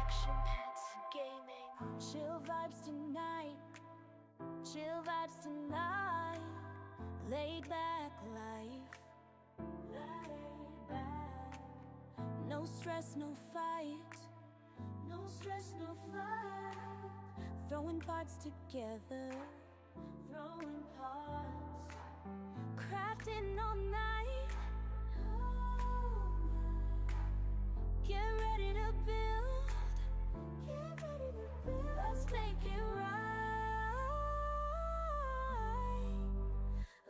Action pets gaming. Chill vibes tonight. Chill vibes tonight. Laid back life. Laid back. No stress, no fight. No stress, no fight. Throwing parts together. Throwing parts. Crafting all night. Get ready to build. Get ready to build. Let's make it right.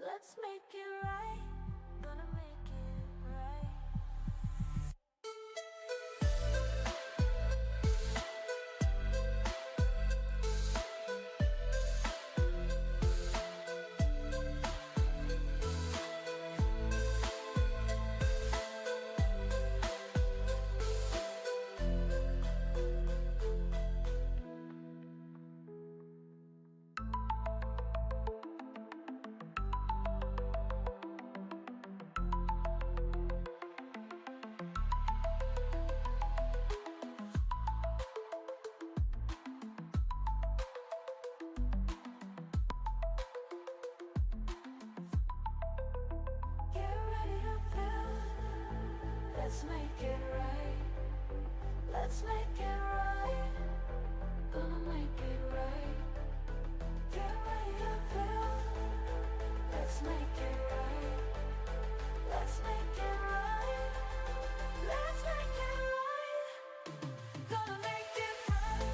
Let's make it right. Gonna make it right. Let's make it right. Let's make it right. Gonna make it right. Get ready to build. Let's make it right. Let's make it right. Let's make it right. Gonna make it right.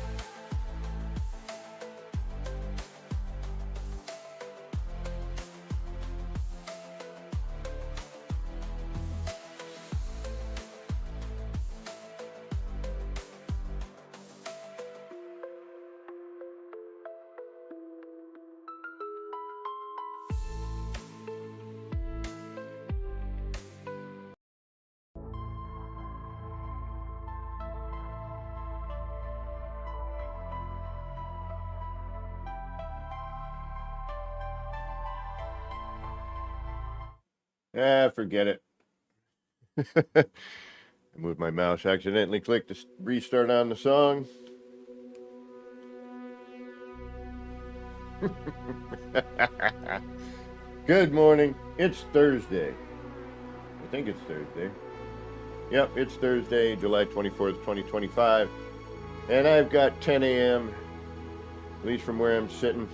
Forget it. I moved my mouse, accidentally clicked to restart on the song. Good morning. It's Thursday. I think it's Thursday. Yep, it's Thursday, July 24th, 2025. And I've got 10 a.m., at least from where I'm sitting.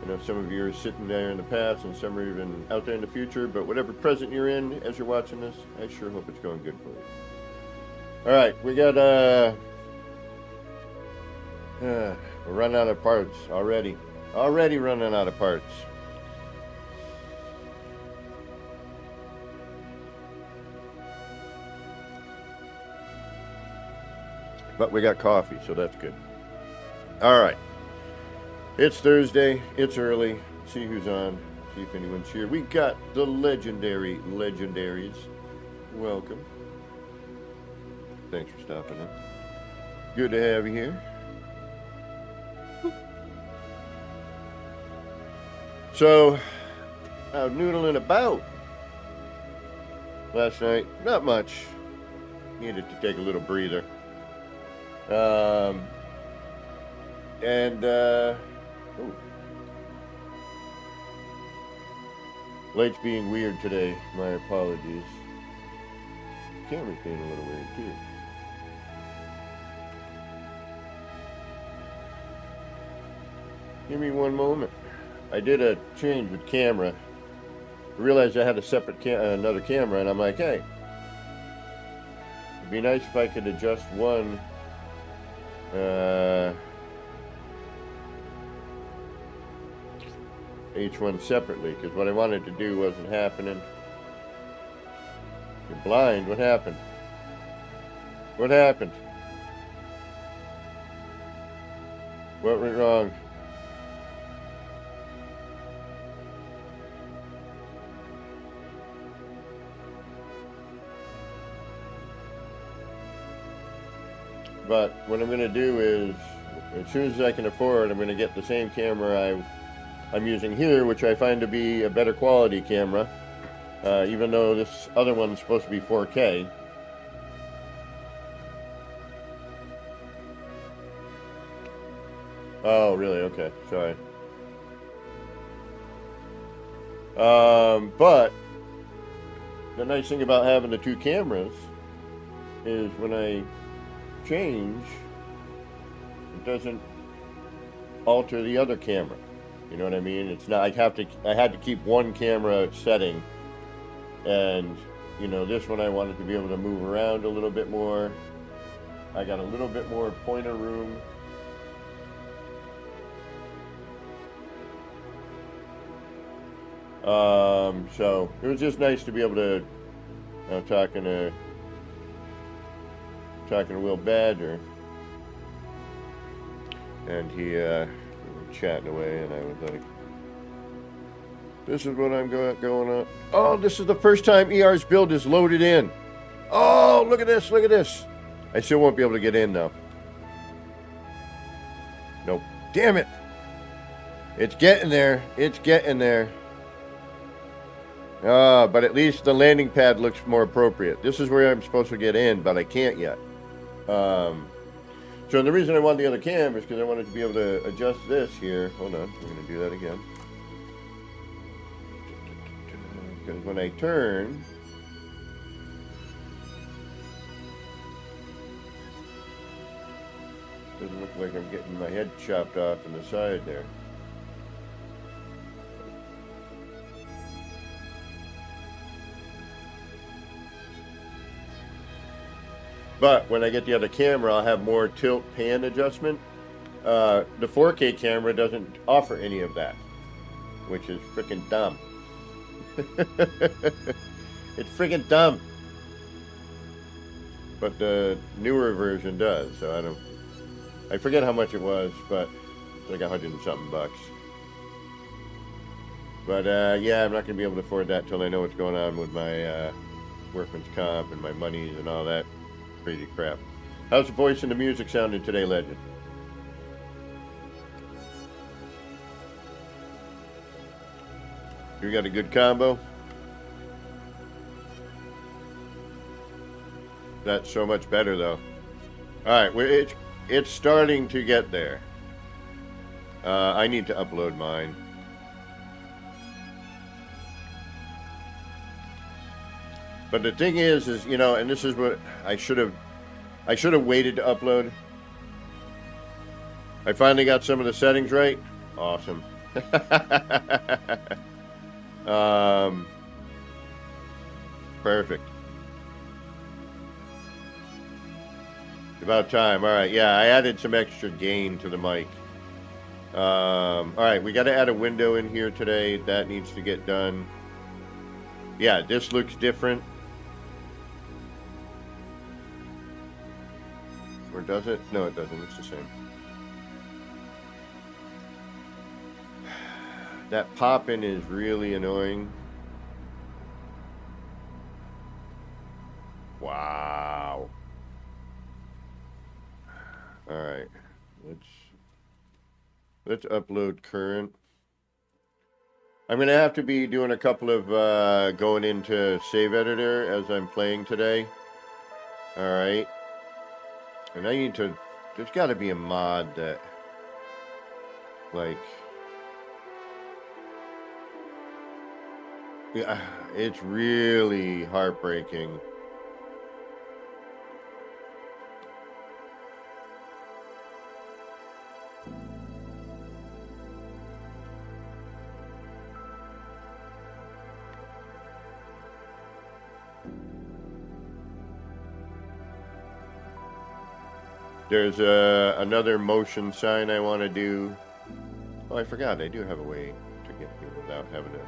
I know some of you are sitting there in the past and some are even out there in the future, but whatever present you're in as you're watching this, I sure hope it's going good for you. All right, we got, we're running out of parts already. Already running out of parts. But we got coffee, so that's good. All right. It's Thursday. It's early. See who's on. See if anyone's here. We got the legendary legendaries. Welcome. Thanks for stopping in. Good to have you here. So, I was noodling about last night. Not much. Needed to take a little breather. Light's being weird today. My apologies. Camera's being a little weird too. Give me one moment. I did a change with camera. I realized I had a separate another camera, and I'm like, hey, it'd be nice if I could adjust one. Each one separately, because what I wanted to do wasn't happening. You're blind. What happened? What happened? What went wrong? But what I'm going to do is, as soon as I can afford, I'm going to get the same camera I'm using here, which I find to be a better quality camera, even though this other one's supposed to be 4K. Oh, really? Okay, sorry. But the nice thing about having the two cameras is when I change, it doesn't alter the other camera. You know what I mean? It's not. I had to keep one camera setting, and you know, this one I wanted to be able to move around a little bit more. I got a little bit more pointer room. So it was just nice to be able to. I'm talking to Will Badger, and he we were chatting away, and I was like, "This is what I'm going on." Oh, this is the first time ER's build is loaded in. Oh, look at this! Look at this! I still won't be able to get in though. Nope. Damn it! It's getting there. It's getting there. But at least the landing pad looks more appropriate. This is where I'm supposed to get in, but I can't yet. So the reason I want the other cam is because I wanted to be able to adjust this here. Hold on, I'm going to do that again. Because when I turn, it doesn't look like I'm getting my head chopped off in the side there. But when I get the other camera, I'll have more tilt pan adjustment. The 4K camera doesn't offer any of that, which is freaking dumb. It's freaking dumb. But the newer version does, so I forget how much it was, but it's like $100 and something bucks. But yeah, I'm not going to be able to afford that till I know what's going on with my workman's comp and my monies and all that crazy crap. How's the voice and the music sounding today, Legend? You got a good combo? That's so much better though. Alright, it's starting to get there. I need to upload mine. But the thing is you know, and this is what I should have waited to upload. I finally got some of the settings right. Awesome. Perfect. About time. All right. Yeah, I added some extra gain to the mic. All right, we got to add a window in here today. That needs to get done. Yeah, this looks different. Or does it? No, it doesn't. It's the same. That pop-in is really annoying. Wow. All right. Let's upload current. I'm going to have to be doing a couple of going into save editor as I'm playing today. All right. And I need to, there's got to be a mod that, like, yeah, it's really heartbreaking. There's another motion sign I want to do. Oh, I forgot. I do have a way to get here without having to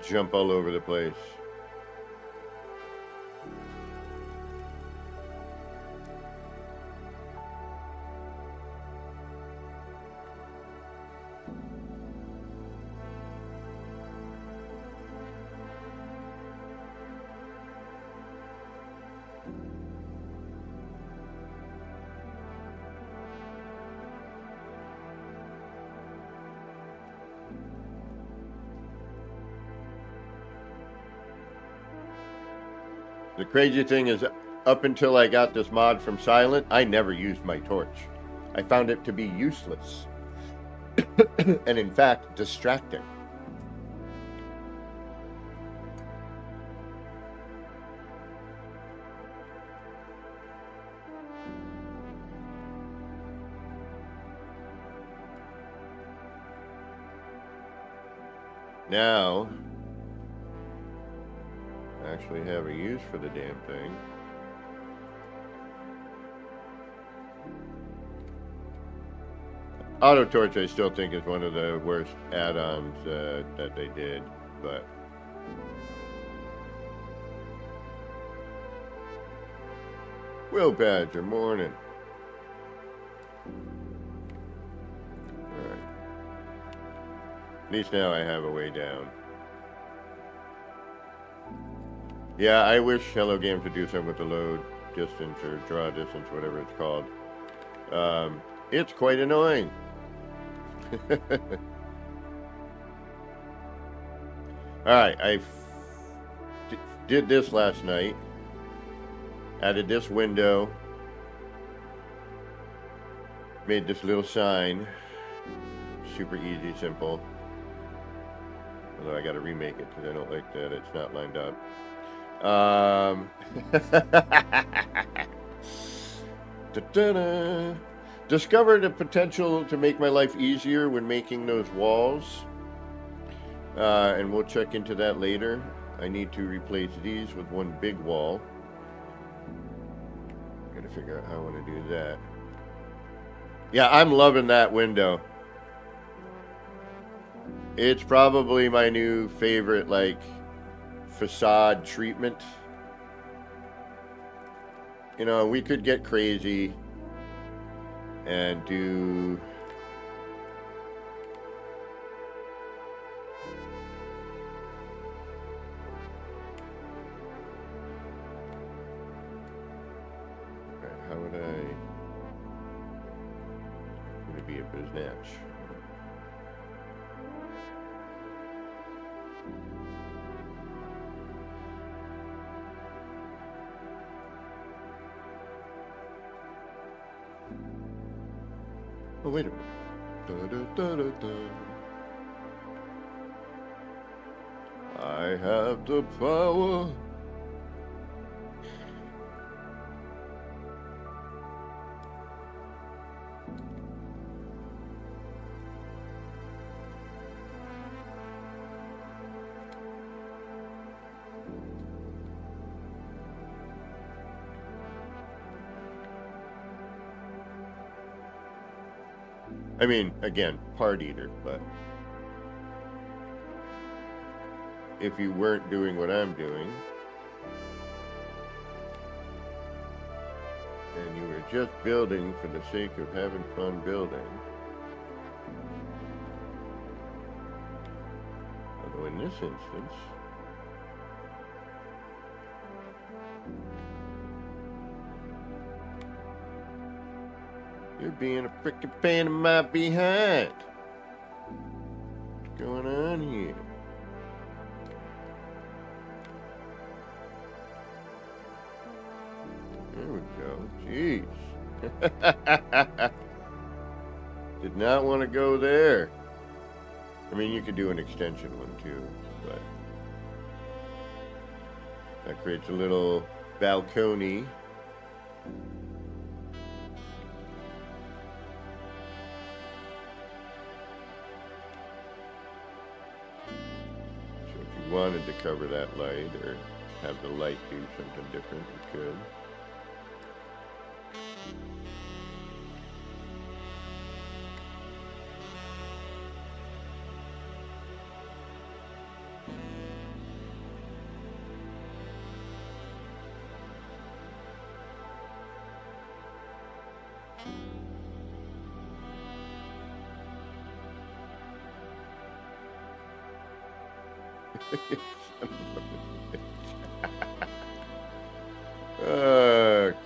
jump all over the place. The crazy thing is, up until I got this mod from Silent, I never used my torch. I found it to be useless. And in fact, distracting. Now, I actually have a use for the damn thing. Auto Torch, I still think, is one of the worst add-ons that they did, but Will Badger, morning. Alright. At least now I have a way down. Yeah, I wish Hello Games would do something with the load distance or draw distance, whatever it's called. It's quite annoying. Alright, I did this last night. Added this window. Made this little sign. Super easy, simple. Although I gotta remake it because I don't like that it's not lined up. Discovered the potential to make my life easier when making those walls. And we'll check into that later. I need to replace these with one big wall. Gotta figure out how I want to do that. Yeah, I'm loving that window. It's probably my new favorite, like, facade treatment. You know, we could get crazy and do how would I be a biznatch? Oh, wait a minute. I have the power. I mean, again, part eater, but if you weren't doing what I'm doing, and you were just building for the sake of having fun building, although in this instance, you're being a freaking pain in my behind. What's going on here? There we go. Jeez. Did not want to go there. I mean, you could do an extension one too, but that creates a little balcony. Wanted to cover that light or have the light do something different, you could.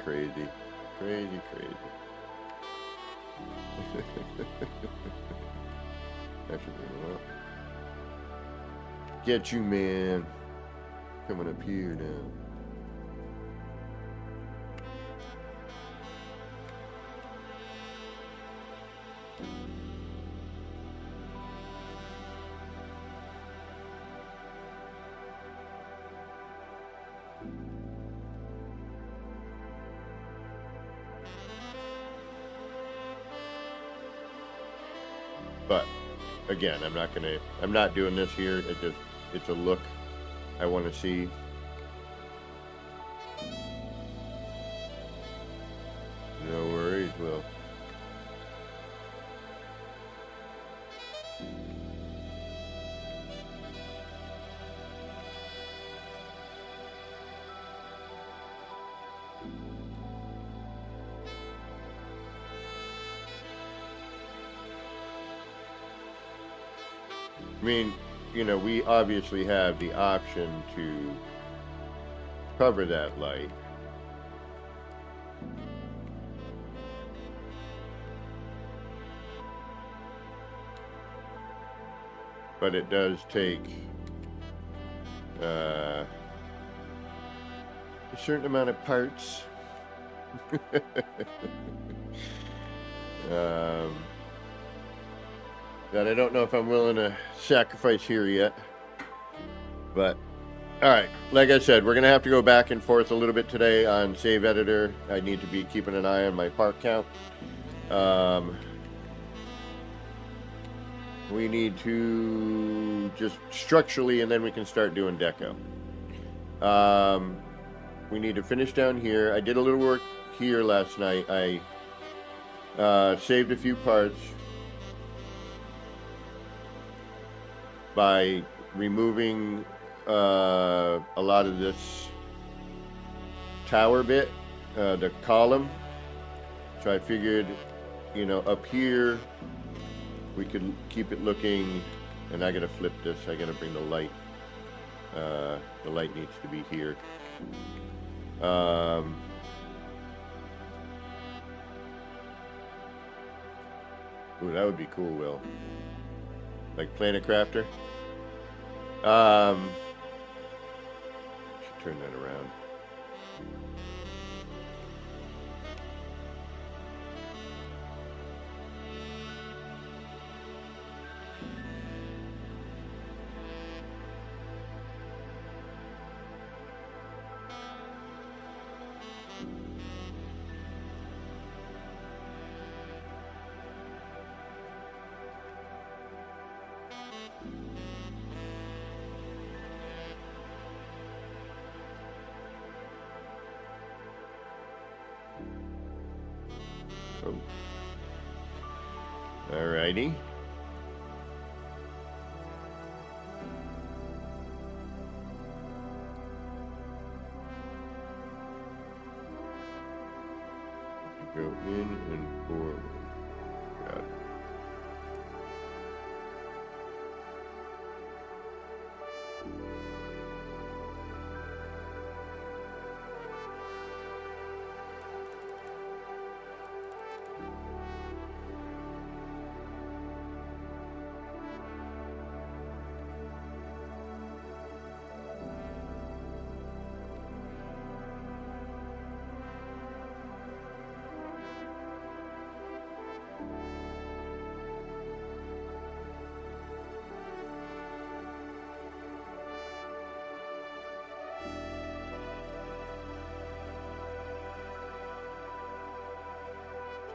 Crazy. Crazy, crazy. That should bring him up. Get you, man. Coming up here now. But again, I'm not doing this here. It's a look I want to see. No worries, Will. I mean, we obviously have the option to cover that light. But it does take a certain amount of parts. That I don't know if I'm willing to sacrifice here yet. But, alright, like I said, we're going to have to go back and forth a little bit today on Save Editor. I need to be keeping an eye on my part count. We need to just structurally, and then we can start doing deco. We need to finish down here. I did a little work here last night. I saved a few parts by removing a lot of this tower bit, the column. So I figured, up here we could keep it looking, and I gotta flip this. I gotta bring the light. The light needs to be here. Ooh, that would be cool, Will. Like Planet Crafter. Should turn that around. Oh. Alrighty. Go in and forward. Got it.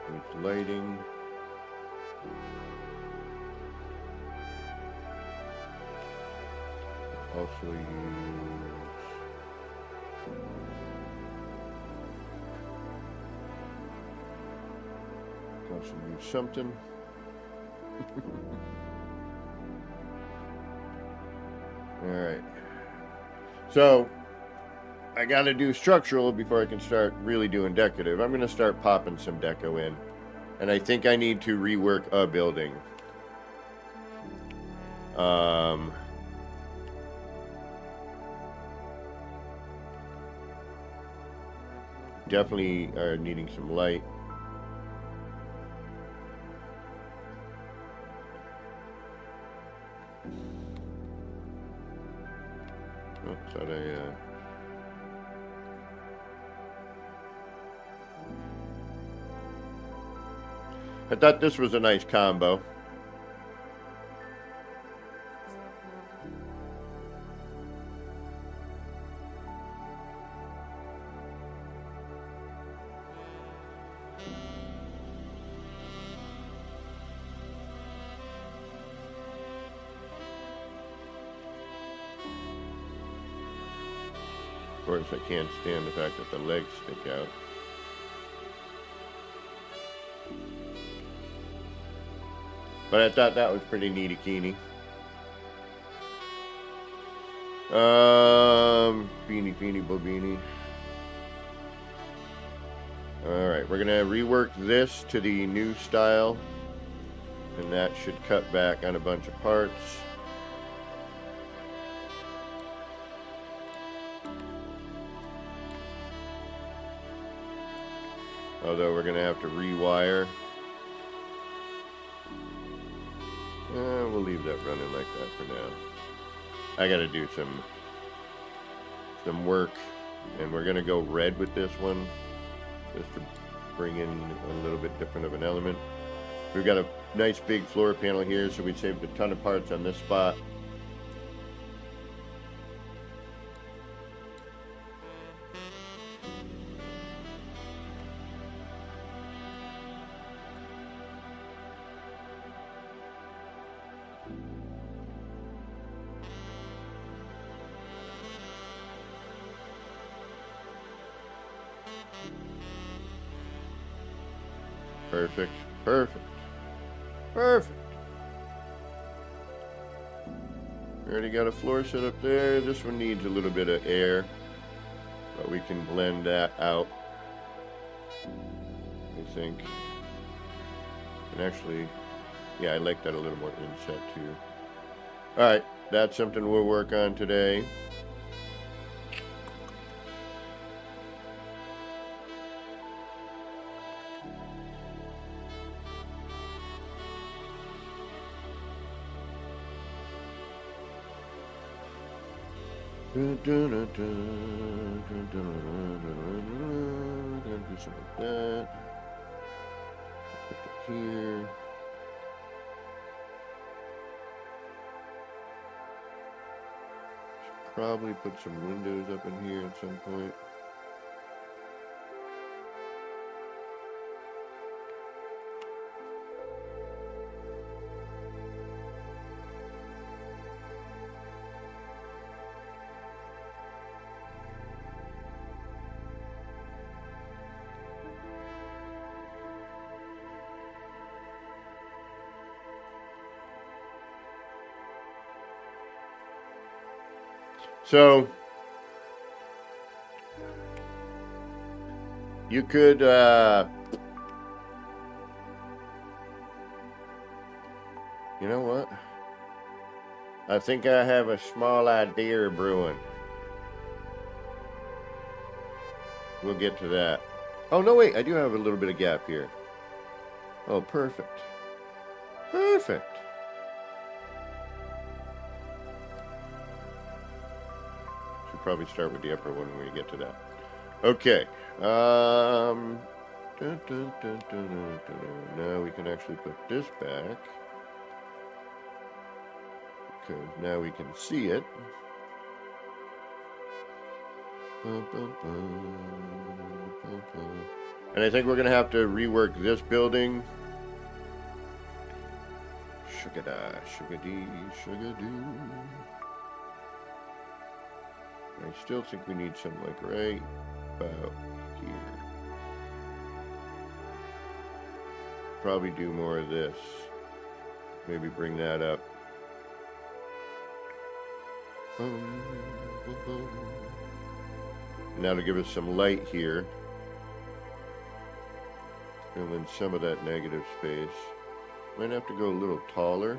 With lighting. Also use something. All right. So I got to do structural before I can start really doing decorative. I'm going to start popping some deco in. And I think I need to rework a building. Definitely are needing some light. Oh, thought I thought this was a nice combo. Of course, I can't stand the fact that the legs stick out. But I thought that was pretty neaty-keeny. Beanie Bobini. Alright, we're gonna rework this to the new style. And that should cut back on a bunch of parts. Although we're gonna have to rewire. We'll leave that running like that for now. I gotta do some work, and we're gonna go red with this one, just to bring in a little bit different of an element. We've got a nice big floor panel here, so we saved a ton of parts on this spot. Perfect, perfect, perfect. We already got a floor set up there. This one needs a little bit of air, but we can blend that out, I think. And actually, yeah, I like that a little more inset too. Alright, that's something we'll work on today. Do something like that. Put it here. Should probably put some windows up in here at some point. So you could you know what? I think I have a small idea brewing. We'll get to that. Oh no, wait, I do have a little bit of gap here. Oh, perfect. Perfect. Probably start with the upper one when we get to that. Okay. Now we can actually put this back, because now we can see it. And I think we're going to have to rework this building. Sugar-da, sugar-dee, sugar-doo. I still think we need something like right about here. Probably do more of this. Maybe bring that up. And now to give us some light here. Fill in some of that negative space. Might have to go a little taller.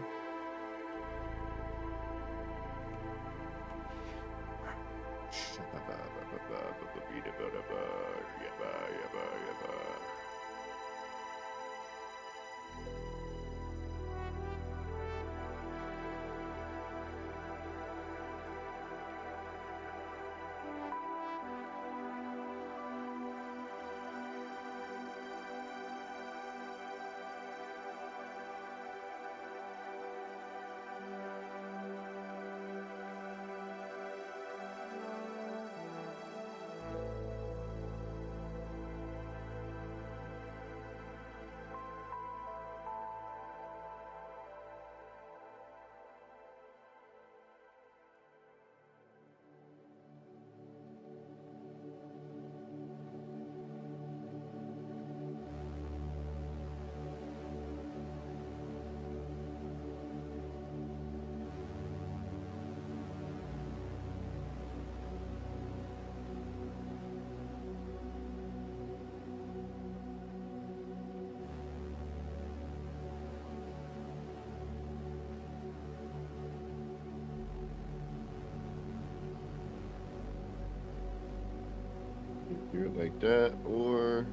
Do it like that, or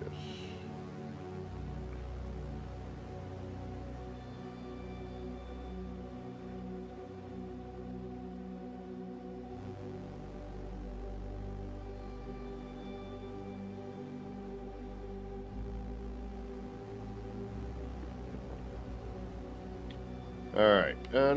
yes. All right. All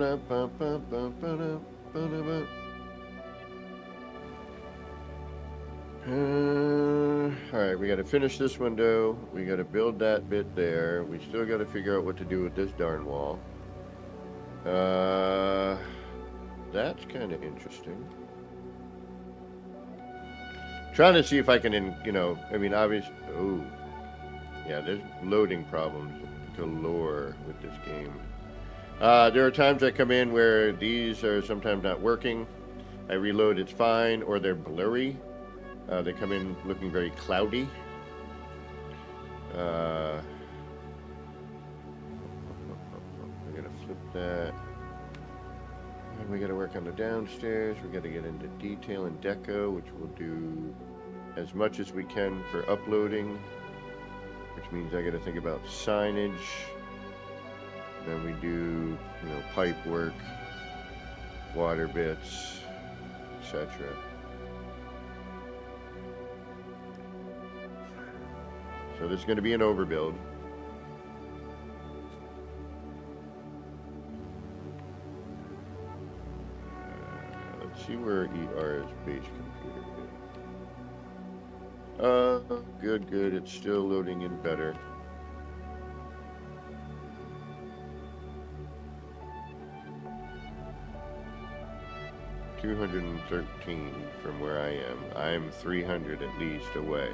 right, we got to finish this window. We got to build that bit there. We still got to figure out what to do with this darn wall. That's kind of interesting. Trying to see if I can, I mean, obviously, oh, yeah, there's loading problems galore with this game. There are times I come in where these are sometimes not working. I reload, it's fine, or they're blurry. They come in looking very cloudy. We're gonna flip that. And we gotta work on the downstairs. We gotta get into detail and deco, which we'll do as much as we can for uploading, which means I gotta think about signage. Then we do, pipe work, water bits, etc. So this is going to be an overbuild. Let's see where ER's base computer is. Good. It's still loading in better. $213 from where I am. I'm 300 at least away.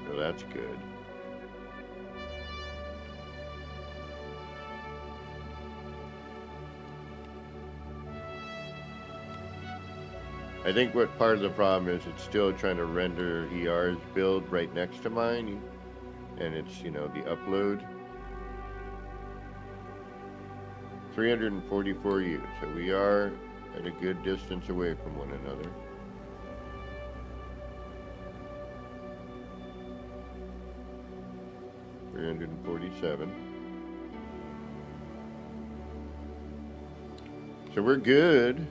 So that's good. I think what part of the problem is it's still trying to render ER's build right next to mine. And it's, the upload. 344 U. So we are at a good distance away from one another. $347. So we're good.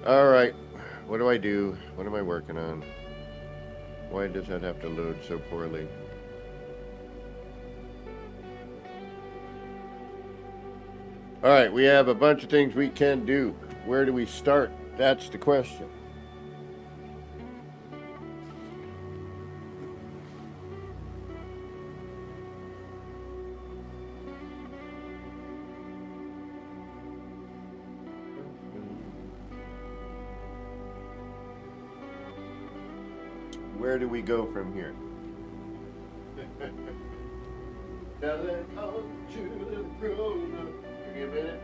All right, what do I do? What am I working on? Why does that have to load so poorly? All right, we have a bunch of things we can do. Where do we start? That's the question. Where do we go from here? Telling on to the road. Give me a minute.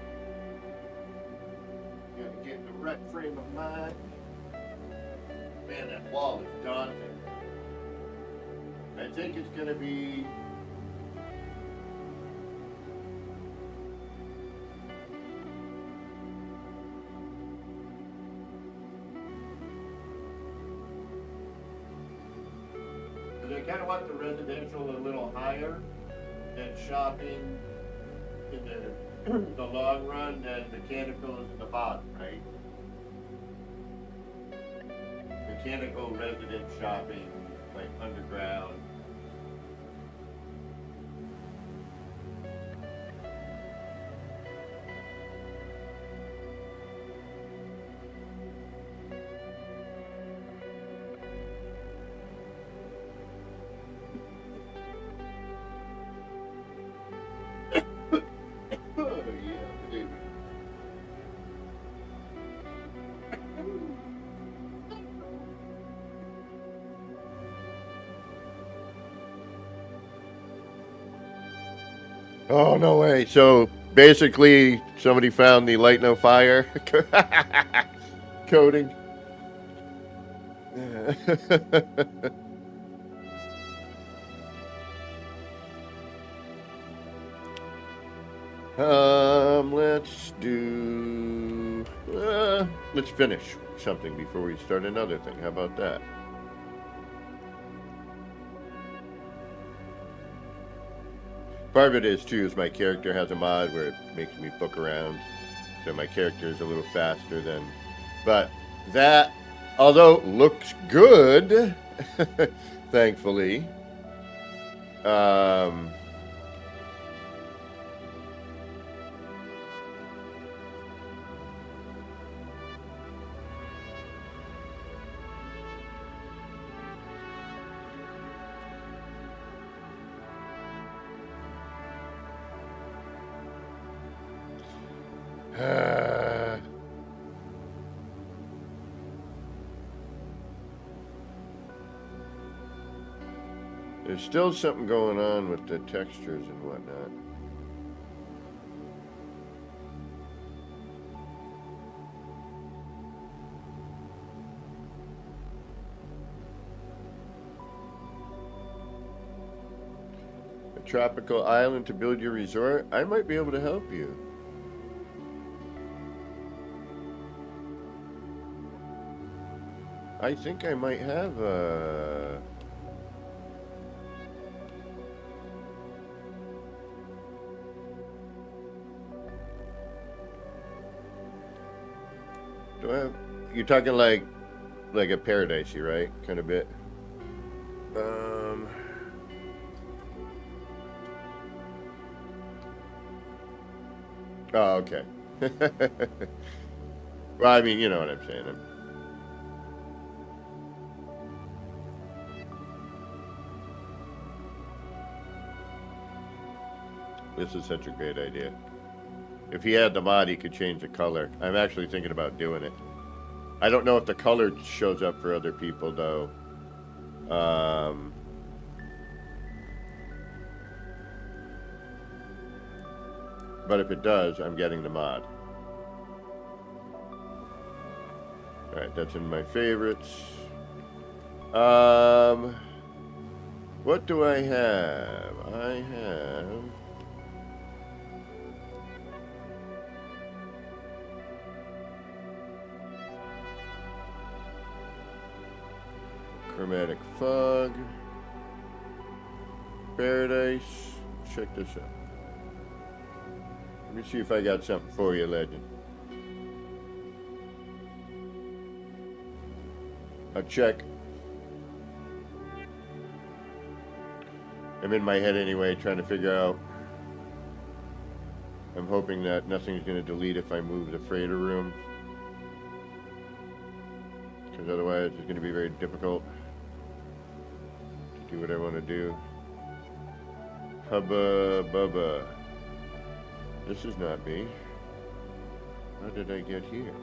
Gotta get in the right frame of mind. Man, that wall is daunting. I think it's gonna be I kind of want the residential a little higher than shopping in the long run, than mechanical is in the bottom, right? Mechanical resident shopping, like underground. Oh, no way. So Basically, somebody found the light no fire coding. Let's do. Let's finish something before we start another thing. How about that? Part of it is too is my character has a mod where it makes me book around, so my character is a little faster than. But that, although looks good, thankfully. There's still something going on with the textures and whatnot. A tropical island to build your resort? I might be able to help you. I think I might have a... Do I have... You're talking like a paradisey, right? Kind of bit. Oh, okay. Well, I mean, you know what I'm saying. This is such a great idea. If he had the mod, he could change the color. I'm actually thinking about doing it. I don't know if the color shows up for other people, though. But if it does, I'm getting the mod. Alright, that's in my favorites. What do I have? I have... Chromatic fog. Paradise. Check this out. Let me see if I got something for you, legend. A check. I'm in my head anyway, trying to figure out. I'm hoping that nothing's going to delete if I move the freighter room. Because otherwise it's going to be very difficult to do what I want to do. Hubba bubba. This is not me. How did I get here?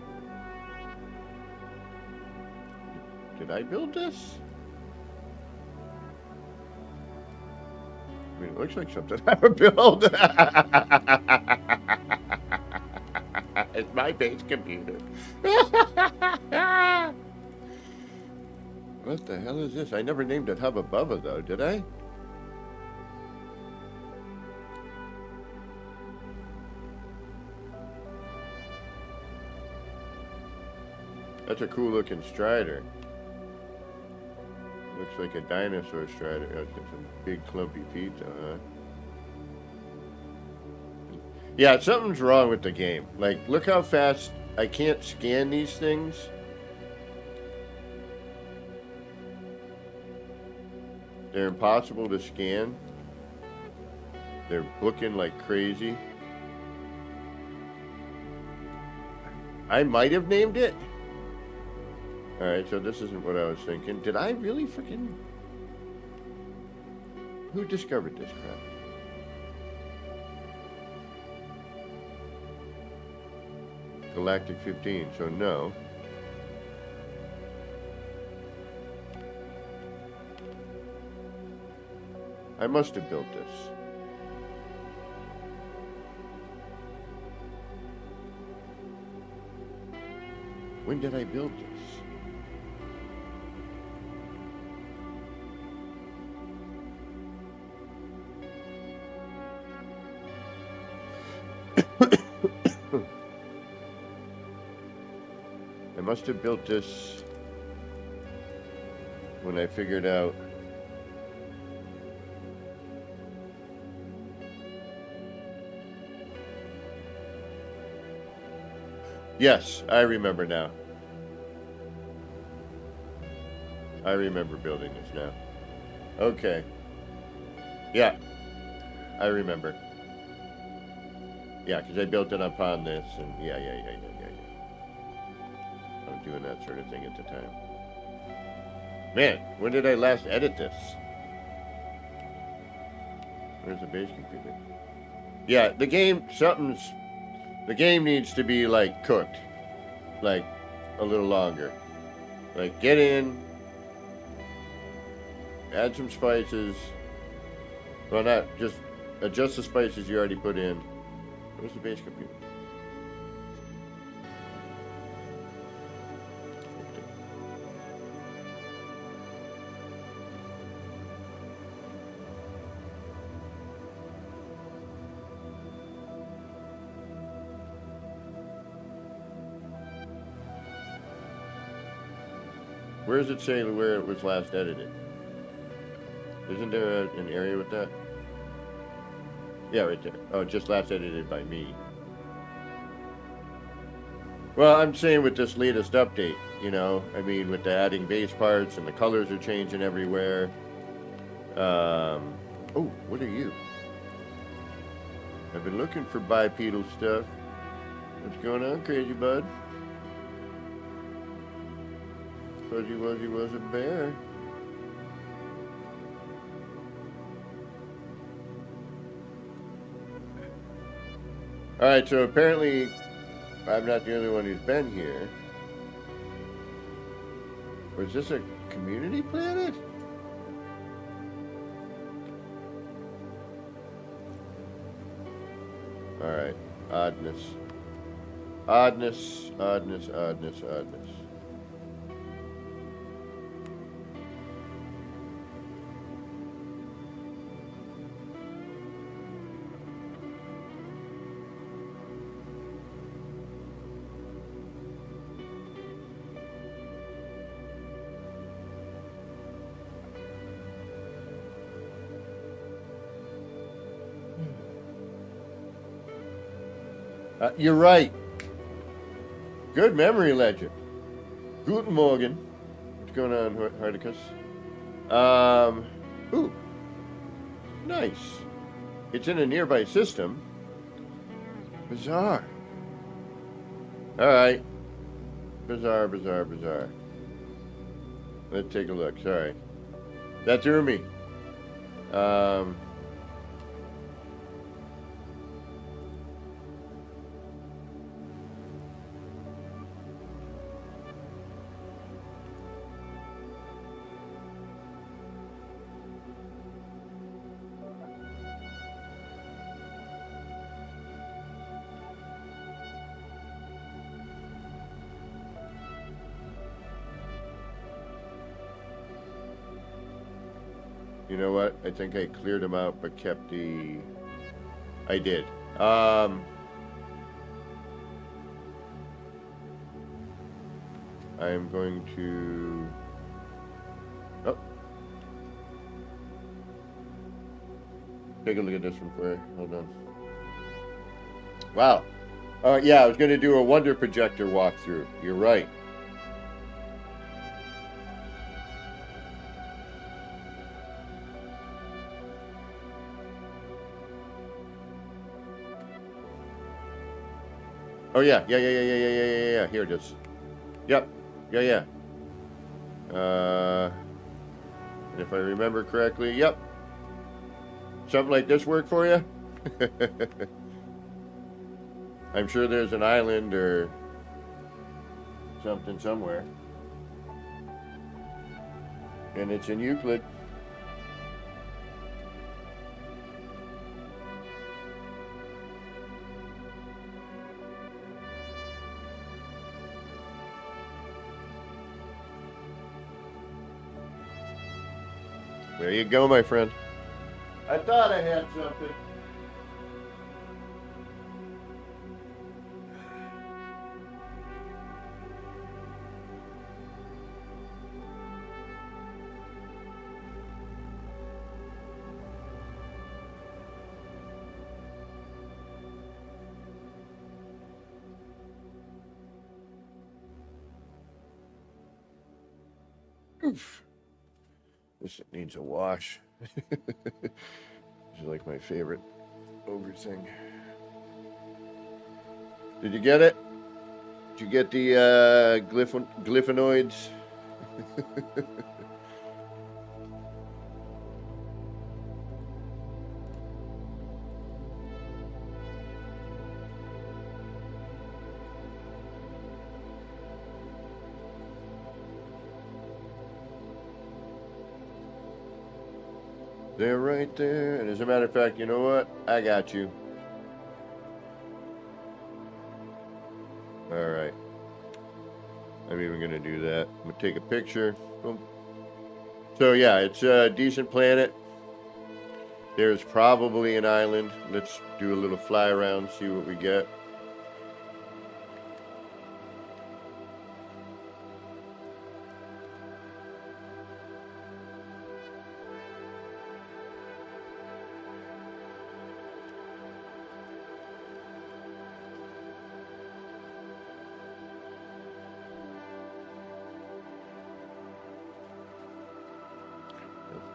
Did I build this? I mean, it looks like something I would build. It's my base computer. What the hell is this? I never named it Hubba Bubba, though, did I? That's a cool looking strider. Looks like a dinosaur strider. Oh, it's got some big clumpy pizza, huh? Yeah, something's wrong with the game. Like, look how fast I can't scan these things. They're impossible to scan. They're booking like crazy. I might have named it. Alright, so this isn't what I was thinking. Did I really freaking... Who discovered this crap? Galactic 15, so no. I must have built this. When did I build this? I must have built this when I figured out yes, I remember now. I remember building this now. Okay. Yeah, I remember. Yeah, because I built it upon this, and yeah. I was doing that sort of thing at the time. Man, when did I last edit this? Where's the base computer? Yeah, the game needs to be like cooked, like a little longer. Like get in, add some spices. Well, not just adjust the spices you already put in. Where's the base computer? Where does it say where it was last edited? Isn't there an area with that? Yeah, right there. Oh, just last edited by me. Well, I'm saying with this latest update, you know, I mean, with the adding base parts and the colors are changing everywhere. Oh, what are you? I've been looking for bipedal stuff. What's going on, crazy bud? Fuzzy Wuzzy was a bear. Alright, so apparently I'm not the only one who's been here. Was this a community planet? Alright, oddness. Oddness. You're right. Good memory, Legend. Guten Morgen. What's going on, Hardicus? Ooh. Nice. It's in a nearby system. Bizarre. Alright. Bizarre. Let's take a look. Sorry. That threw me. You know what? I think I cleared them out, but kept the... I did. I'm going to... Oh. Take a look at this one for you. Hold on. Wow. Yeah, I was going to do a Wonder Projector walkthrough. You're right. Oh yeah. Here it is. Yep. Yeah. And if I remember correctly, yep. Something like this work for you? I'm sure there's an island or something somewhere. And it's in Euclid. There you go, my friend. I thought I had something. Oof. This needs a wash. This is like my favorite ogre thing. Did you get it? Did you get the glyphanoids? They're right there. And as a matter of fact, you know what? I got you. All right. I'm even going to do that. I'm going to take a picture. Boom. So, yeah, it's a decent planet. There's probably an island. Let's do a little fly around, see what we get.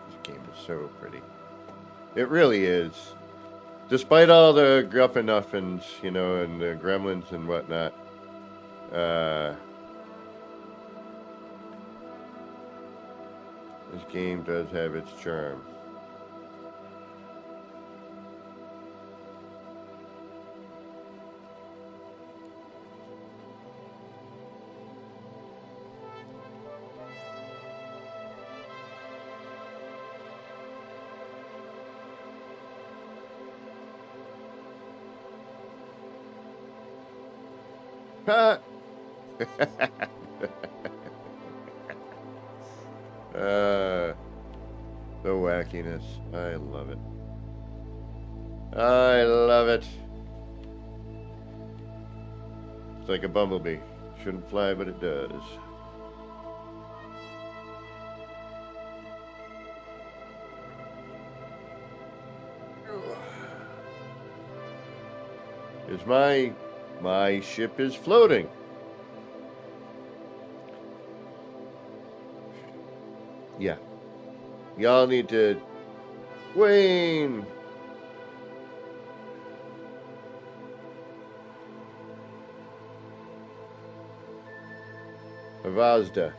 This game is so pretty. It really is. Despite all the gruffanuffins, you know, and the gremlins and whatnot, this game does have its charm. Ha! The wackiness. I love it. I love it. It's like a bumblebee. Shouldn't fly, but it does. Is my ship is floating. Yeah. Y'all need to... Wayne! Avazda.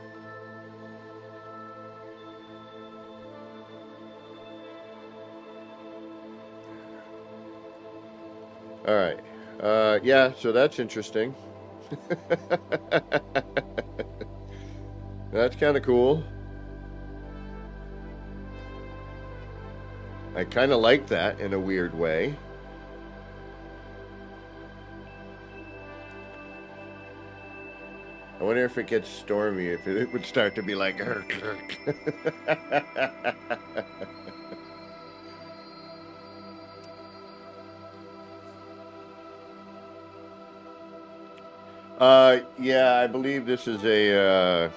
All right. Yeah, so that's interesting. That's kind of cool. I kind of like that in a weird way. I wonder if it gets stormy, if it would start to be like... Yeah, I believe this is a,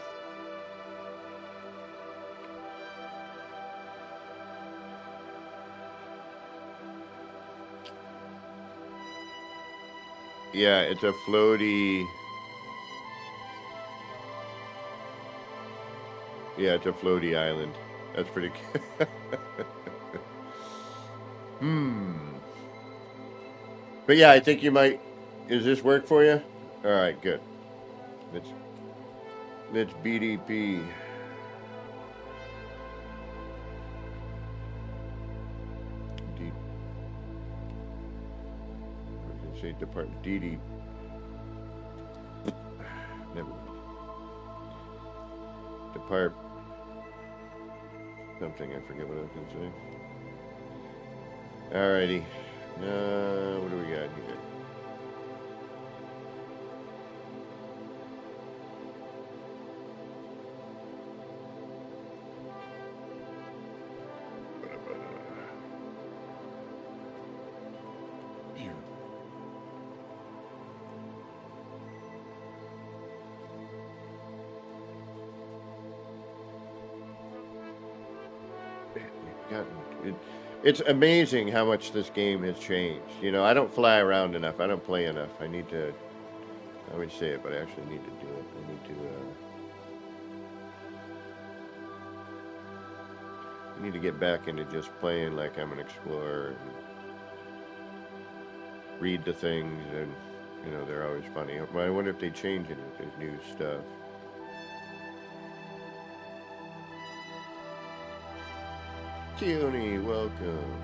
yeah, it's a floaty... Yeah, it's a floaty island. That's pretty good. But yeah, I think you might... Does this work for you? All right, good. Let's BDP. I was gonna say Department DD. Never. Depart. Something, I forget what I was gonna say. Alrighty. What do we got here? God, it's amazing how much this game has changed. You know, I don't fly around enough. I don't play enough. I need to. I always say it, but I actually need to do it. I need to get back into just playing like I'm an explorer and read the things, and you know they're always funny. I wonder if they change any if there's new stuff. Keone, welcome.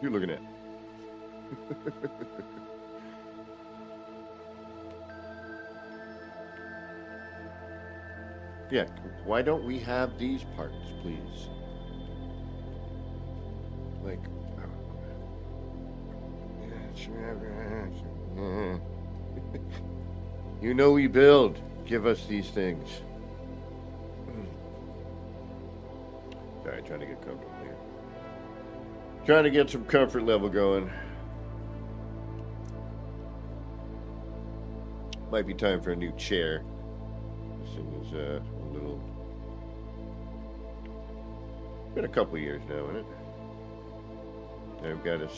You're looking at. Yeah, why don't we have these parts, please? Like, you know we build. Give us these things. Sorry, trying to get comfortable here. Trying to get some comfort level going. Might be time for a new chair. This thing is a little... Been a couple years now, isn't it? I've got a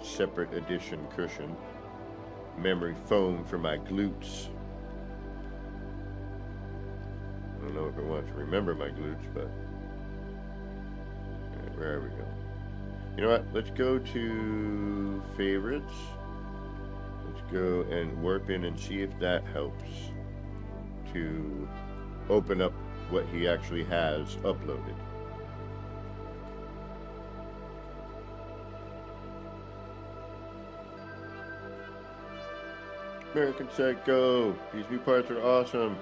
separate edition cushion. Memory foam for my glutes. I don't know if it wants to remember my glutes, but... Right, where are we going? You know what? Let's go to favorites. Let's go and warp in and see if that helps to open up what he actually has uploaded. American Psycho. These new parts are awesome.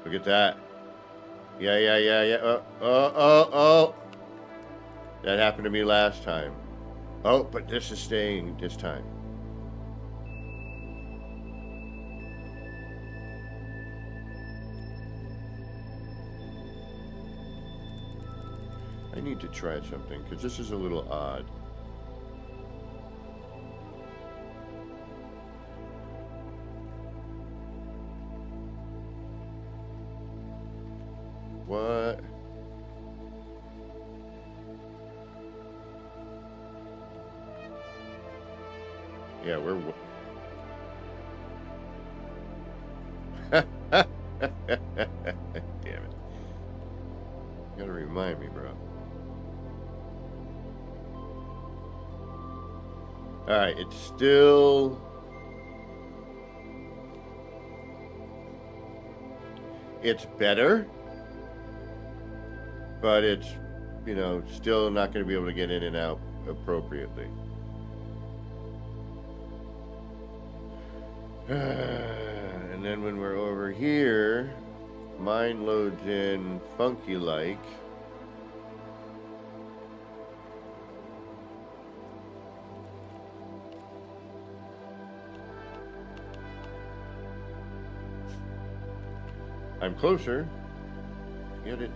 Look at that. Yeah. Oh. That happened to me last time. Oh, but this is staying this time. I need to try something, because this is a little odd. What? Yeah, we're... Damn it. You gotta remind me, bro. Alright, it's still... It's better. But it's, you know, still not going to be able to get in and out appropriately. And then when we're over here, mine loads in funky like. I'm closer. Get it.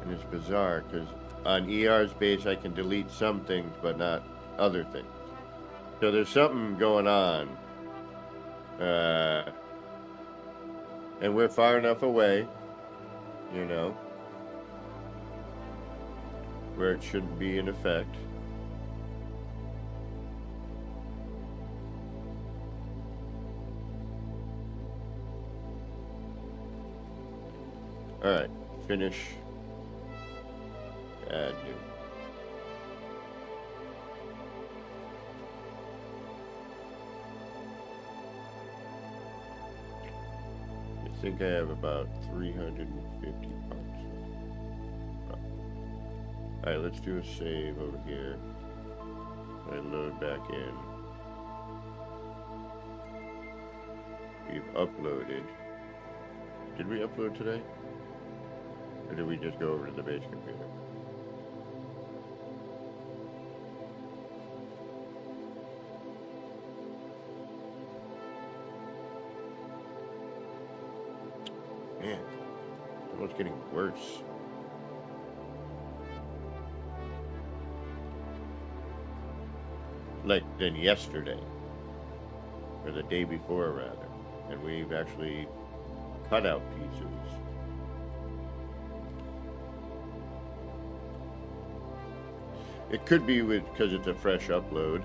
And it's bizarre because on ER's base I can delete some things but not other things. So there's something going on. And we're far enough away, you know, where it shouldn't be in effect. Alright, finish. Add new. I think I have about 350 parts. Alright, let's do a save over here. And load back in. We've uploaded. Did we upload today? Or did we just go over to the base computer? Man, it's almost getting worse. Like than yesterday. Or the day before, rather. And we've actually cut out pieces. It could be because it's a fresh upload.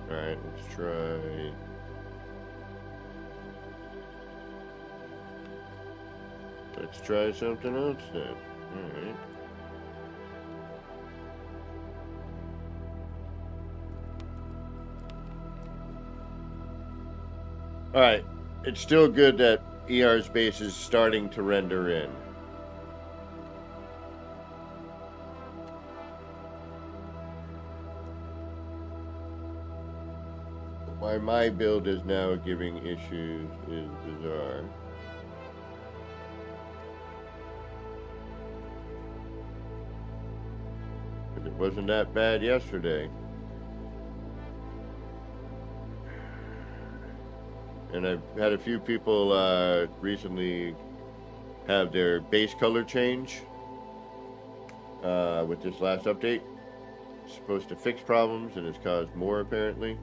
Alright, let's try. Let's try something else then. Alright. Alright, it's still good that ER's base is starting to render in. Why my build is now giving issues is bizarre. Because it wasn't that bad yesterday. And I've had a few people recently have their base color change with this last update. It's supposed to fix problems and it's caused more apparently.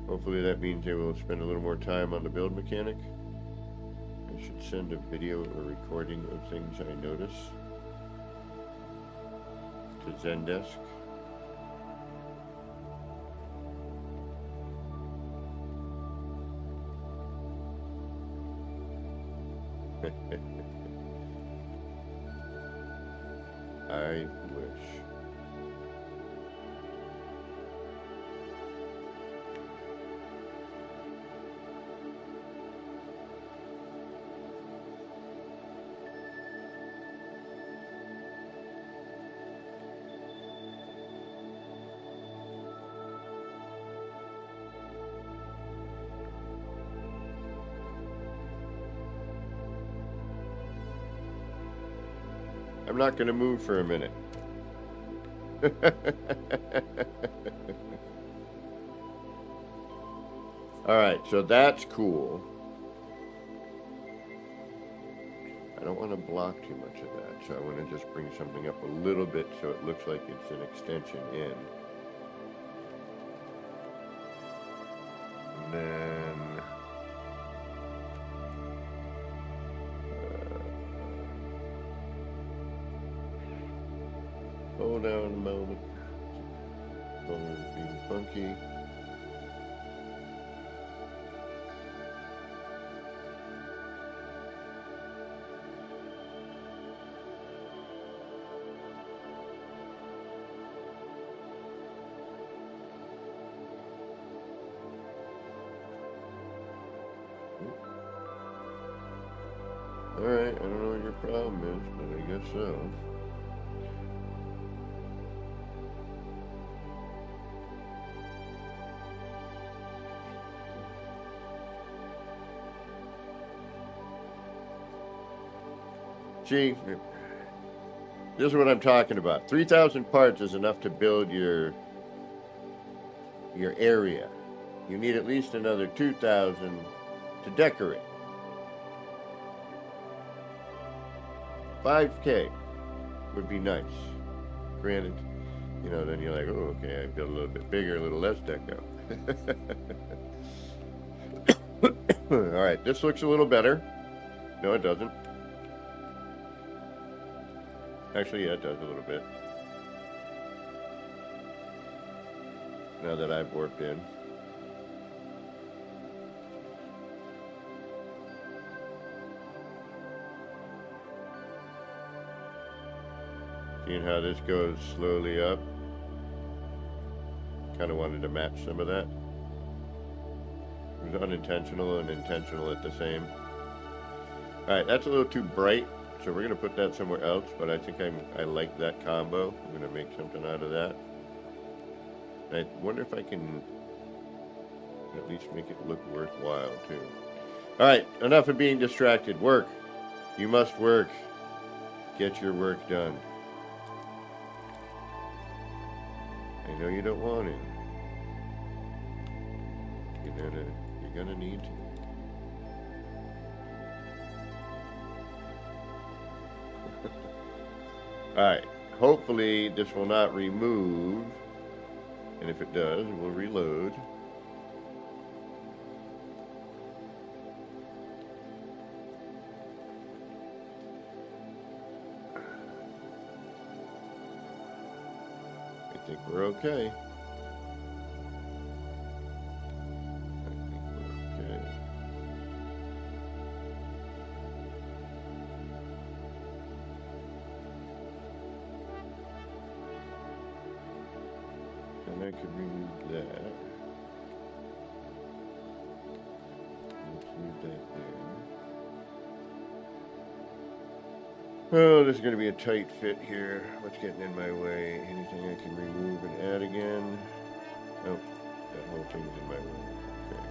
Hopefully that means they will spend a little more time on the build mechanic. I should send a video or recording of things I notice to Zendesk. I wish. I'm not going to move for a minute. Alright, so that's cool. I don't want to block too much of that, so I want to just bring something up a little bit so it looks like it's an extension in. And then... hold down a moment. Phone is being funky. Alright, I don't know what your problem is, but I guess so. See, this is what I'm talking about. 3,000 parts is enough to build your area. You need at least another 2,000 to decorate. 5K would be nice. Granted, you know, then you're like, oh, okay, I build a little bit bigger, a little less deco. All right, this looks a little better. No, it doesn't. Actually, yeah, it does a little bit. Now that I've warped in. Seeing how this goes slowly up. Kind of wanted to match some of that. It was unintentional and intentional at the same. Alright, that's a little too bright, so we're going to put that somewhere else, but I think I like that combo. I'm going to make something out of that. And I wonder if I can at least make it look worthwhile, too. Alright, enough of being distracted. Work. You must work. Get your work done. I know you don't want it. You're gonna need to. Alright, hopefully this will not remove, and if it does, we'll reload. I think we're okay. I can remove that. Let's move that there. Oh, this is going to be a tight fit here. What's getting in my way? Anything I can remove and add again? Nope, that whole thing's in my way. Okay.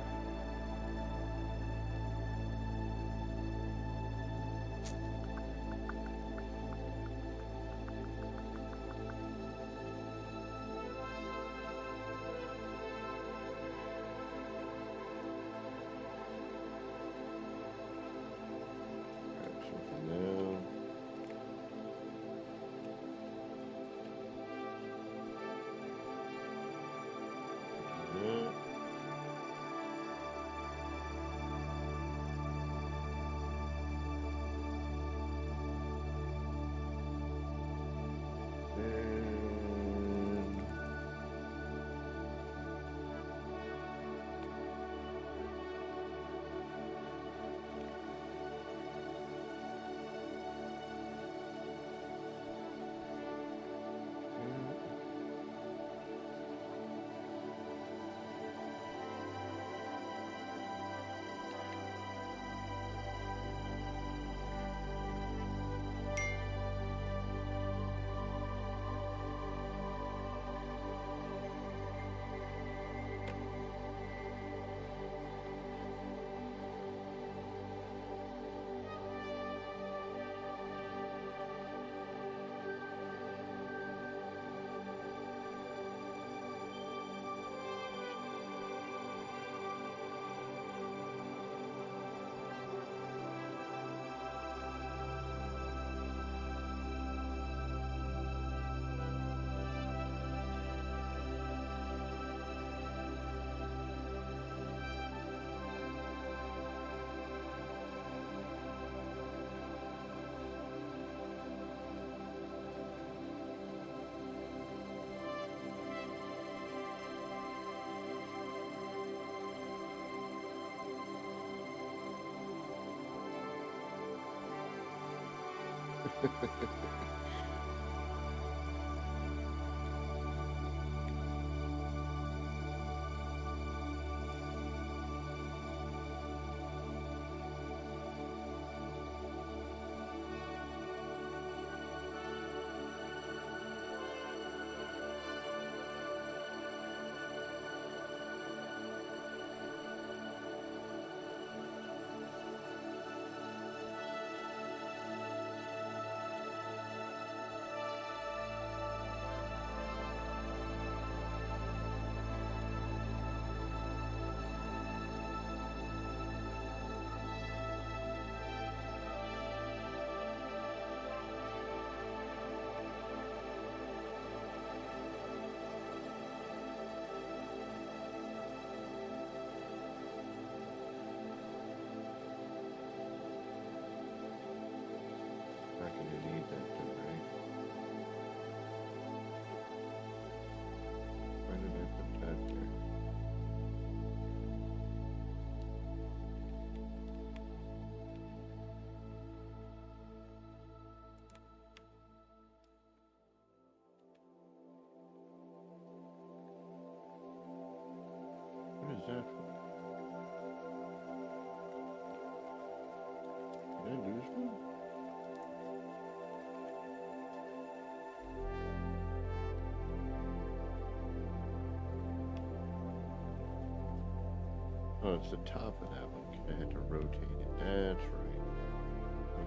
Oh, it's the top of that one. I had to rotate it. That's right.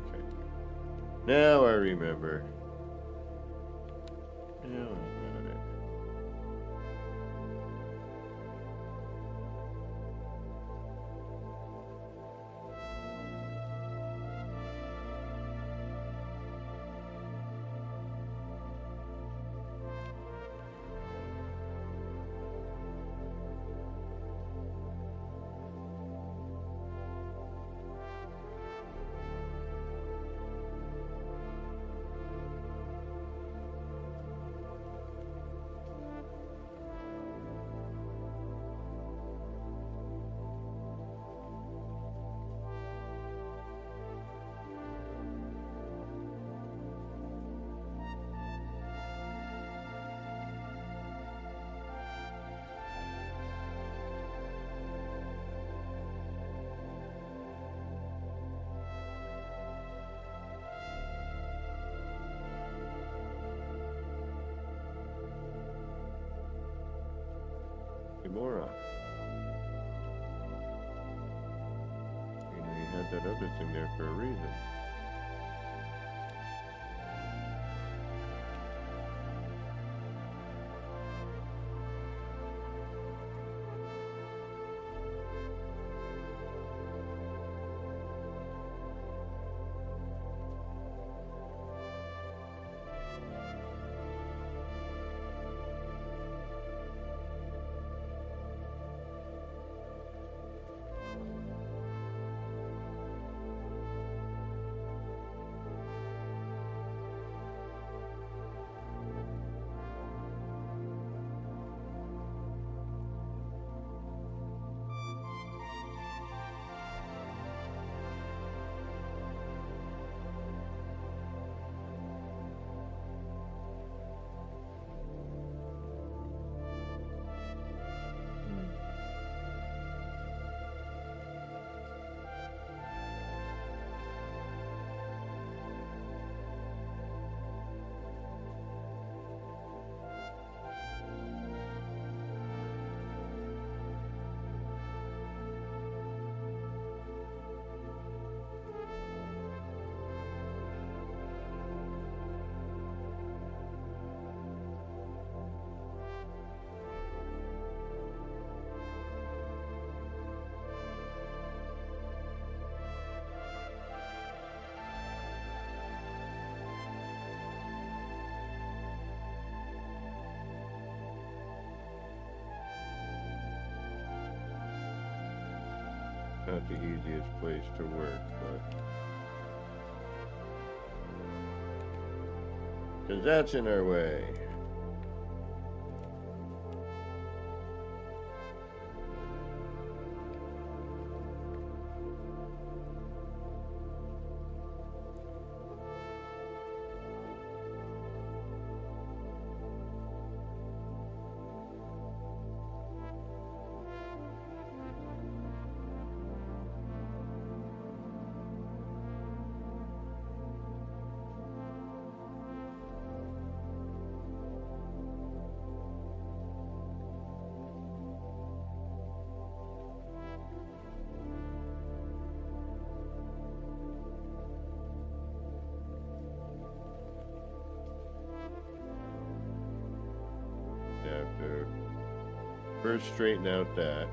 Okay. Now I remember. Now I got it. Moron. You know, you had that other thing there for a reason. Not the easiest place to work, but because that's in our way. Have to first straighten out that.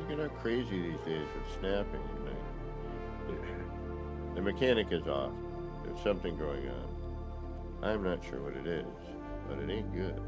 Look at how crazy these days with snapping. The mechanic is off. There's something going on. I'm not sure what it is, but it ain't good.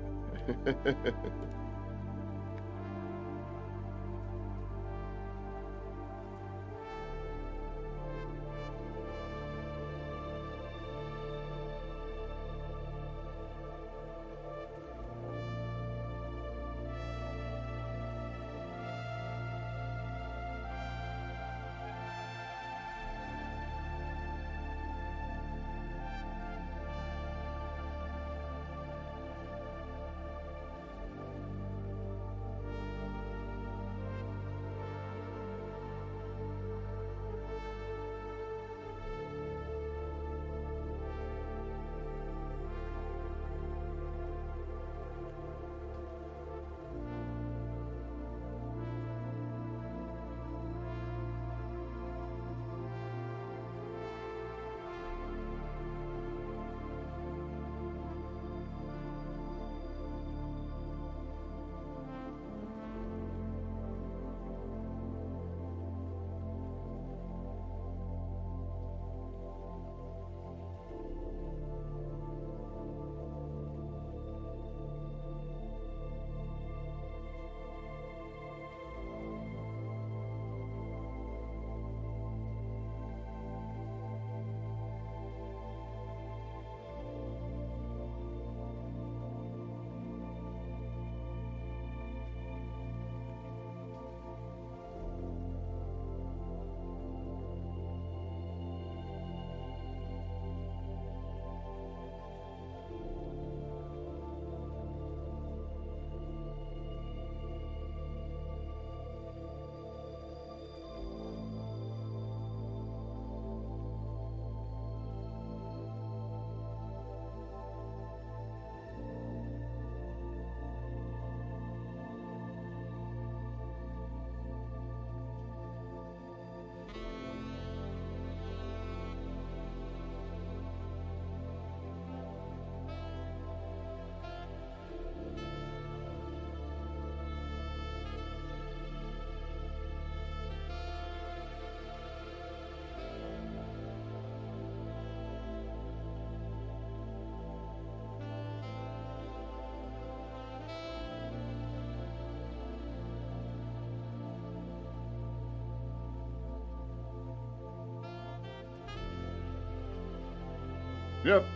Yep,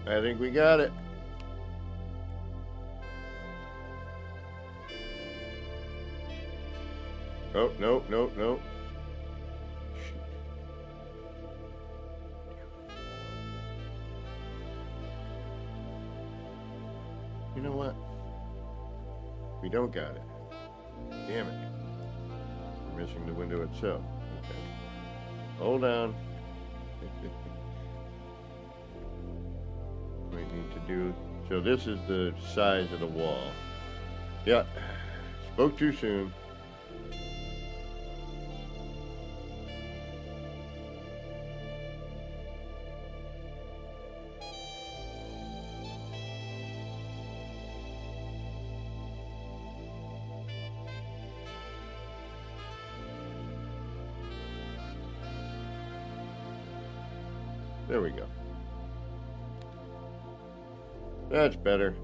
I think we got it. Oh, no, no, no. You know what? We don't got it. Damn it. We're missing the window itself. Okay. Hold on. We need to do... So this is the size of the wall. Yeah. Spoke too soon. There we go. That's better.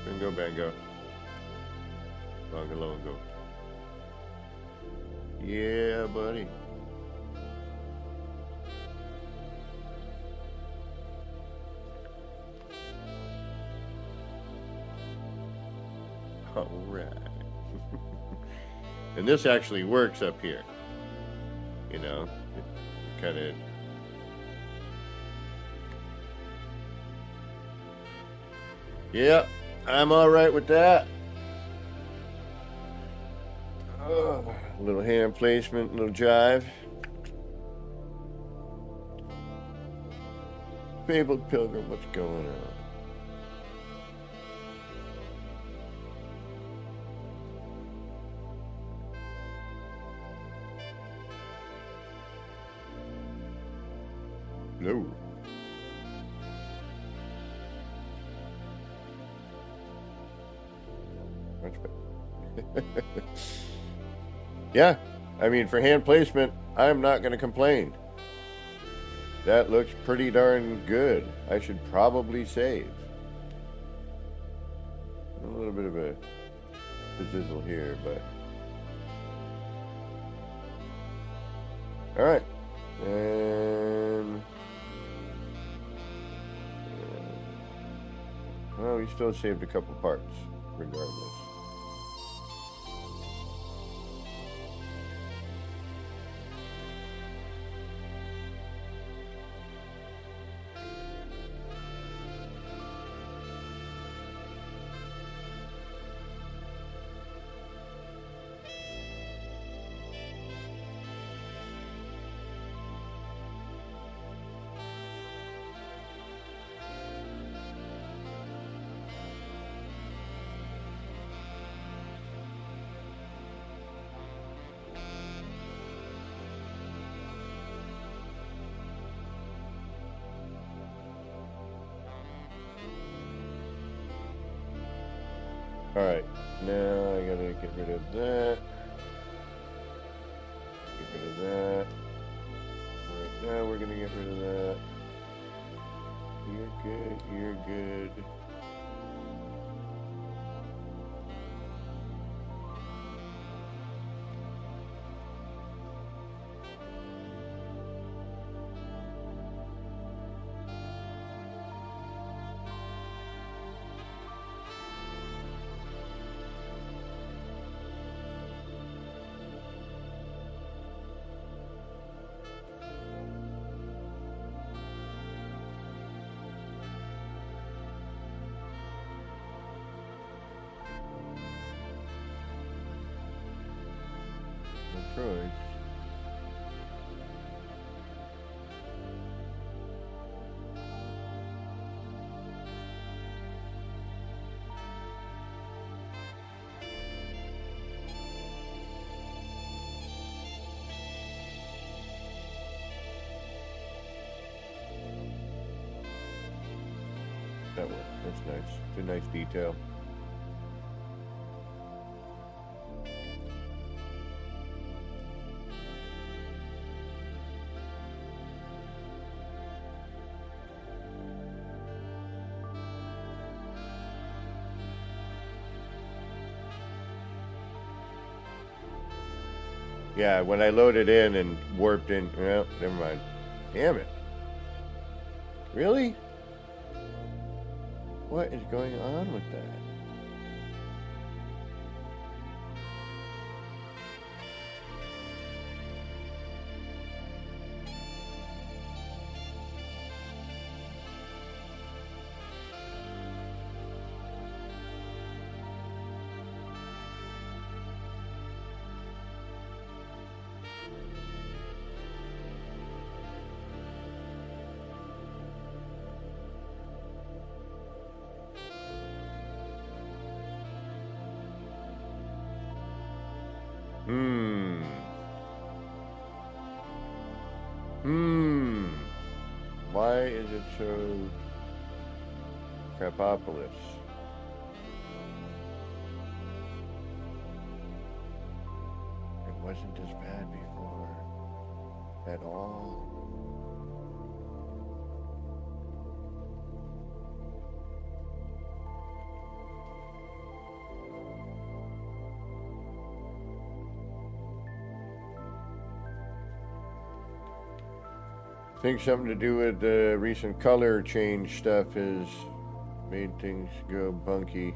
Bingo bango. Longo longo. Yeah, buddy. All right. And this actually works up here. You know, it kind of... Yep, I'm all right with that. Oh, a little hand placement, a little jive. Fabled Pilgrim, what's going on? No. Much better. Yeah, I mean, for hand placement, I'm not going to complain. That looks pretty darn good. I should probably save. A little bit of a fizzle here, but... Alright. And... Well, we still saved a couple parts, regardless. Alright, now I gotta get rid of that. Get rid of that. Alright, now we're gonna get rid of that. You're good, you're good. Choice. That worked. That's nice. It's a nice detail. Yeah, when I loaded in and warped in, well, never mind. Damn it. Really? What is going on with that? Why is it so crapopolis? It wasn't as bad before at all. I think something to do with the recent color change stuff has made things go bunky.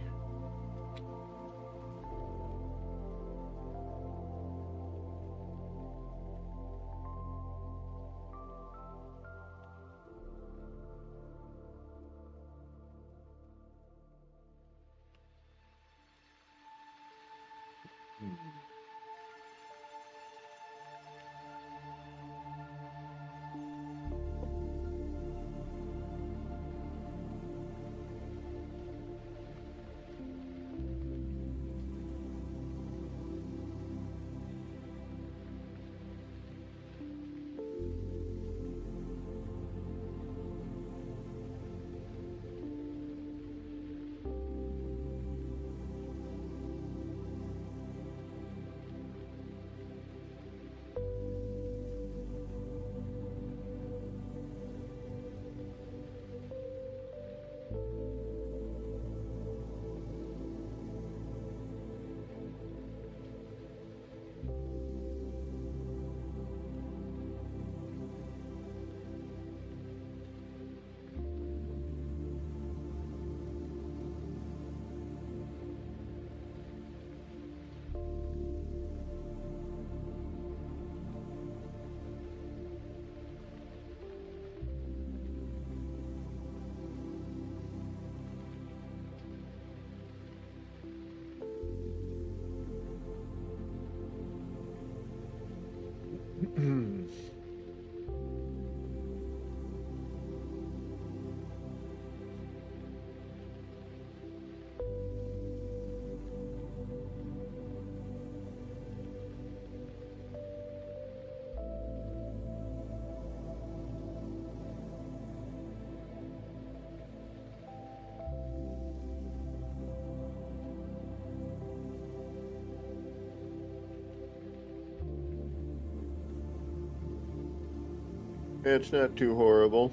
It's not too horrible.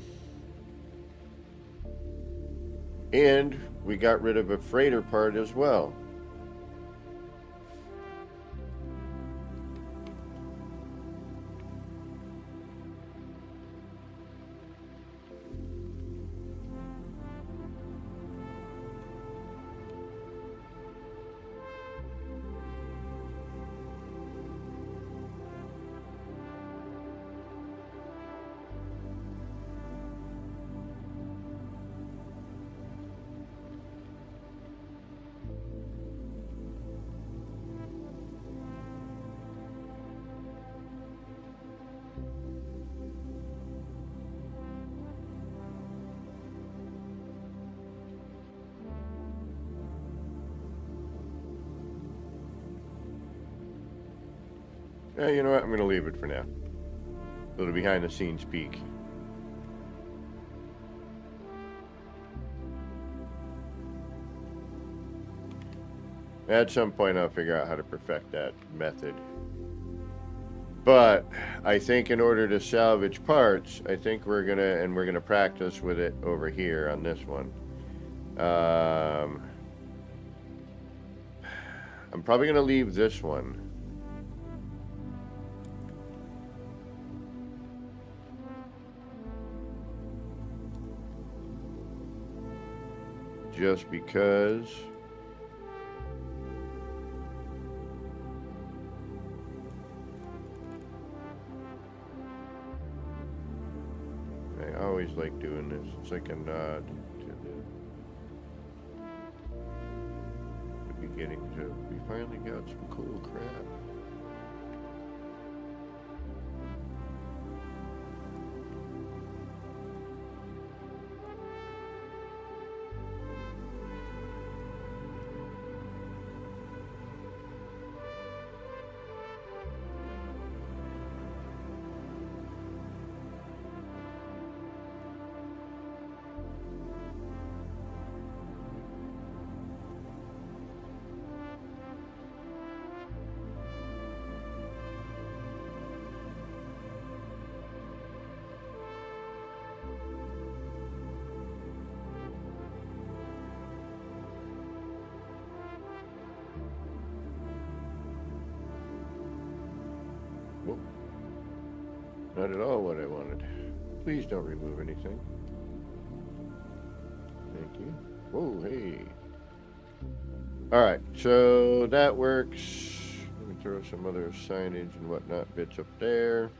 And we got rid of a freighter part as well. You know what? I'm going to leave it for now. A little behind the scenes peek. At some point, I'll figure out how to perfect that method. But I think in order to salvage parts, I think we're gonna practice with it over here on this one. I'm probably gonna leave this one. Just because I always like doing this. It's like a nod to the beginning to we finally got some cool crap. Whoa. Not at all what I wanted. Please don't remove anything. Thank you. Whoa, hey. Alright, so that works. Let me throw some other signage and whatnot bits up there.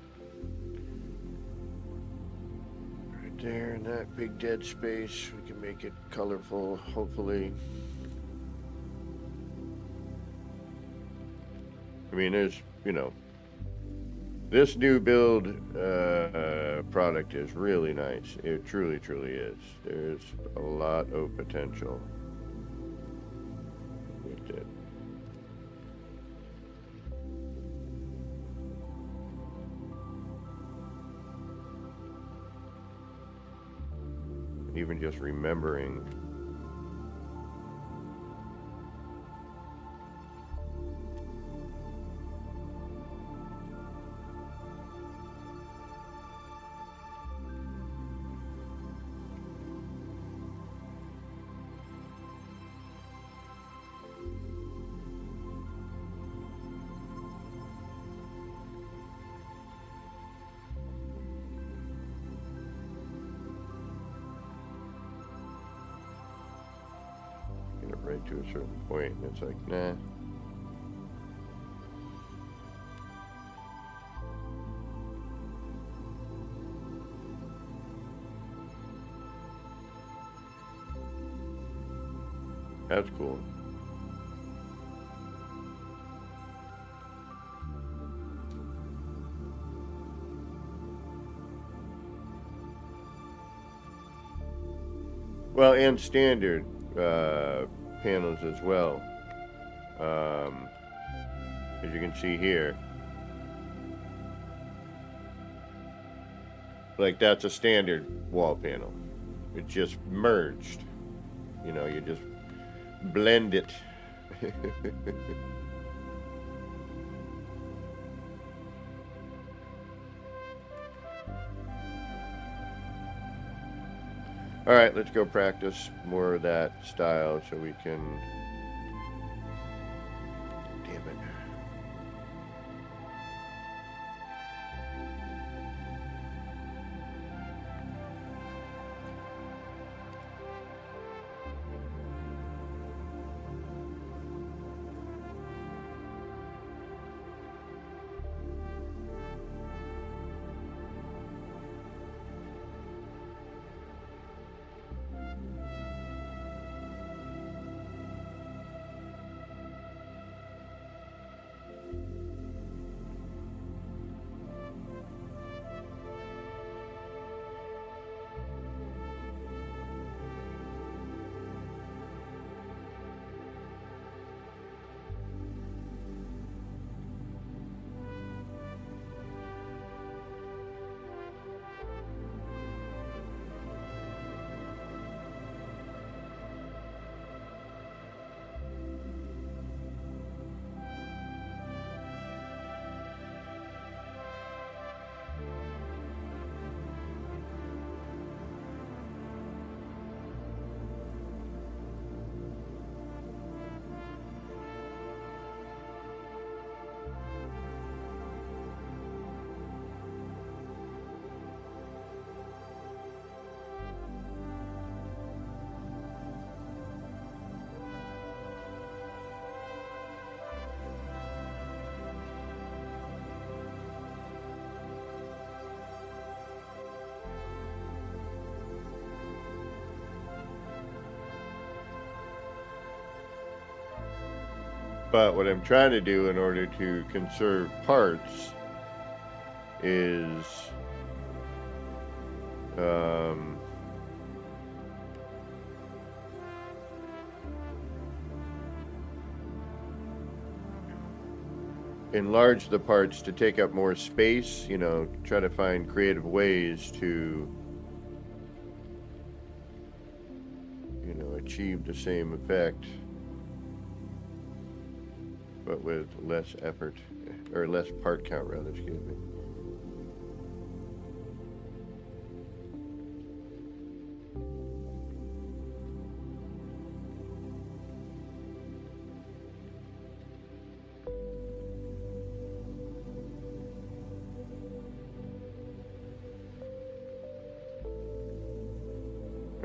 Right there in that big dead space. We can make it colorful, hopefully. I mean, there's, you know, this new build product is really nice. It truly, truly is. There's a lot of potential with it. Even just remembering right to a certain point, and it's like, nah. That's cool. Well, and standard panels as well. As you can see here. Like, that's a standard wall panel. It just merged. You know, you just blend it. All right, let's go practice more of that style so we can. Damn it. But what I'm trying to do in order to conserve parts is enlarge the parts to take up more space, you know, try to find creative ways to, you know, achieve the same effect, but with less effort, or less part count rather, excuse me.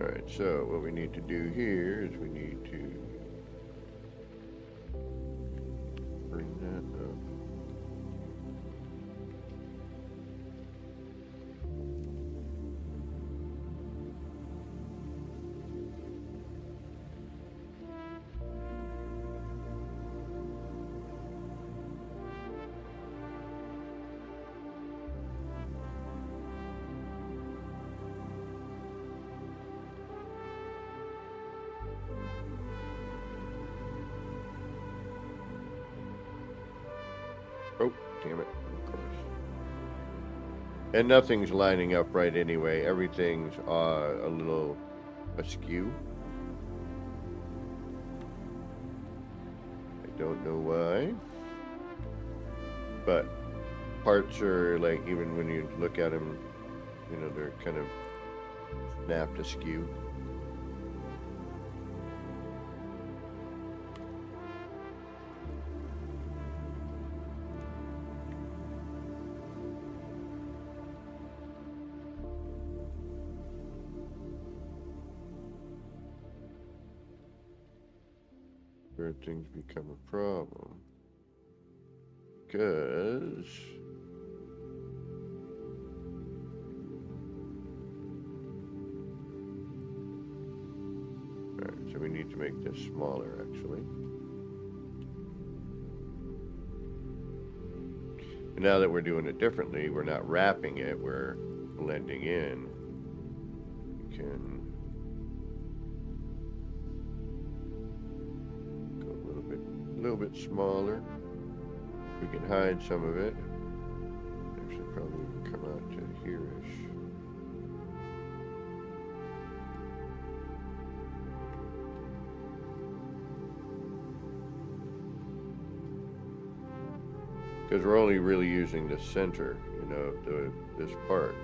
Alright, so what we need to do here is we need to bring that up. Oh, damn it, of course. And nothing's lining up right anyway. Everything's a little askew. I don't know why. But parts are like, even when you look at them, you know, they're kind of snapped askew. Where things become a problem. Because alright, so we need to make this smaller actually. And now that we're doing it differently, we're not wrapping it, we're blending in. We can a little bit smaller. We can hide some of it. It should probably come out to here-ish. Because we're only really using the center, you know, of this part.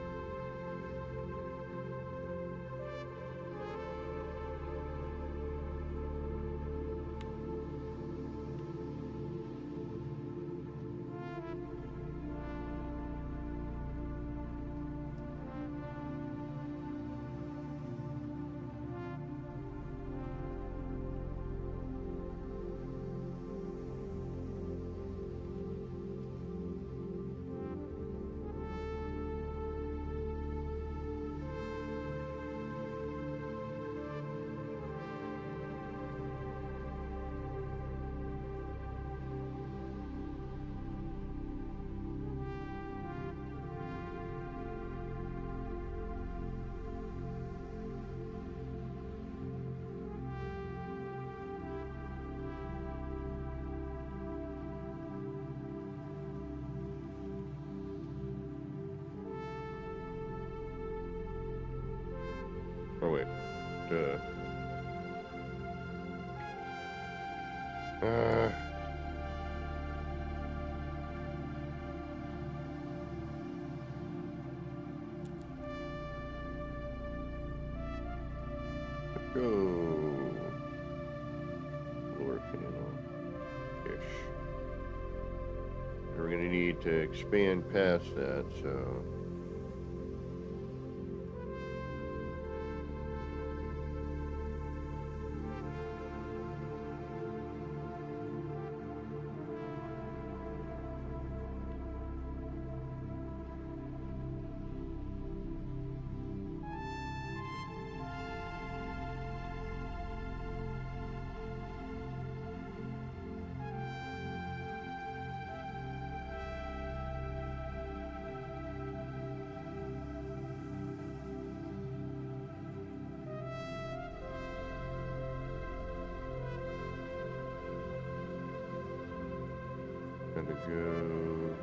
Oh, wait. Duh. Go. Lower panel. Ish. We're going to need to expand past that, so. Gonna go.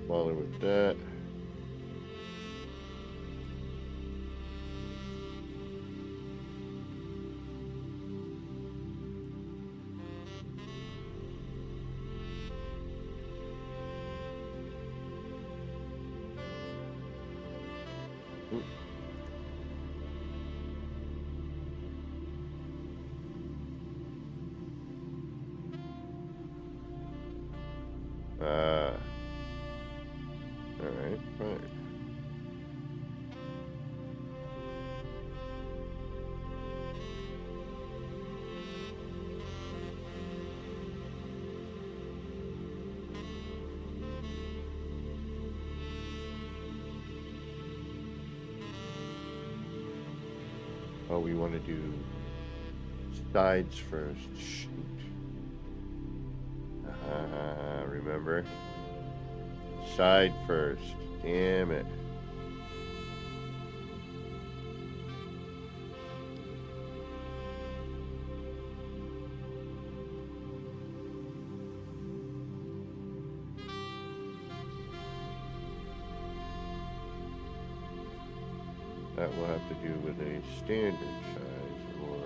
Follow with that. All right, fine. Oh, we want to do sides first. Shoot. Remember? Side first. Damn it. That will have to do with a standard size or...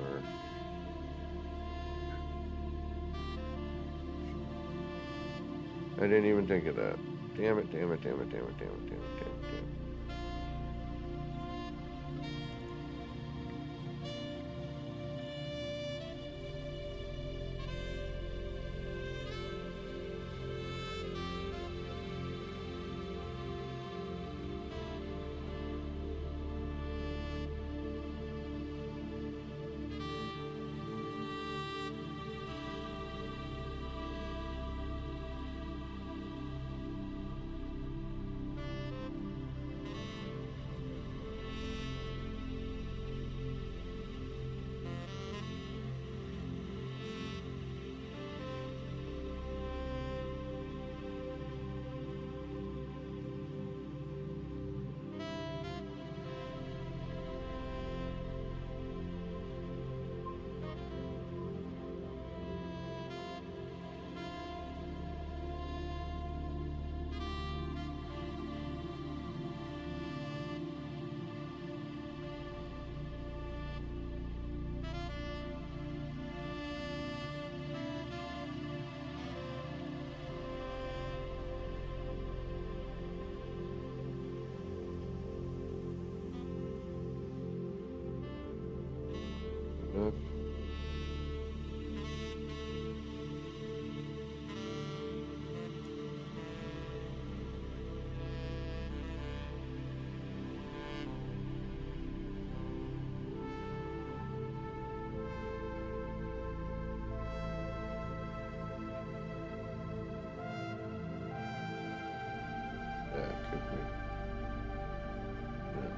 I didn't even think of that. Damn it, damn it, damn it, damn it, damn it, damn it, damn it, damn it. could we? Yeah.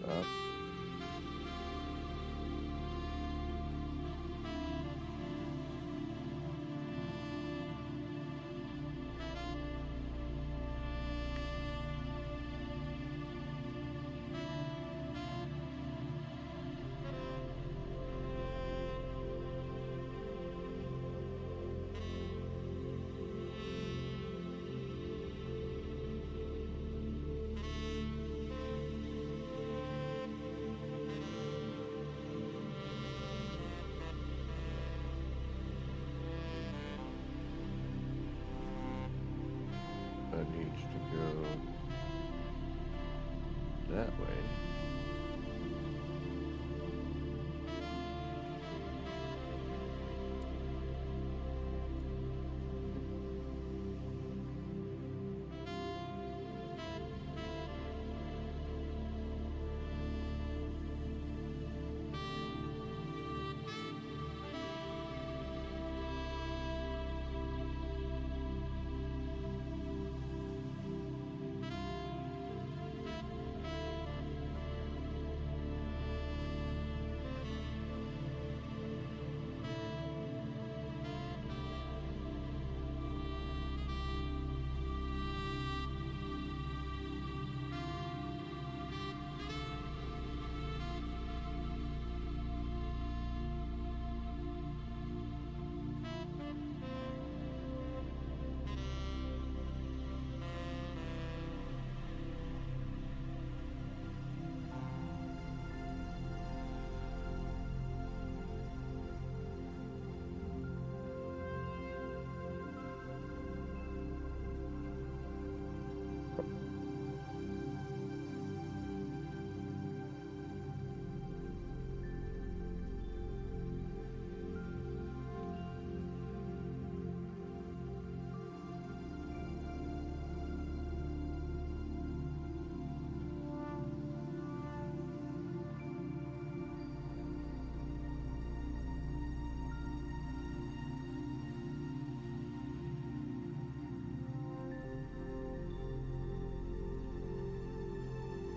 Up. That needs to go that way.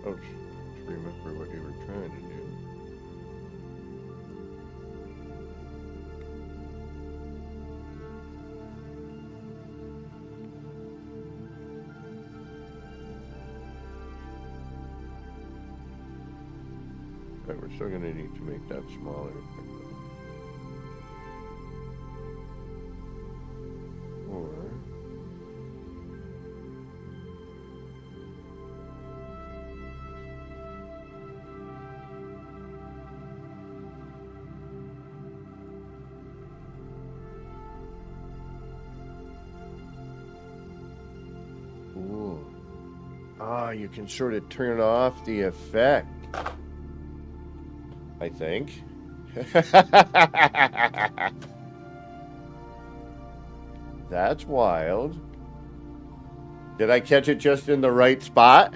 Oh, just remember what you were trying to do. Right, we're still going to need to make that smaller. Or ooh. Ah, you can sort of turn off the effect, I think. That's wild. Did I catch it just in the right spot?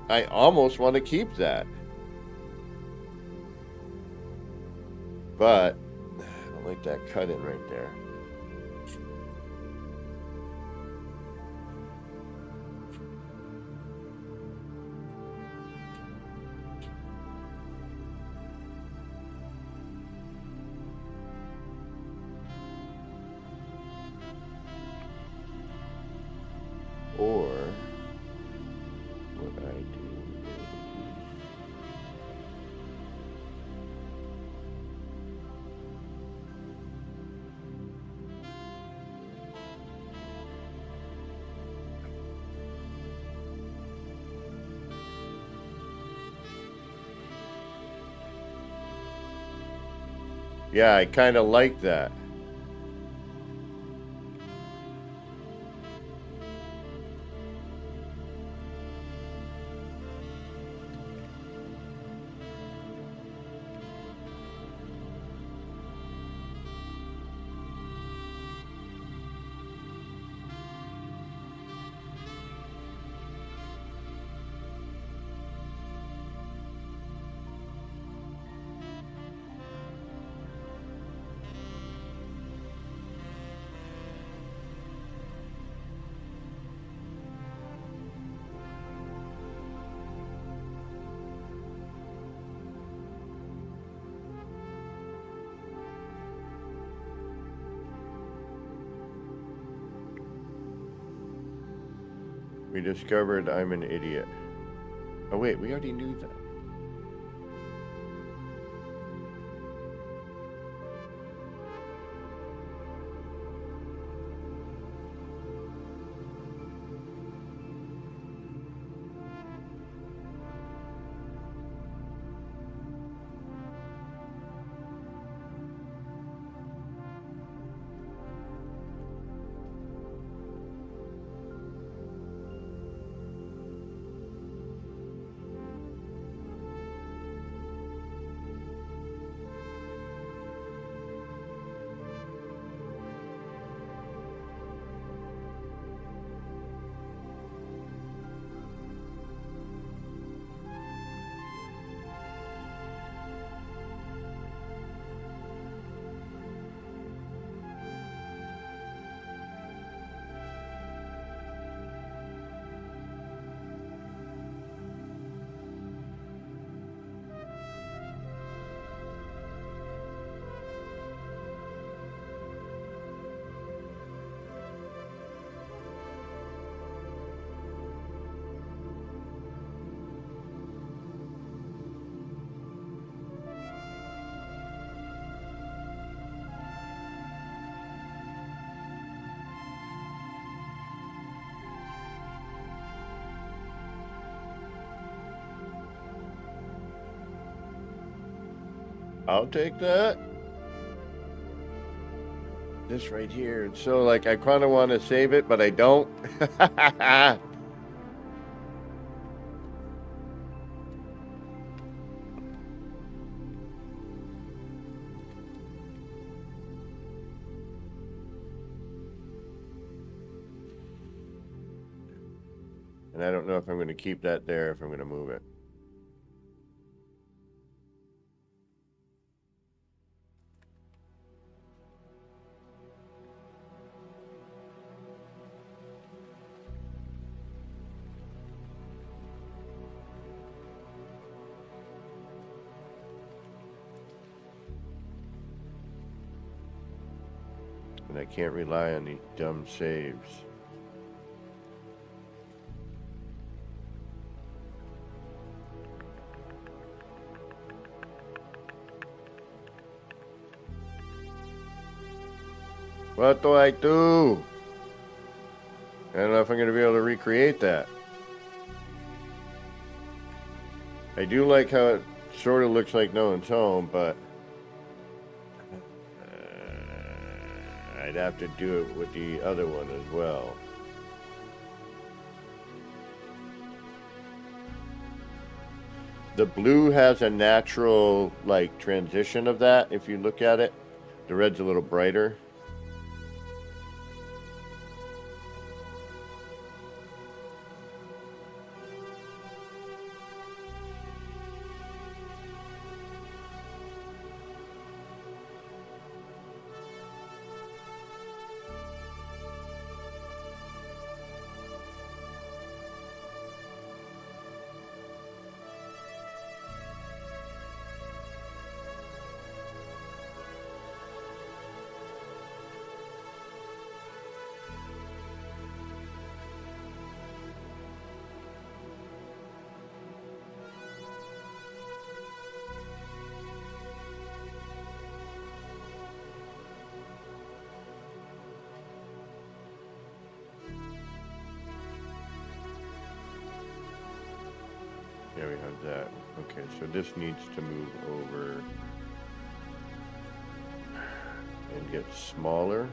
I almost want to keep that. But I don't like that cut in right there. Or what I do yeah, I kind of like that. We discovered I'm an idiot. Oh wait, we already knew that. I'll take that. This right here. So, like, I kind of want to save it, but I don't. And I don't know if I'm going to keep that there, if I'm going to move it. And I can't rely on these dumb saves. What do I do? I don't know if I'm going to be able to recreate that. I do like how it sort of looks like no one's home, but I'd have to do it with the other one as well. The blue has a natural, like, transition of that, if you look at it. The red's a little brighter. There we have that. Okay, so this needs to move over and get smaller.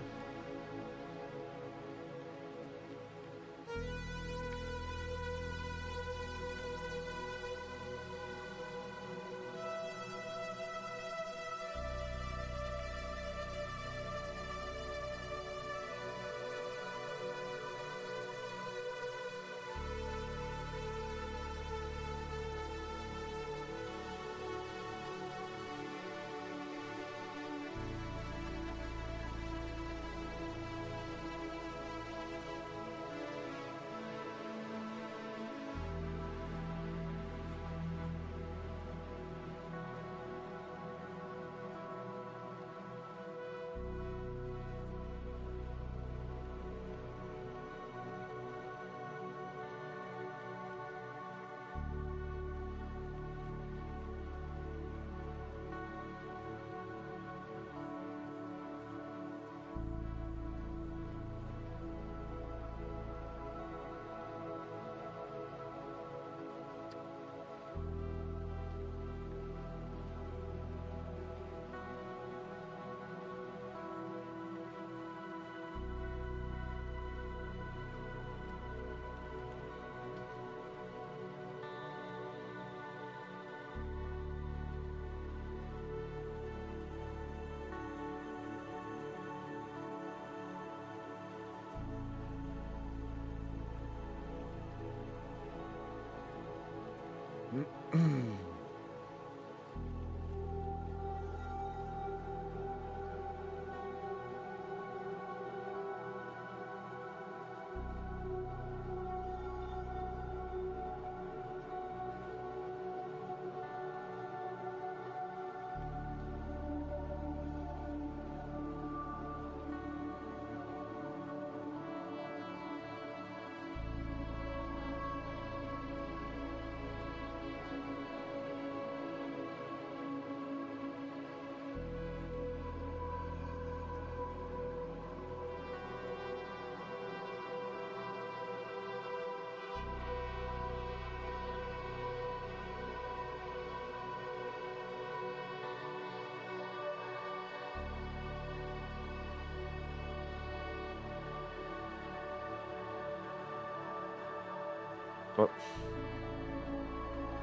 Oh.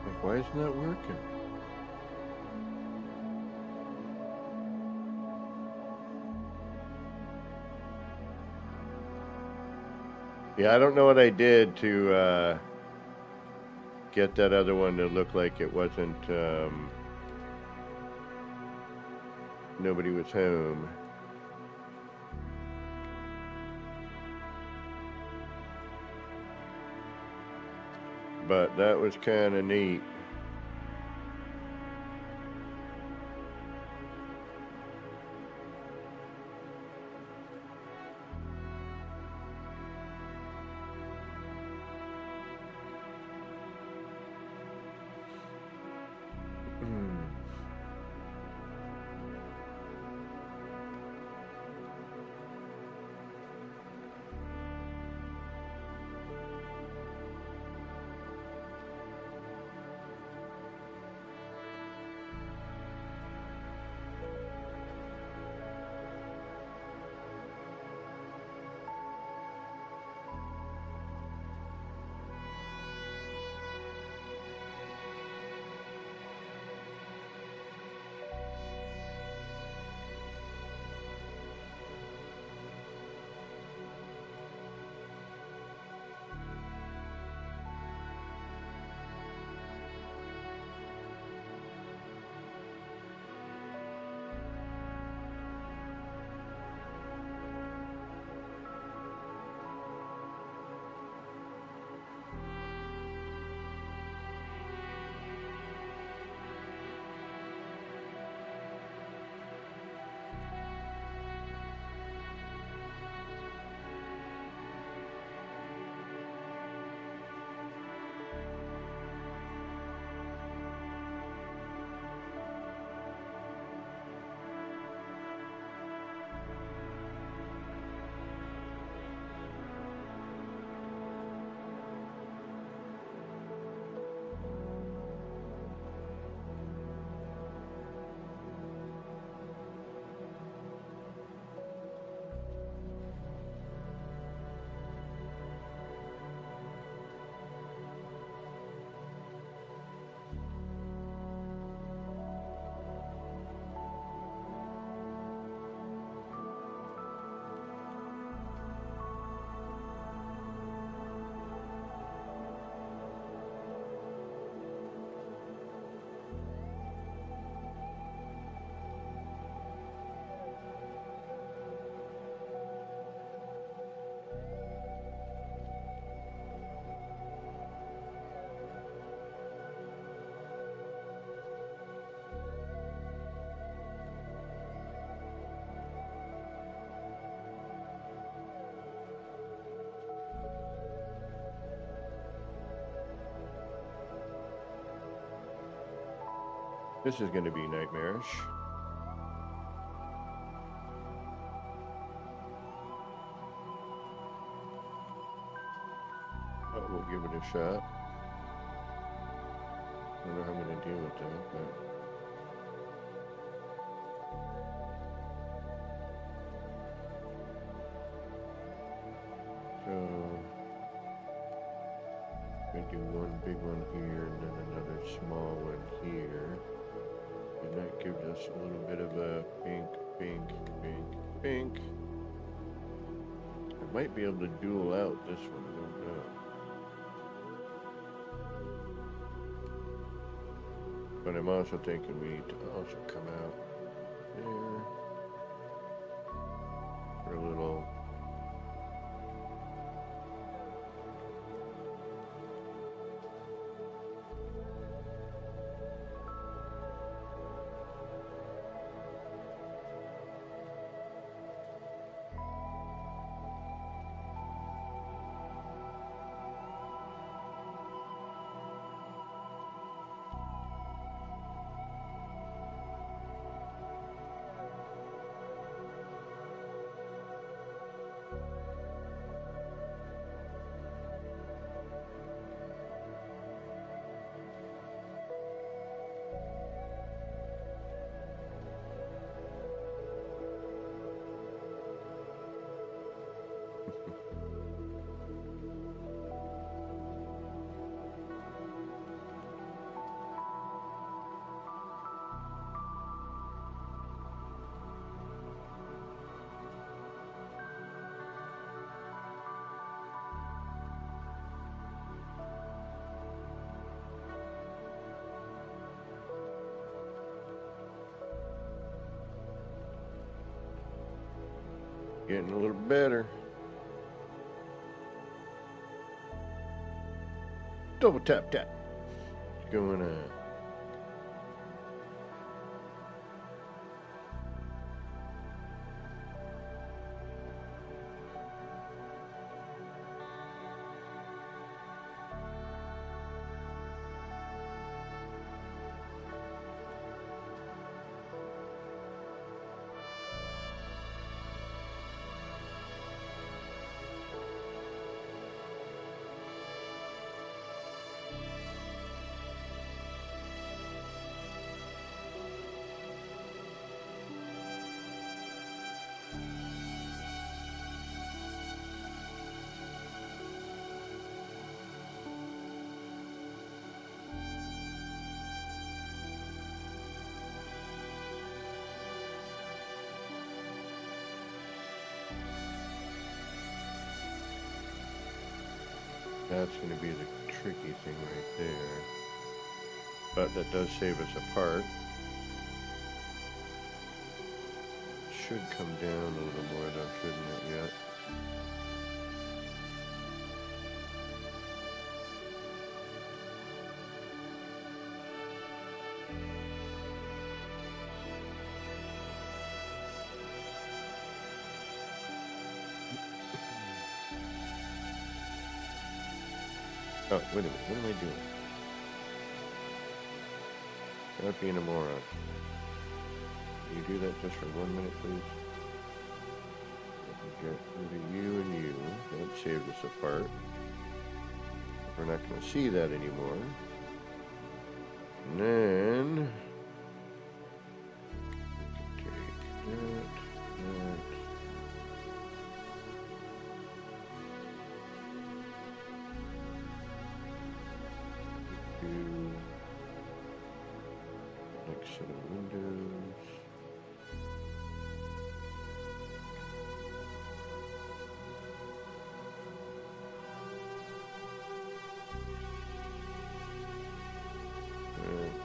Like, why isn't that working? Yeah, I don't know what I did to get that other one to look like it wasn't, nobody was home. But that was kind of neat. This is going to be nightmarish. But we'll give it a shot. I don't know how I'm going to deal with that, but... So, we do one big one here and then another small one here. And that gives us a little bit of a pink, pink, pink, pink. I might be able to dual out this one, I don't know. But I'm also thinking we need to also come out there for a little. Getting a little better. Double tap tap. What's going on? That's going to be the tricky thing right there. But that does save us a part. Should come down a little more though, shouldn't it yet? Oh, wait a minute, what am I doing? Stop being a moron. Can you do that just for 1 minute, please? Get rid of you and you. That saved us a part. We're not going to see that anymore. And then... we can take that, that. Next set of windows. Right.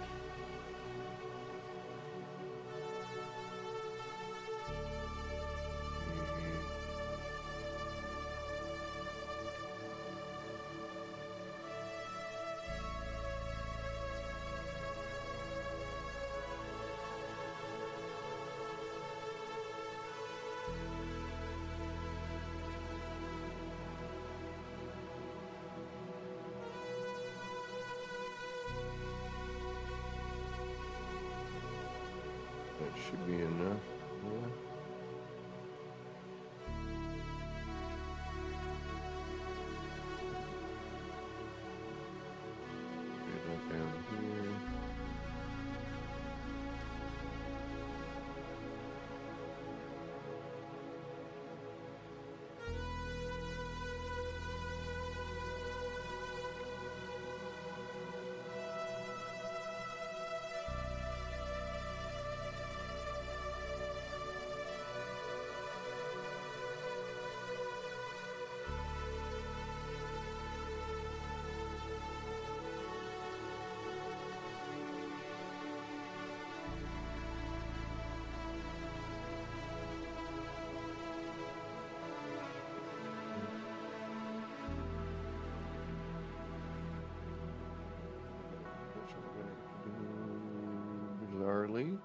Charlie.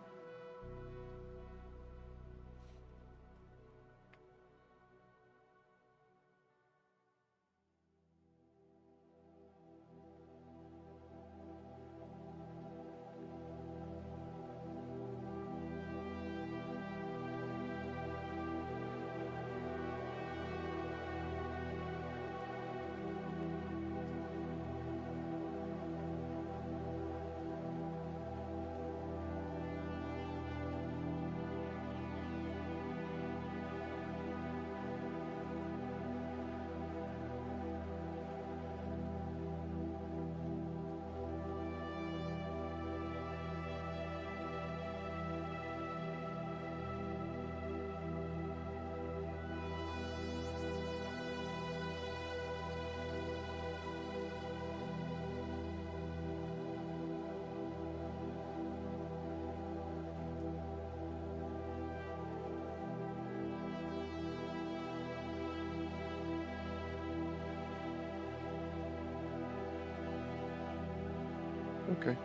Okay.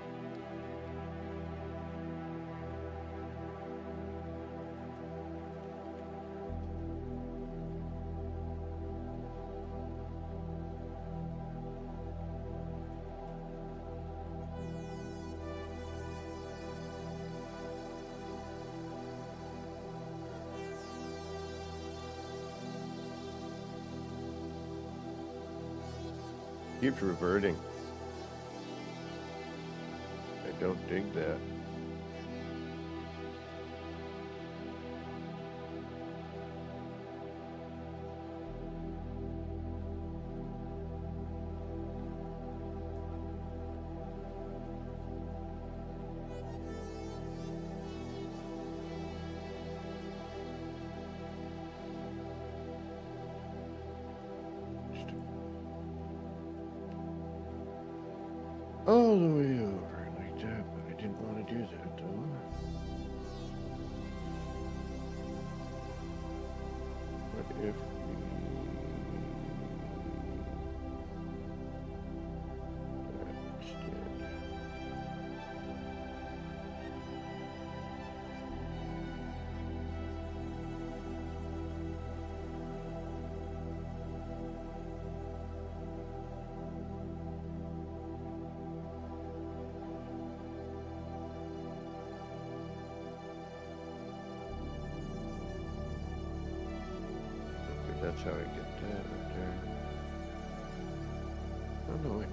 Keeps reverting. I don't dig that. All the way over like that, but I didn't want to do that though. What if we... instead? Okay, that's how I get that up there. Oh no, wait.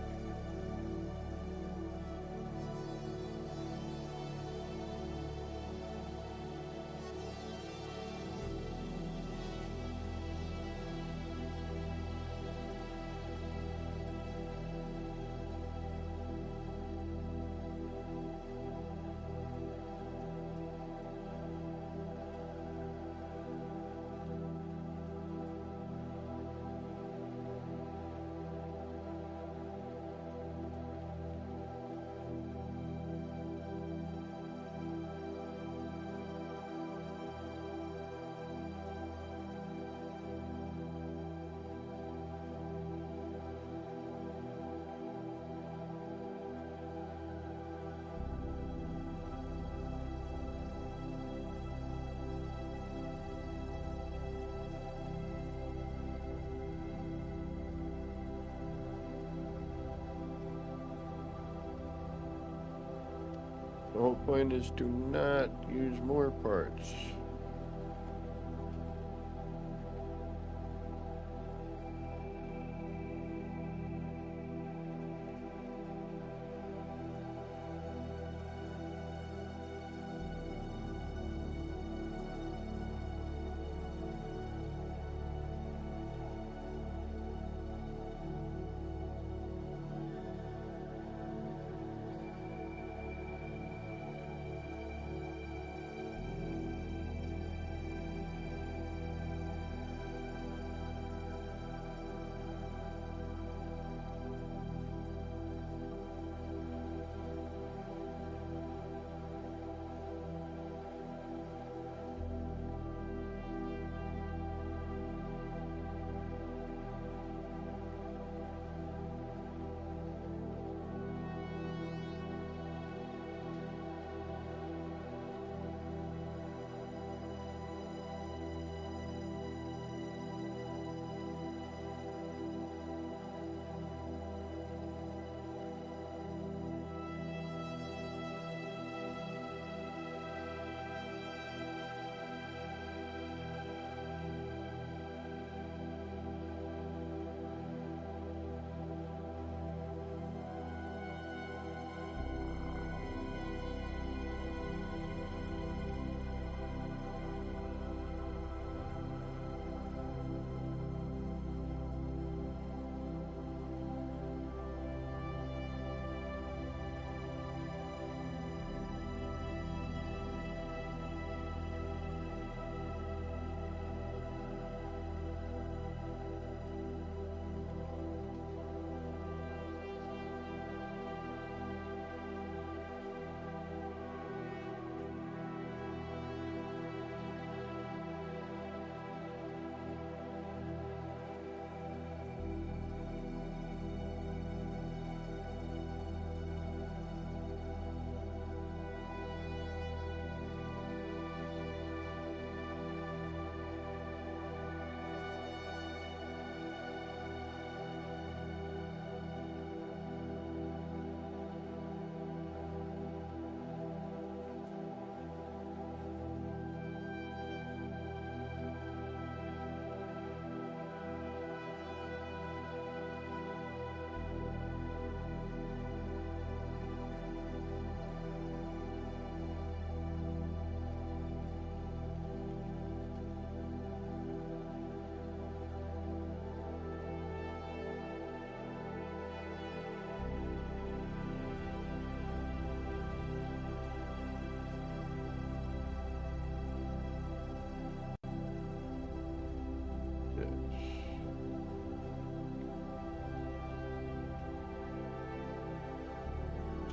The whole point is to not use more parts.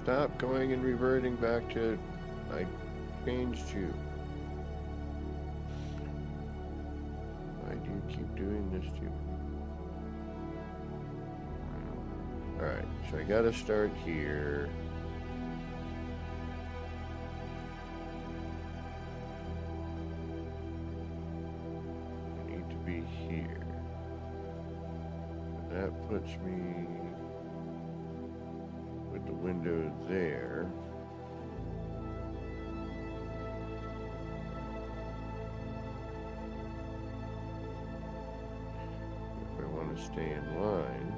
Stop going and reverting back to... I changed you. Why do you keep doing this to me? Alright, so I gotta start here. I need to be here. That puts me with the window there. If I want to stay in line.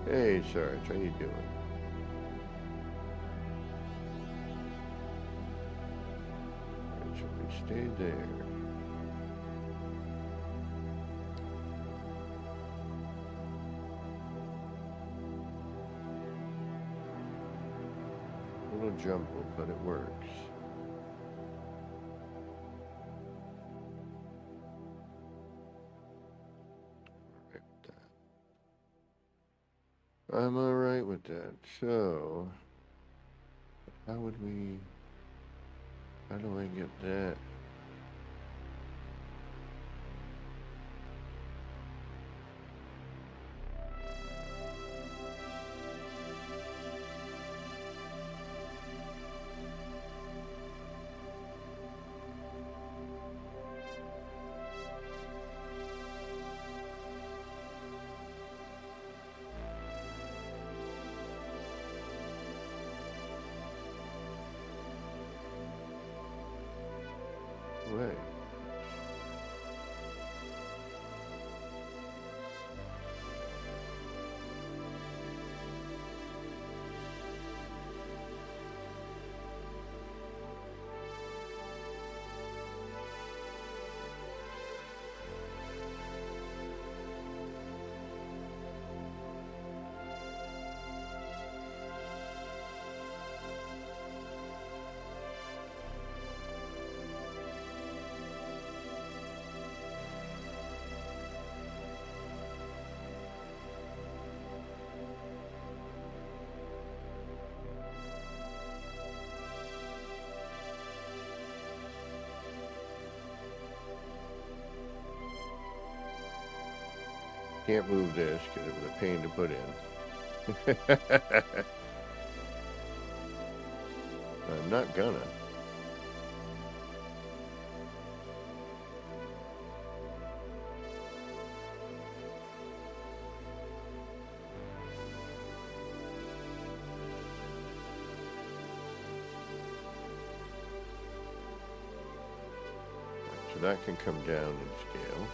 Hey, Sarge, how you doing? Alright, so if we stay there. A little jumbled, but it works. I'm alright with that. So, how do I get that? Right. Can't move this because it was a pain to put in. I'm not gonna. So that can come down in scale.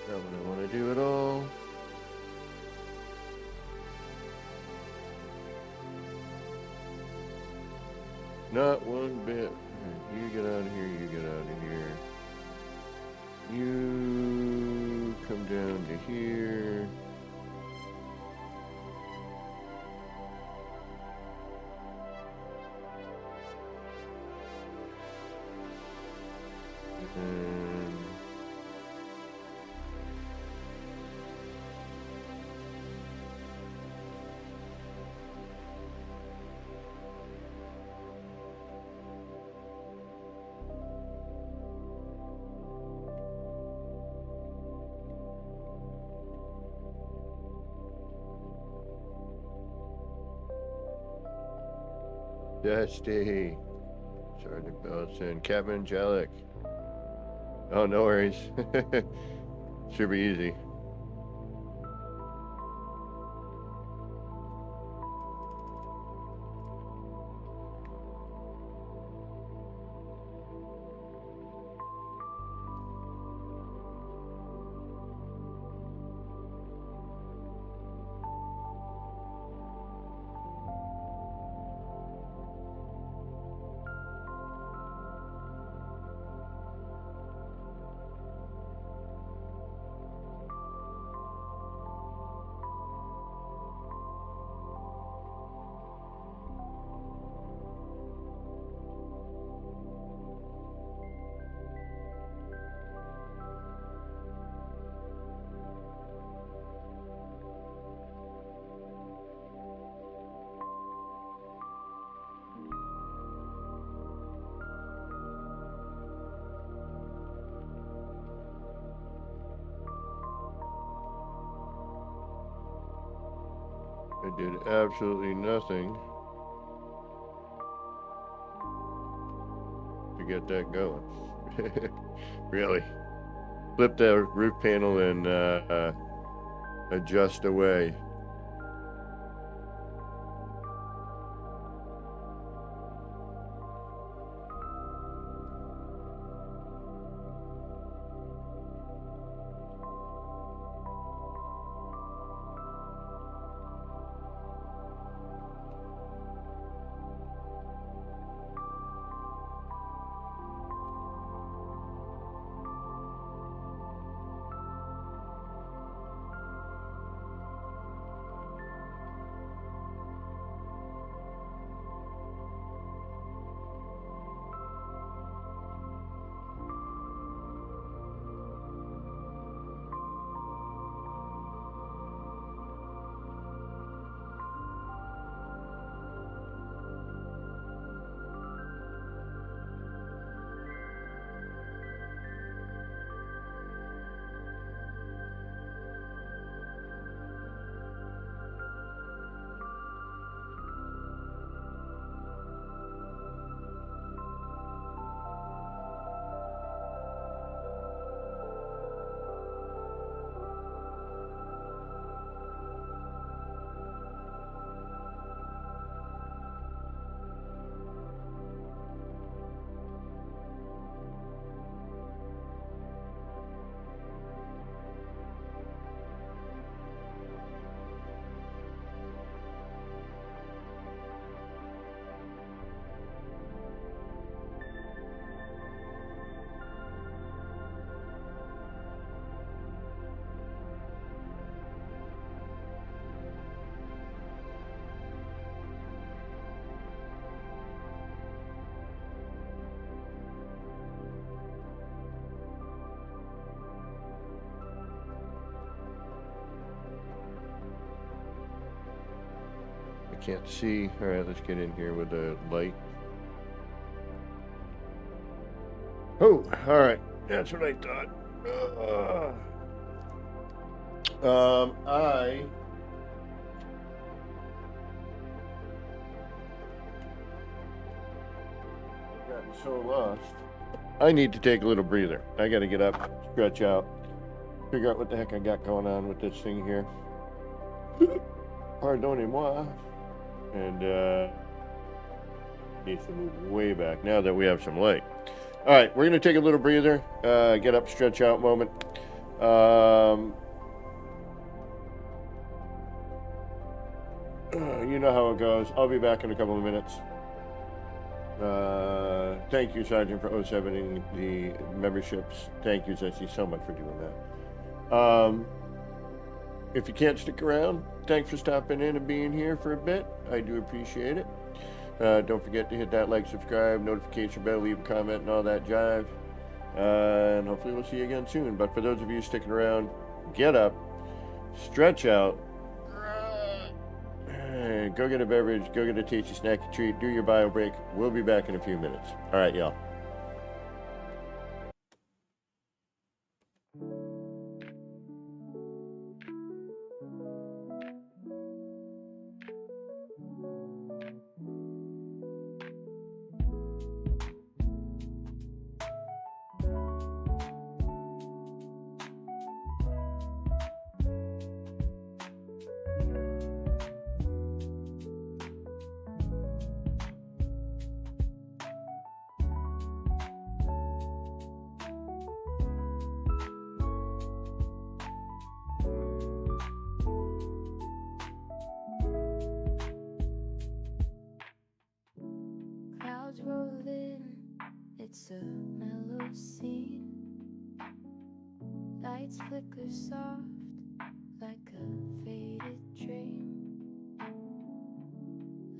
Not what I want to do at all. Not one bit. You get out of here, you get out of here. You come down to here. And Dusty. Sergeant Bellson. Kevin Jellick. Oh, no worries. Should be easy. I did absolutely nothing to get that going. Really. Flip that roof panel and adjust away. Can't see. All right, let's get in here with the light. Oh, all right. That's what I thought. I gotten so lost. I need to take a little breather. I got to get up, stretch out, figure out what the heck I got going on with this thing here. Pardonnez-moi. And needs to move way back now that we have some light. All right, we're going to take a little breather, get up, stretch out moment. You know how it goes. I'll be back in a couple of minutes. Thank you, Sergeant, for 07ing the memberships. Thank you, Jesse, so much for doing that. If you can't stick around, thanks for stopping in and being here for a bit. I do appreciate it. Don't forget to hit that like, subscribe, notification bell, leave a comment, and all that jive. And hopefully we'll see you again soon. But for those of you sticking around, get up, stretch out, go get a beverage, go get a tasty snacky treat, do your bio break. We'll be back in a few minutes. All right, y'all. Clouds roll in, it's a mellow scene. Lights flicker soft like a faded dream.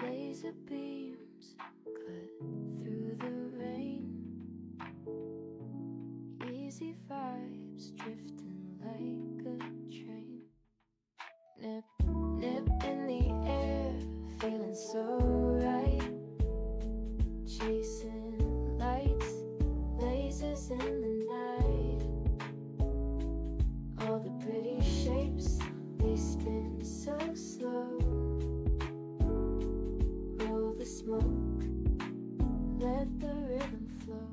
Laser beams cut through the rain. Easy vibes drifting like a train. Nip, nip in the air, feeling so right. Chasing lights, lasers in the night. All the pretty shapes, they spin so slow. Roll the smoke, let the rhythm flow.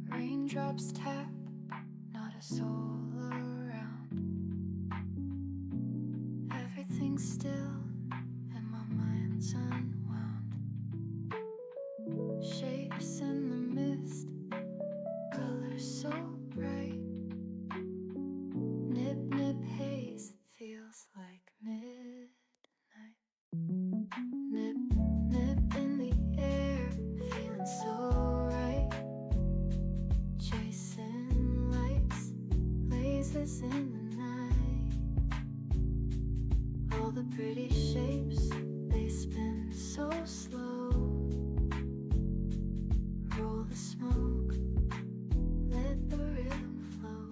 Raindrops tap, not a soul around. Everything's still and my mind's unwound. Shapes in the mist, colors so bright. Nip, nip haze, feels like midnight. Nip, nip in the air, feeling so right. Chasing lights, lasers in the night. All the pretty shapes, they spin so slow. Roll the smoke, let the rhythm flow.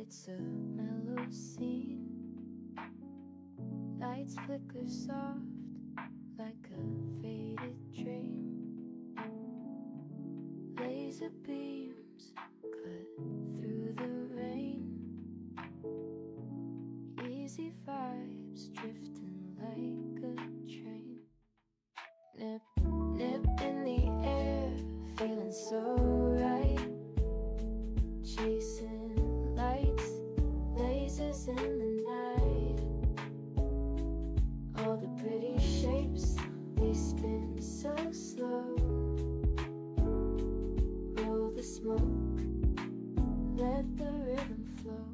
It's a mellow scene. Lights flicker soft like a faded dream. Laser beams cut through the rain. Easy vibes drifting like a train. Nip, nip in the air, feeling so right. Chasing lights, lasers in the night. All the pretty shapes, they spin so slow. Roll the smoke, let the rhythm flow.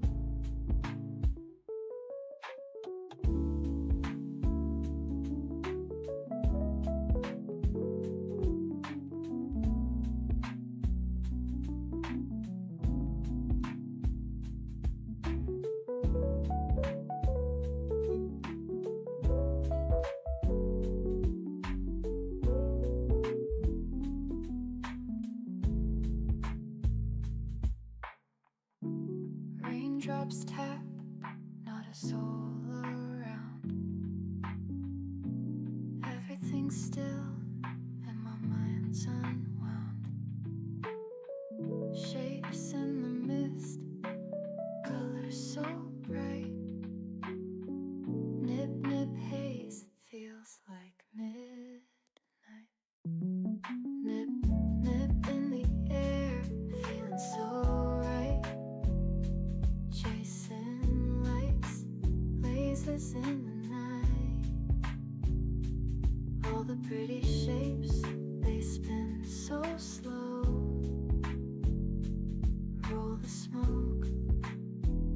Raindrops tap, not a soul around. Everything's still and my mind's unwound. Shapes in the mist, colors so bright. Nip, nip haze, feels like midnight. Nip, nip in the air, feeling so right. Chasing lights, lasers in the night. All the pretty shapes, they spin so slow. Roll the smoke,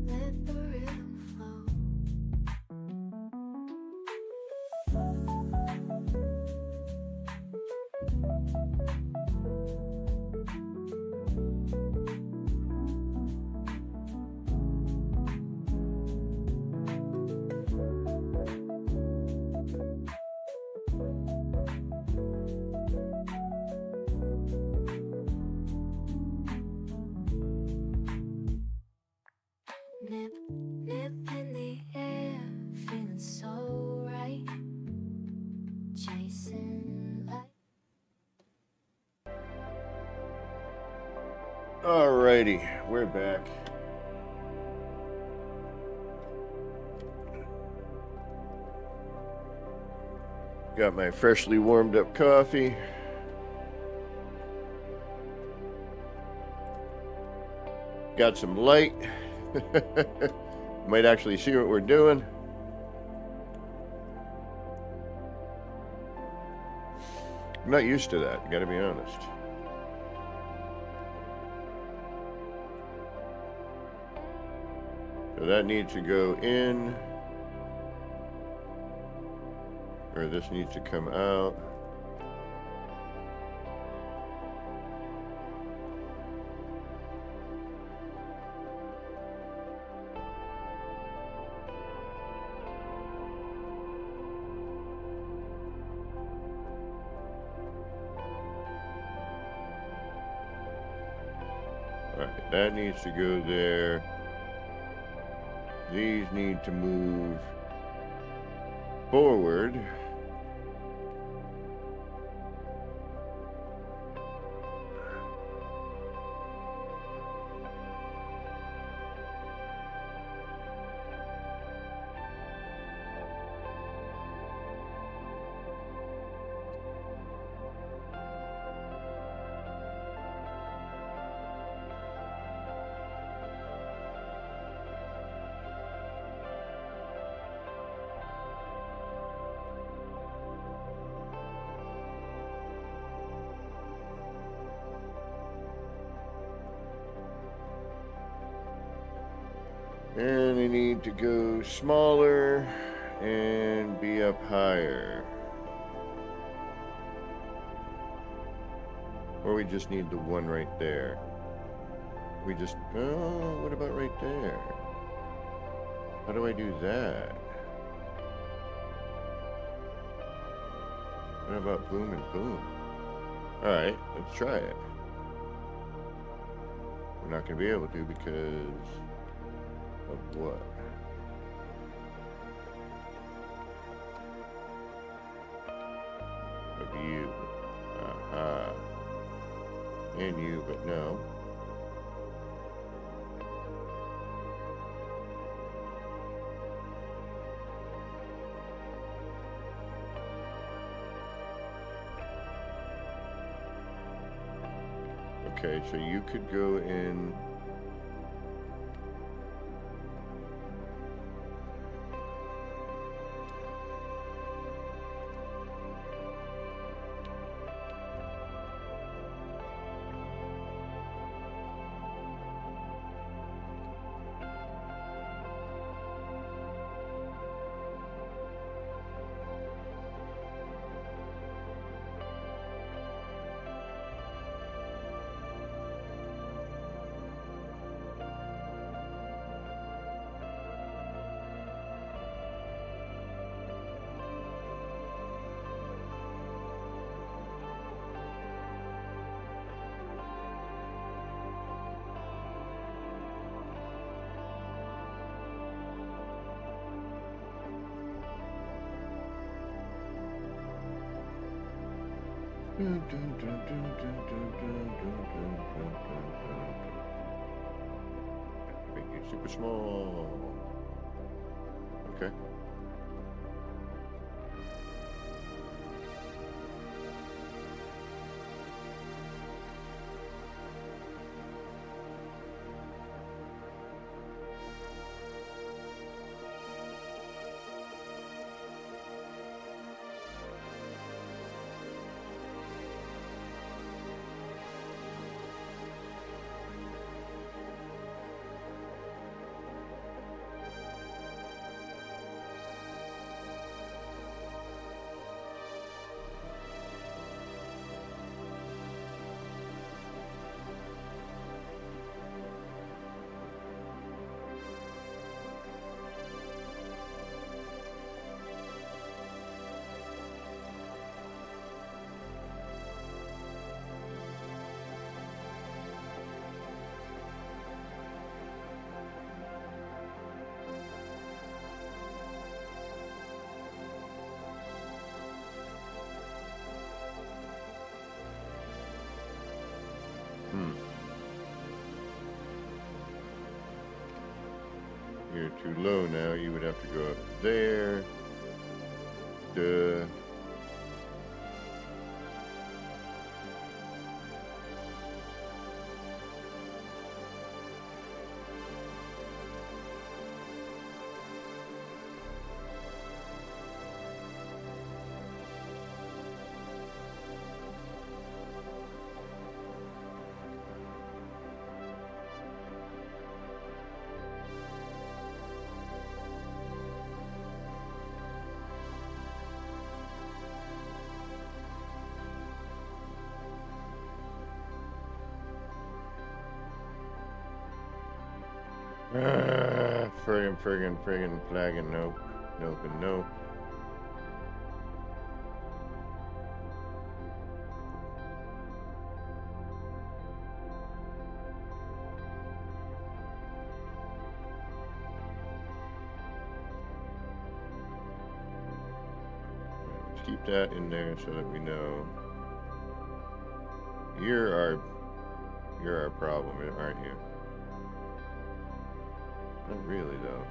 let the rhythm flow. Nip, nip in the air, feeling so right. Chasing light. Alrighty, we're back. Got my freshly warmed up coffee. Got some light. Might actually see what we're doing. I'm not used to that, gotta be honest. So that needs to go in. Or this needs to come out. Alright, that needs to go there. These need to move forward. And they need to go smaller and be up higher. Or we just need the one right there. We just, oh, what about right there? How do I do that? What about boom and boom? Alright, let's try it. We're not going to be able to because Of what? Of you. Uh-huh. And you, but no. Okay, so you could go in. Make it super small. Okay. You're too low now. You would have to go up there. Duh. Friggin' flagging. Nope. Nope and nope. Let's keep that in there so that we know. You're our problem, aren't you? Not really, though.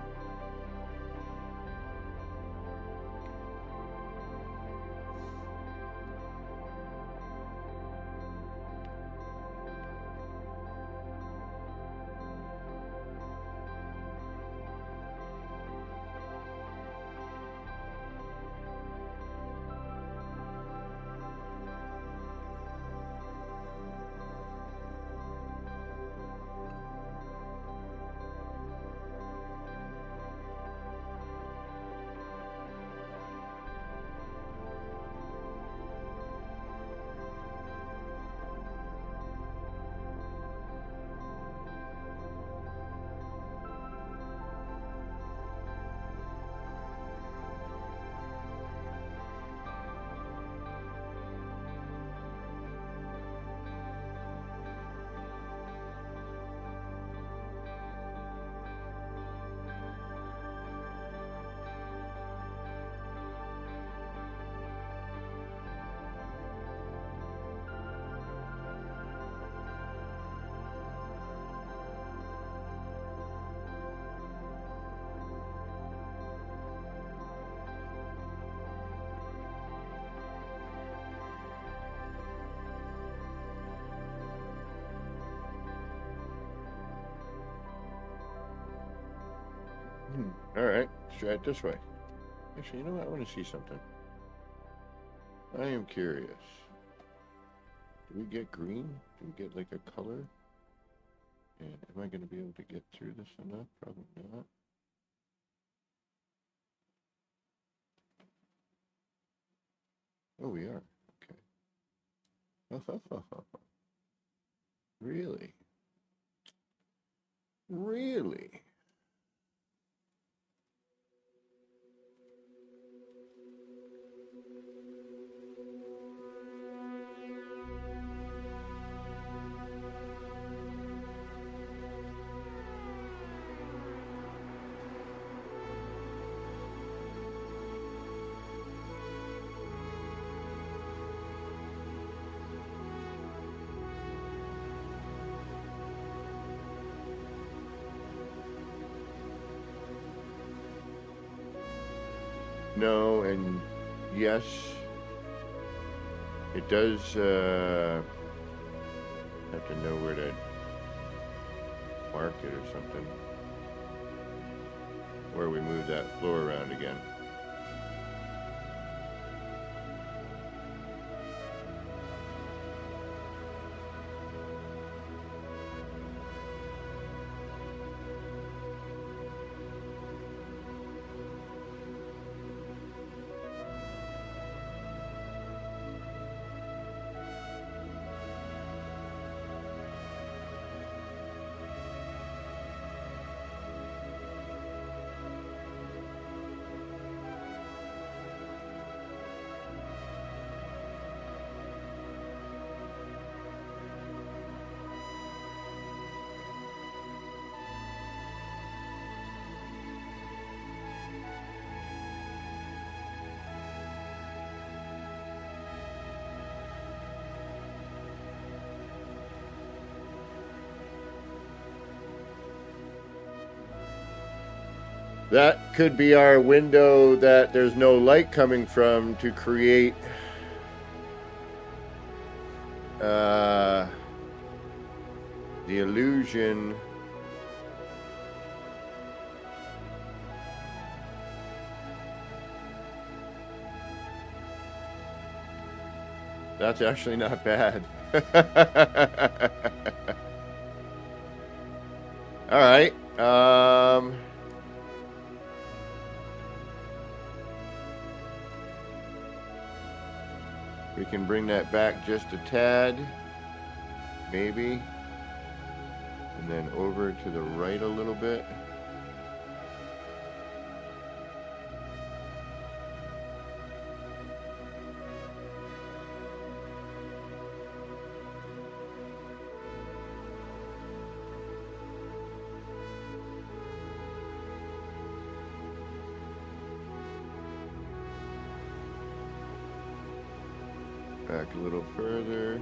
All right, let's try it this way. Actually, you know what? I want to see something. I am curious. Do we get green? Do we get like a color? And am I going to be able to get through this enough? Probably not. Oh, we are. Okay. Really? Really? No, and yes, it does have to know where to mark it or something. Where we move that floor around again. That could be our window that there's no light coming from to create the illusion that's actually not bad. All right. We can bring that back just a tad, maybe, and then over to the right a little bit. Back a little further.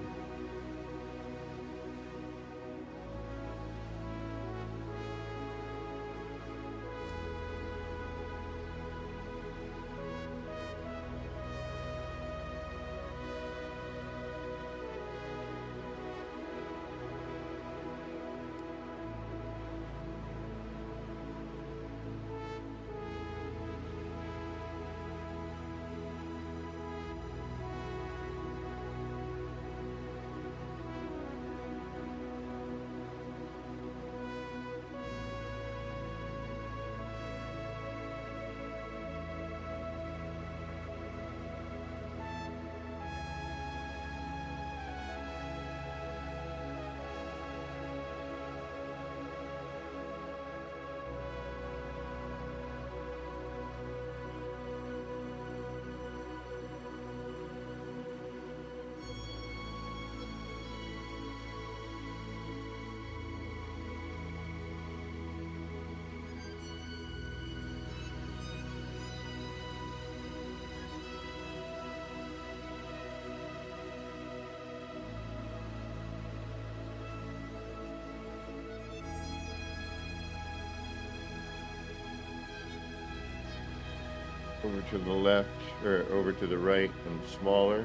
Over to the left, or over to the right and smaller.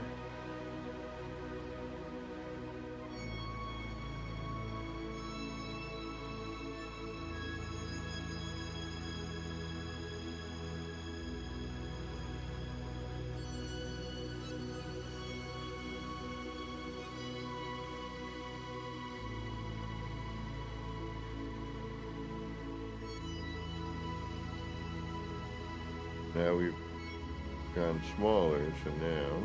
Now we've gone smaller, so now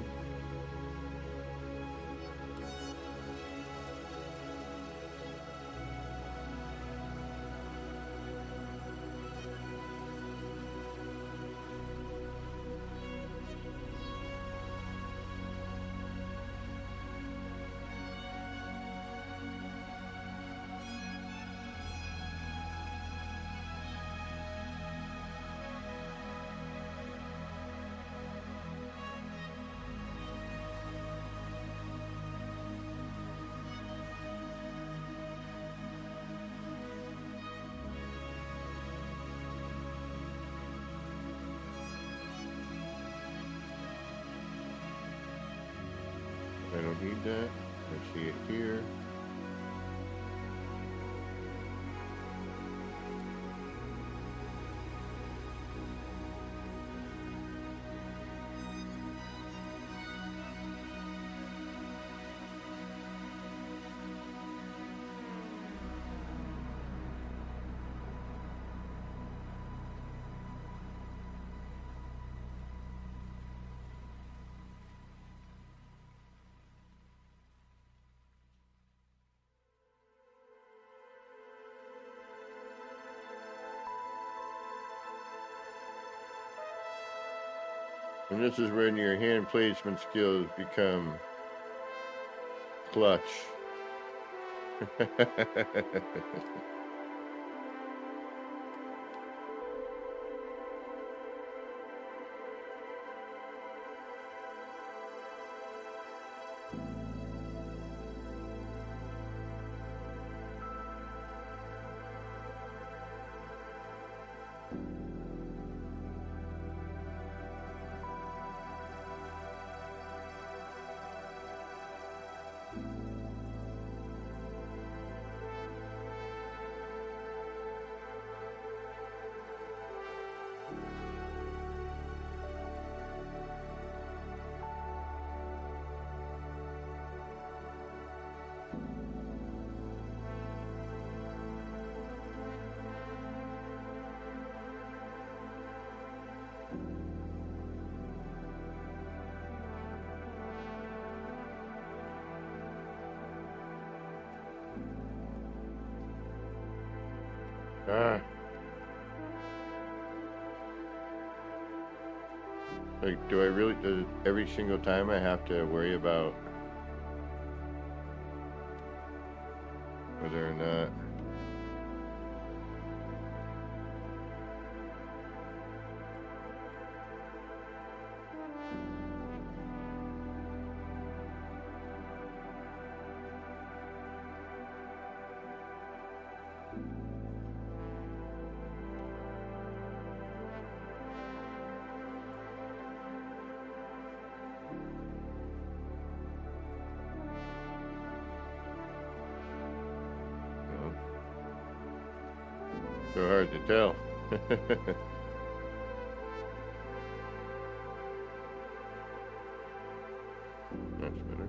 I don't need that. I see it here. And this is when your hand placement skills become clutch. Ah. Like, do I really, does every single time I have to worry about whether or not so hard to tell. That's better.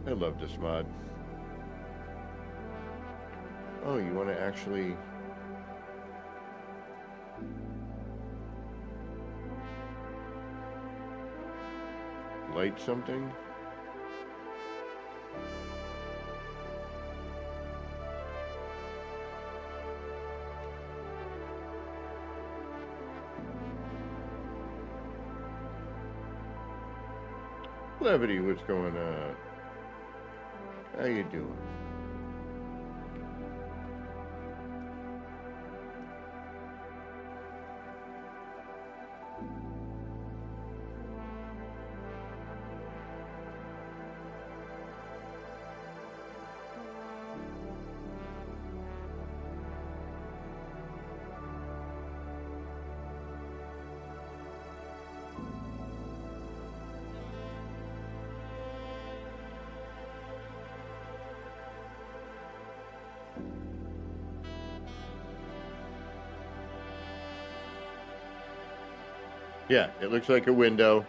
I love this mod. Oh, you want to actually... light something? Levity, what's going on? How you doing? Yeah, it looks like a window.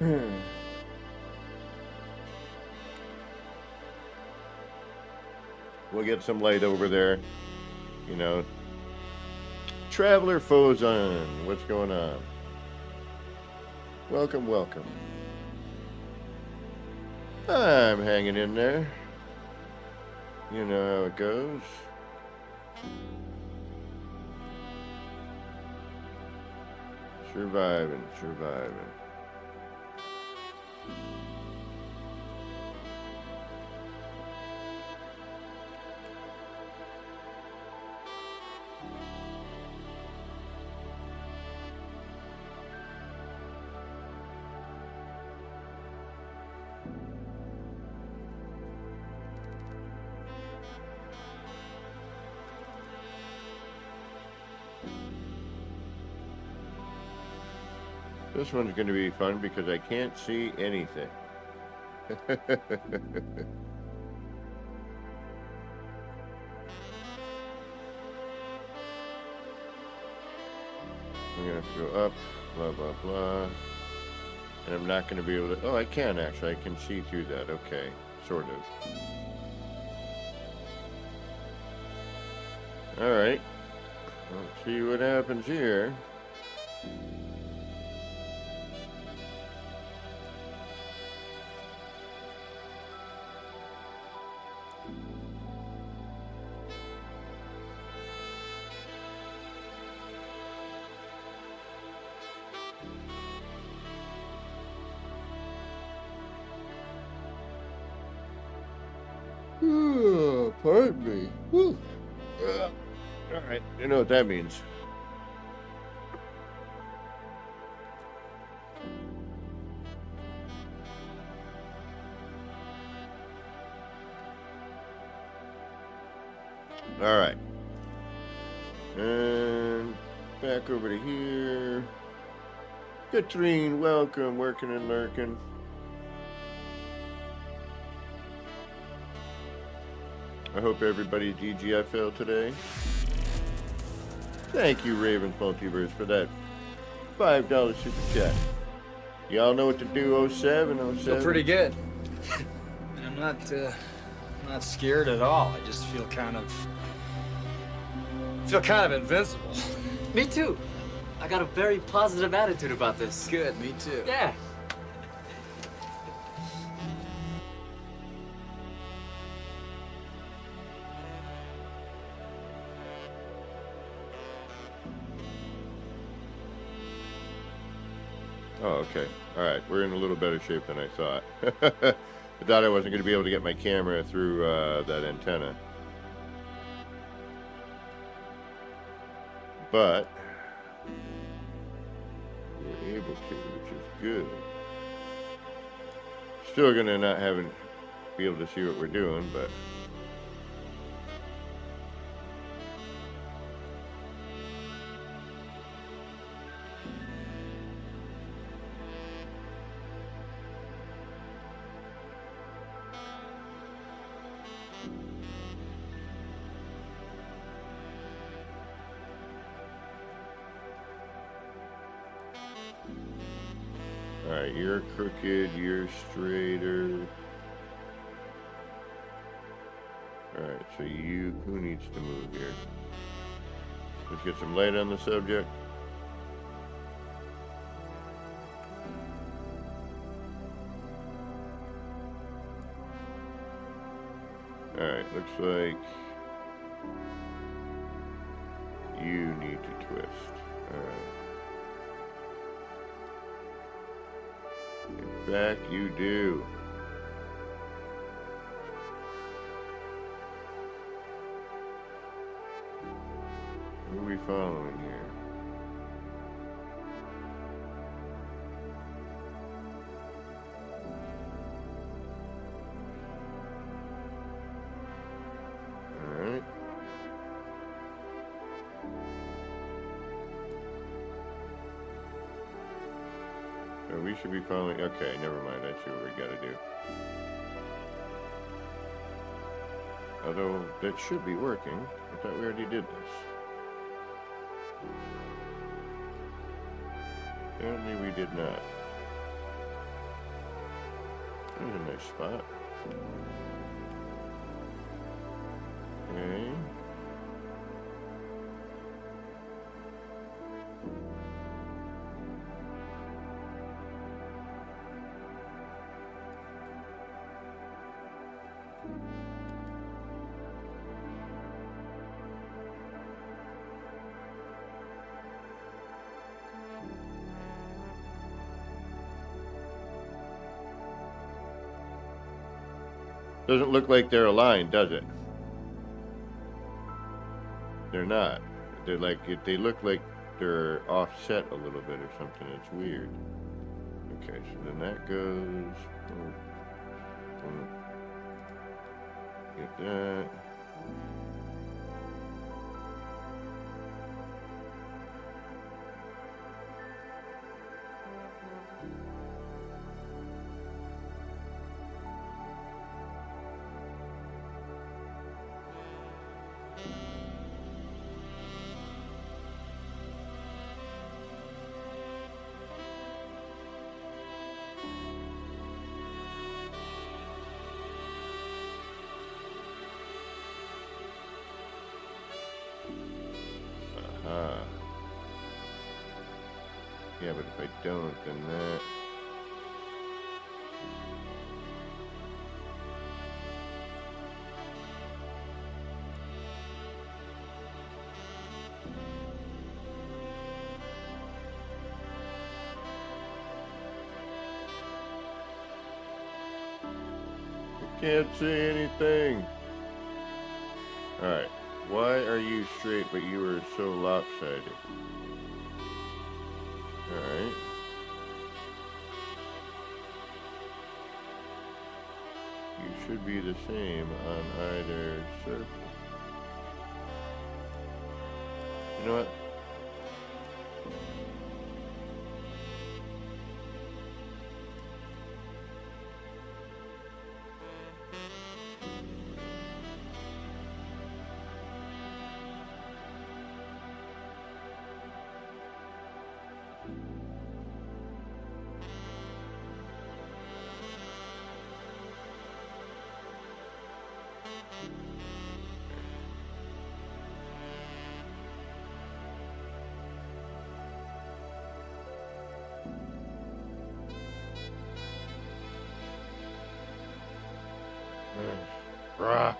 We'll get some light over there. You know. Traveler Fozon, what's going on? Welcome, welcome. I'm hanging in there. You know how it goes. Surviving. This one's going to be fun because I can't see anything. I'm going to have to go up, blah, blah, blah. And I'm not going to be able to... Oh, I can actually. I can see through that. Okay, sort of. All right. Let's see what happens here. Pardon me. Whew. All right, you know what that means. All right. And back over to here. Katrine, welcome, working and lurking. I hope everybody's DGFL today. Thank you, Ravens Multiverse, for that $5 super chat. Y'all know what to do, 07. Feel pretty good. I'm not scared at all. I just feel kind of invincible. Me too. I got a very positive attitude about this. Good, me too. Yeah. Oh, okay. All right. We're in a little better shape than I thought. I thought I wasn't going to be able to get my camera through that antenna. But we're able to, which is good. Still going to not be able to see what we're doing, but... Alright, you're crooked, you're straighter. Alright, so who needs to move here? Let's get some light on the subject. Alright, looks like you need to twist. Alright. In fact, you do. Who are we following here? Alright. So we should be following. Okay, never mind. I see what we gotta do. Although that should be working. I thought we already did this. Apparently we did not. There's a nice spot. Okay. Doesn't look like they're aligned, does it? They're not. They're like, they look like they're offset a little bit or something. It's weird. Okay, so then that goes. Get that. Yeah, but if I don't, then that. I can't see anything. Alright. Why are you straight but you are so lopsided? Alright. You should be the same on either surface. You know what? Bruh.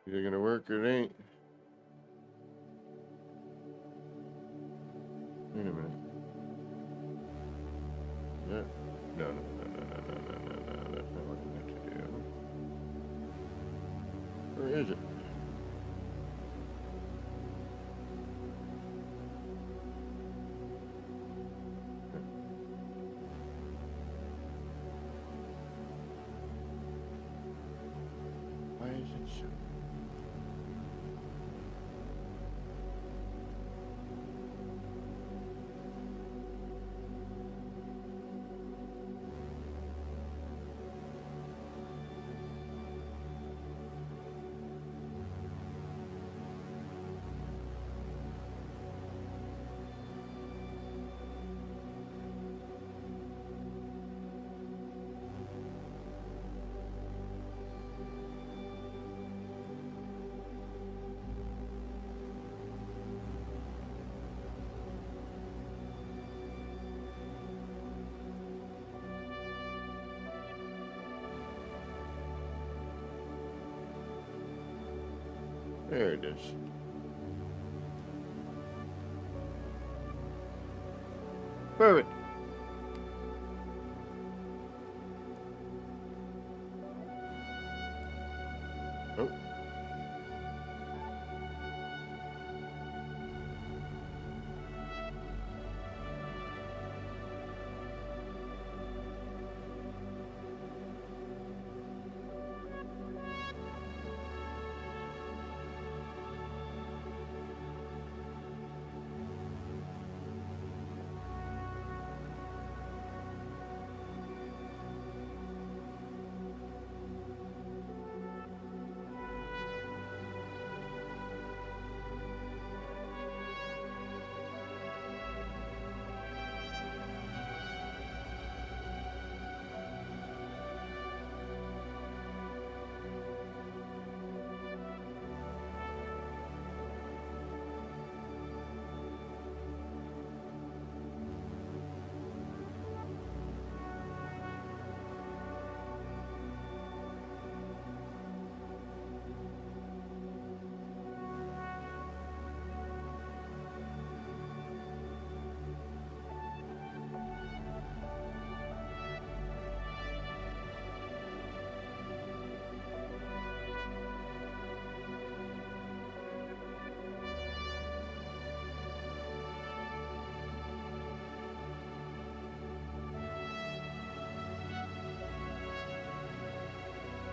Is it gonna work or it ain't? Wait a minute. No, no, no, no, no, no, no, no, no. That's not what I meant to do. Where is it? Why is it so? There it is. Perfect. Oh.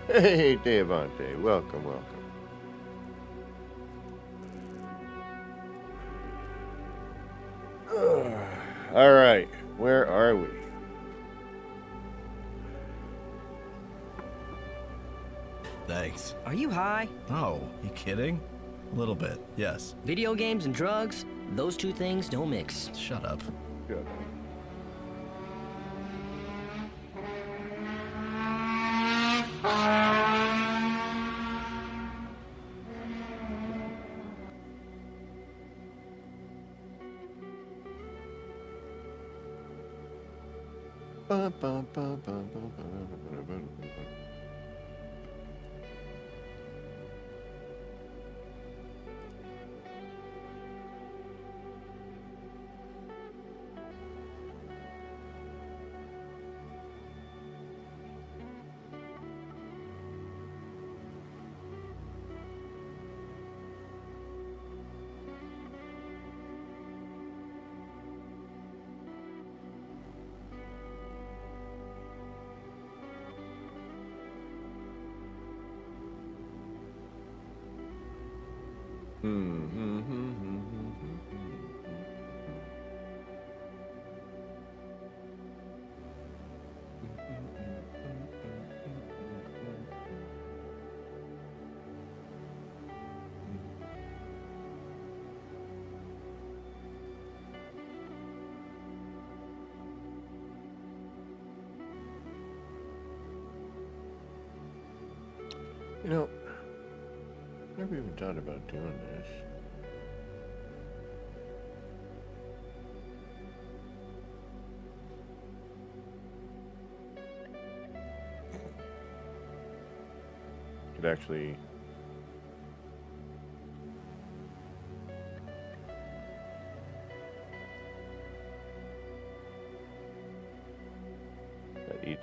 Hey, Devante, welcome, welcome. All right, where are we? Thanks. Are you high? Oh, you kidding? A little bit, yes. Video games and drugs? Those two things don't mix. Shut up. Good. You know, never even thought about doing this. Could actually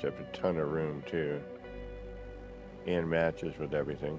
must have a ton of room too. And matches with everything.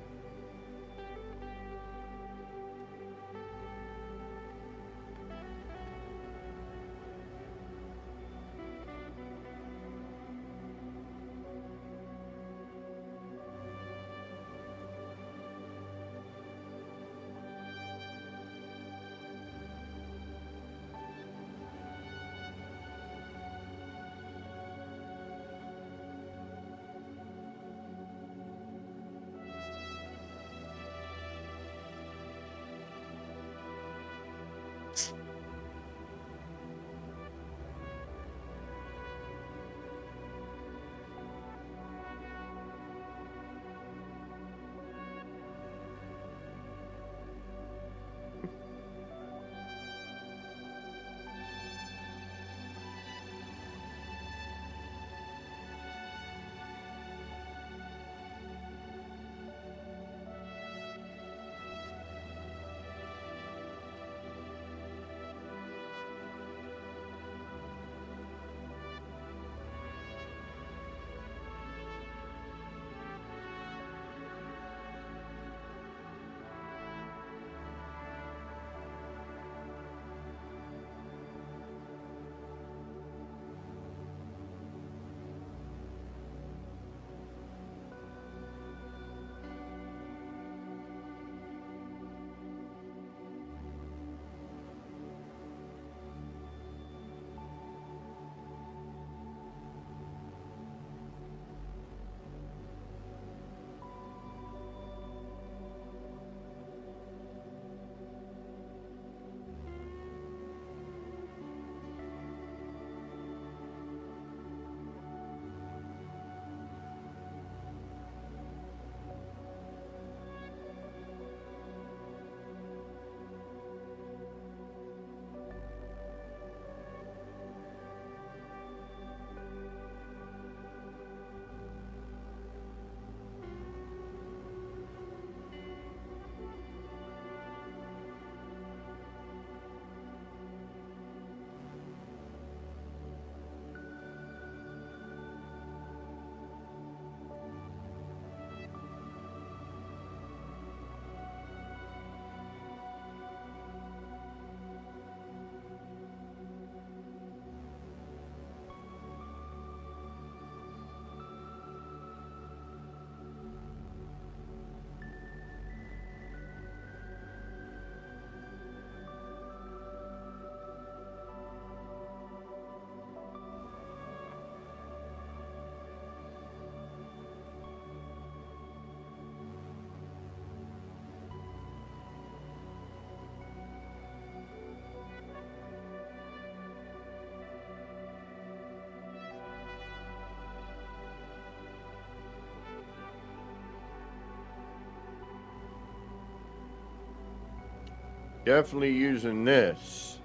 Definitely using this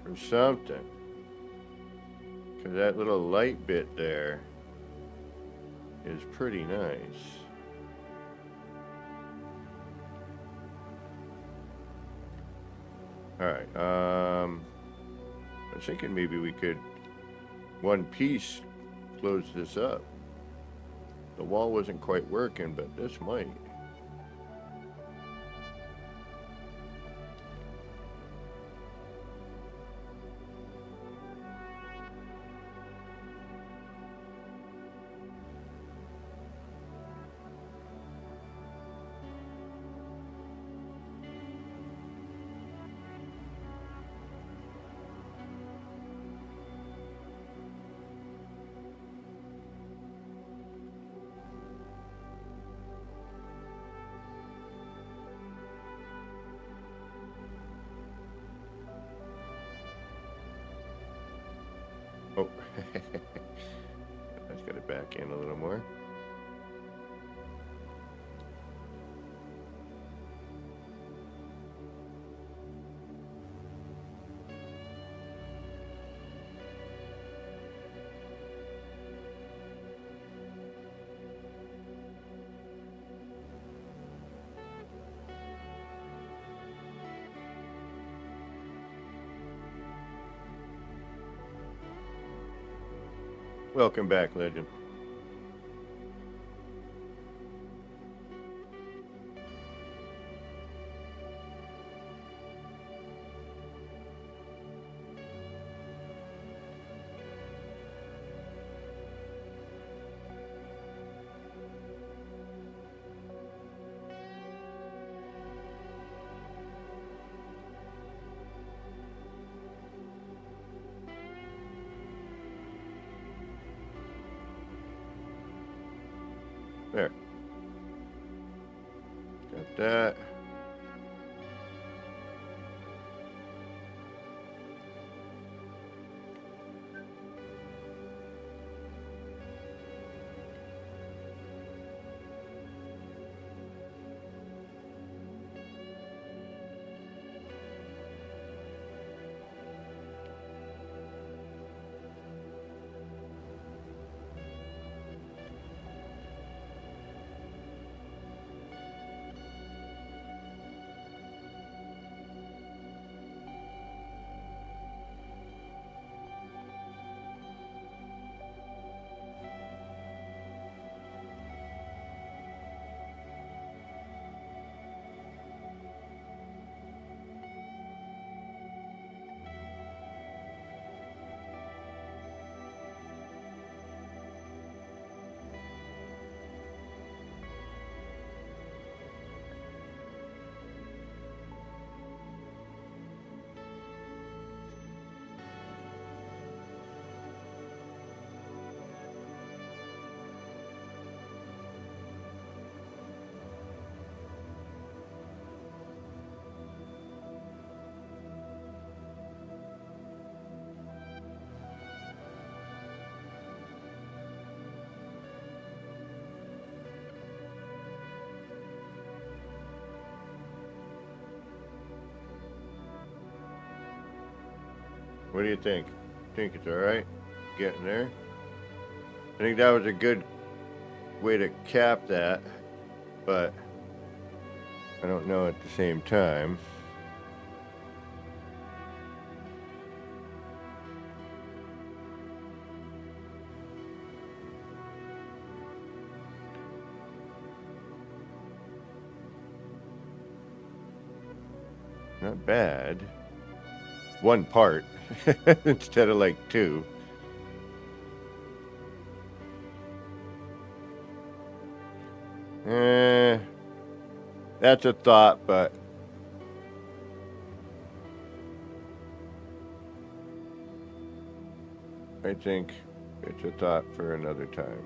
for something. Because that little light bit there is pretty nice. Alright, I was thinking maybe we could one piece close this up. The wall wasn't quite working, but this might. Oh, that's got it back in a little more. Welcome back, legend. There. Got that. What do you think? Think it's alright? Getting there? I think that was a good way to cap that, but I don't know at the same time. Not bad. One part instead of like two. That's a thought, but I think it's a thought for another time.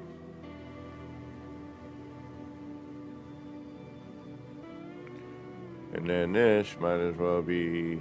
And then this might as well be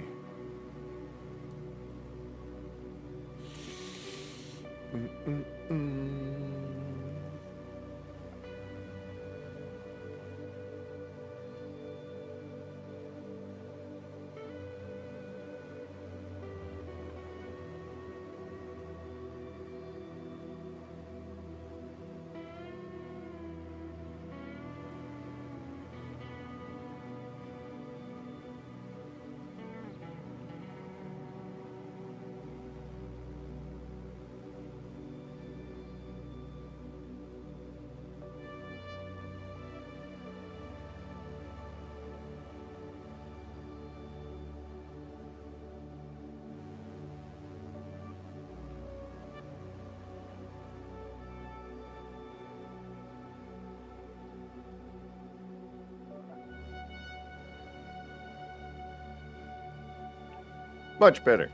much better.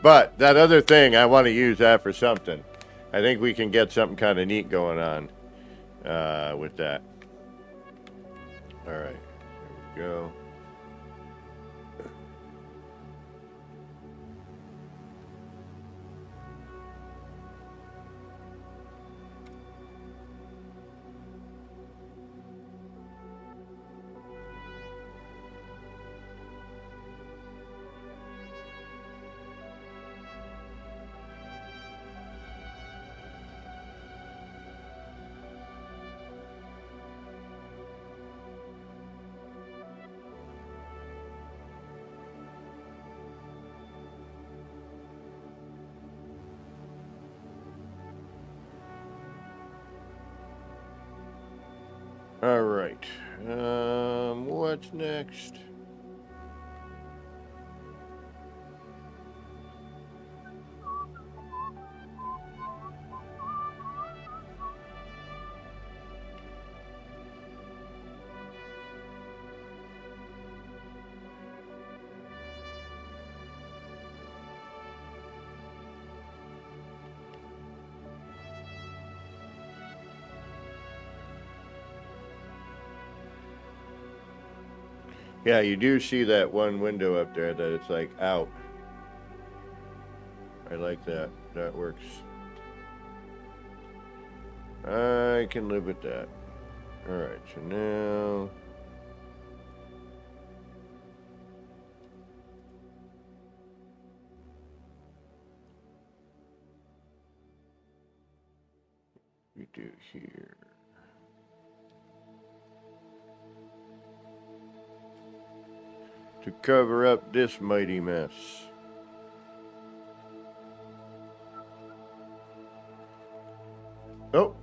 But that other thing, I want to use that for something. I think we can get something kind of neat going on with that. All right, there we go. All right. What's next? Yeah, you do see that one window up there that it's like out. I like that. That works. I can live with that. Alright, so now... we do here. To cover up this mighty mess. Oh!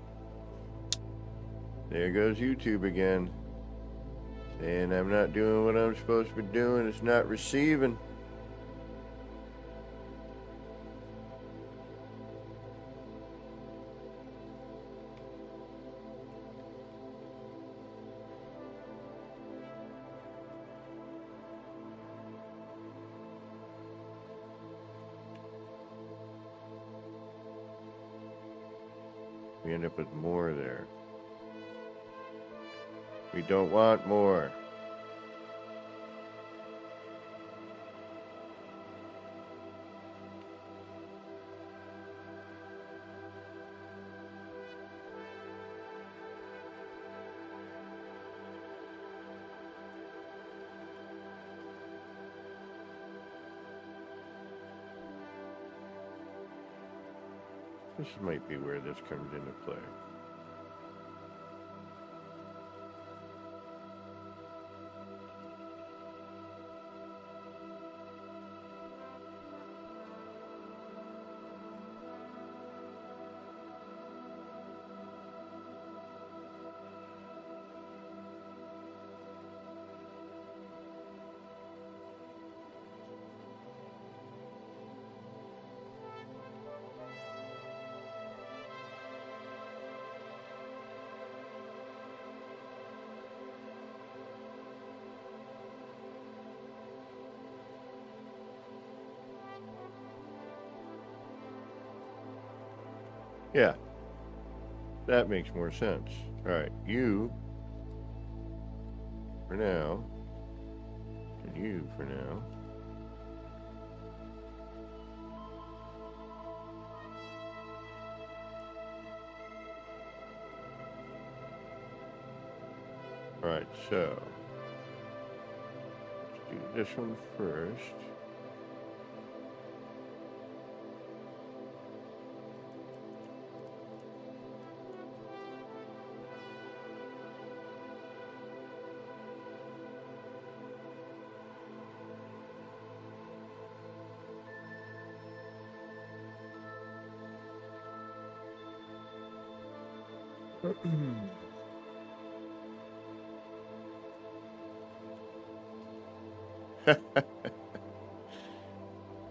There goes YouTube again. Saying I'm not doing what I'm supposed to be doing. It's not receiving. We end up with more there. We don't want more. This might be where this comes into play. Yeah, that makes more sense. All right, you for now, and you for now. All right, so let's do this one first.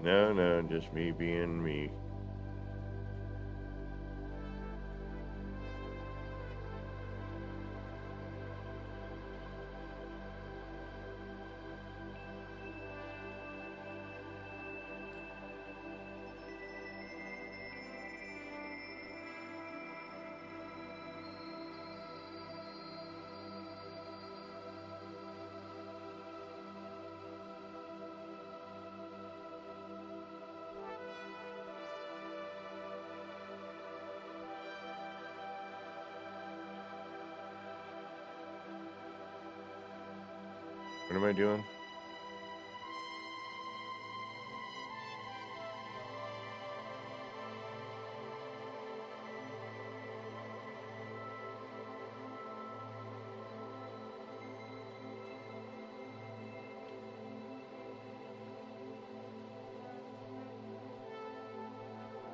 No, just me being me. What am I doing?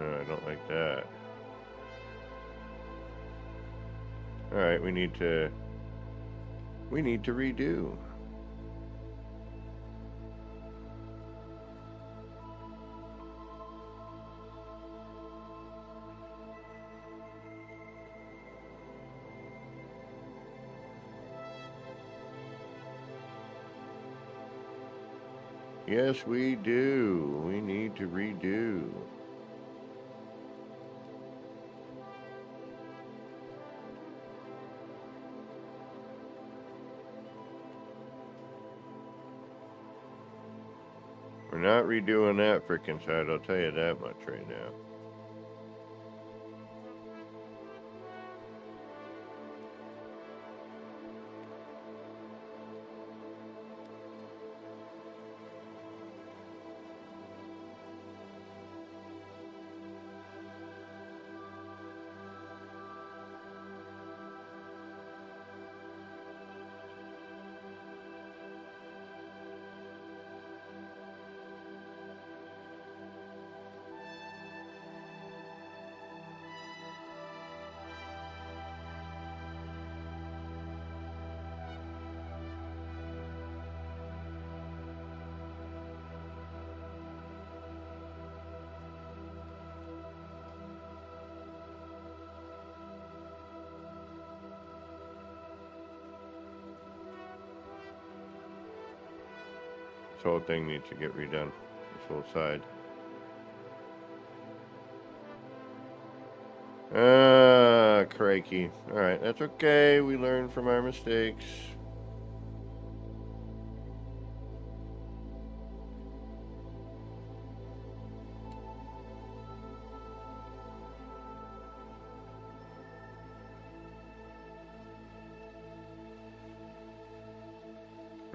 I don't like that. All right, we need to we need to redo. Yes, we do. We need to redo. We're not redoing that frickin' side, I'll tell you that much right now. This whole thing needs to get redone. This whole side. Ah, crikey. Alright, that's okay. We learn from our mistakes.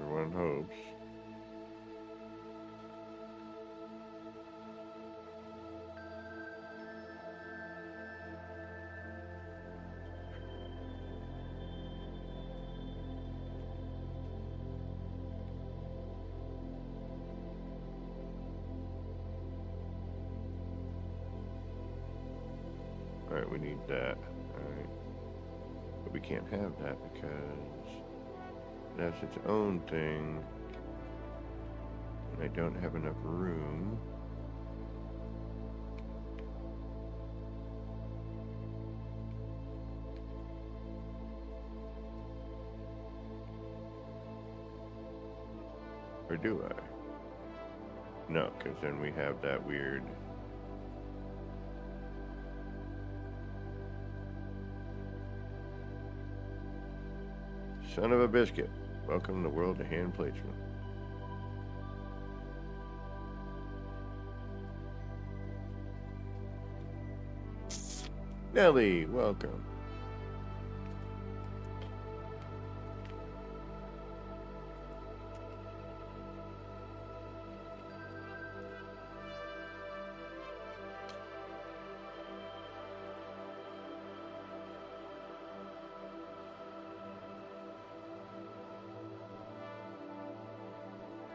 Everyone hopes. Alright, we need that. Alright. But we can't have that because that's its own thing. And I don't have enough room. Or do I? No, because then we have that weird... Son of a biscuit. Welcome to the world of hand placement. Nelly, welcome.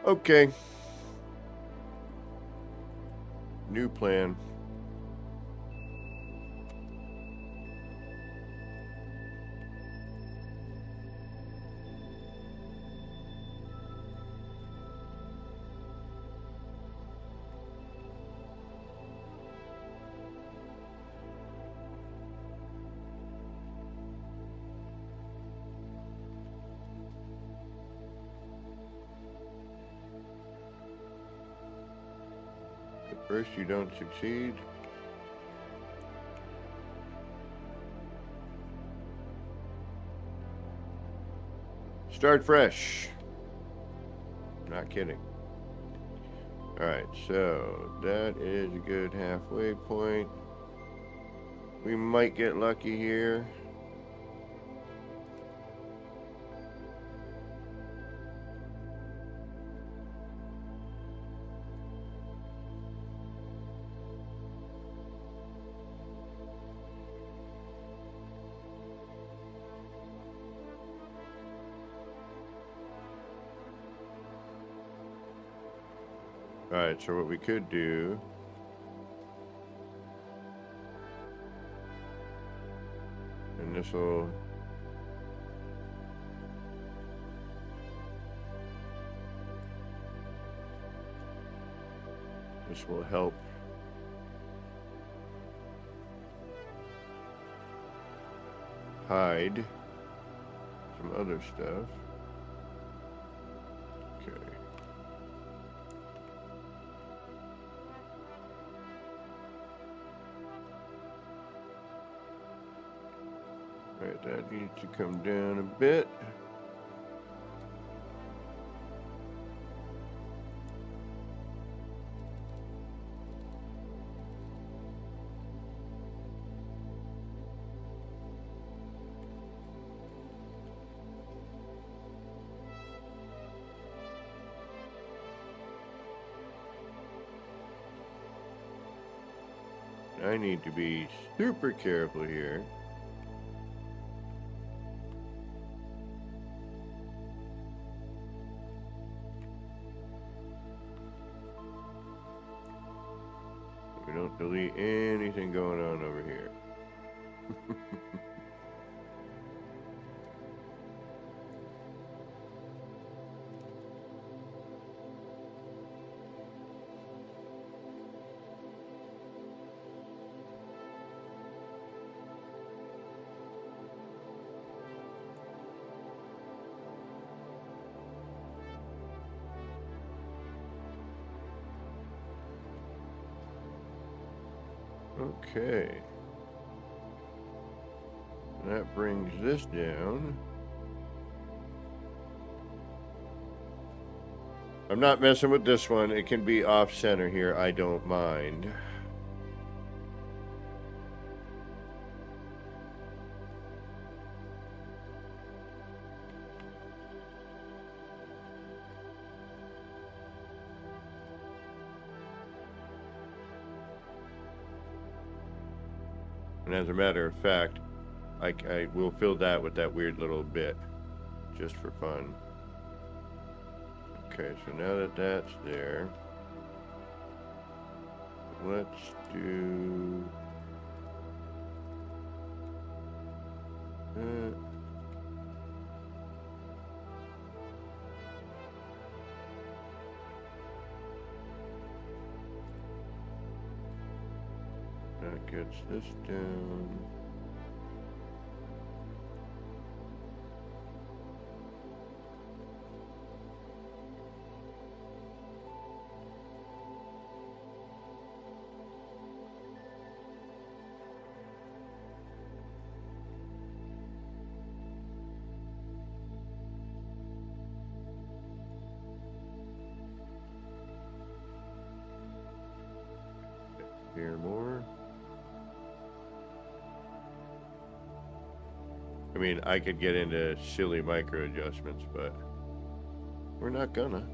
Okay. New plan. First, you don't succeed. Start fresh. Not kidding. Alright, so that is a good halfway point. We might get lucky here. Alright, so what we could do and this will This will help. Hide some other stuff. Okay. Right, that needs to come down a bit. I need to be super careful here. We don't delete anything going on over here. Okay. That brings this down. I'm not messing with this one. It can be off center here. I don't mind. And as a matter of fact, I will fill that with that weird little bit, just for fun. Okay, so now that that's there, let's do that. That gets this down. Here more. I mean, I could get into silly micro adjustments, but we're not gonna.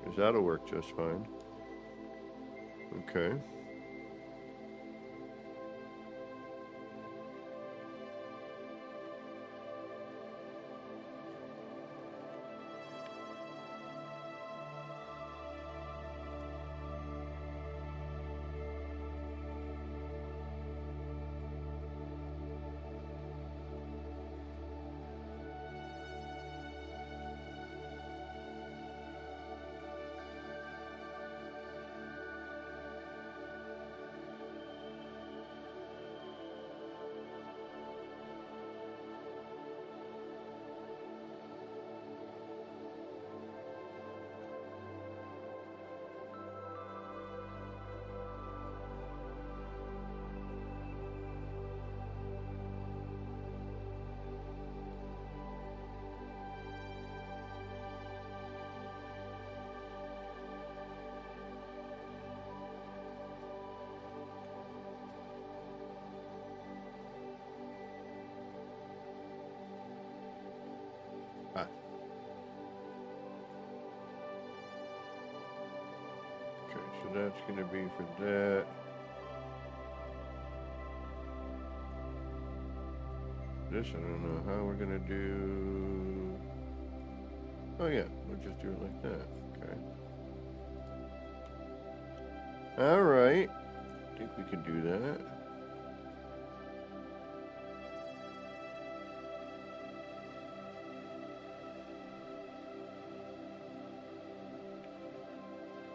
Because that'll work just fine. Okay. that's going to be for that. This, I don't know how we're going to do. Oh, yeah, we'll just do it like that. Okay. All right. I think we can do that.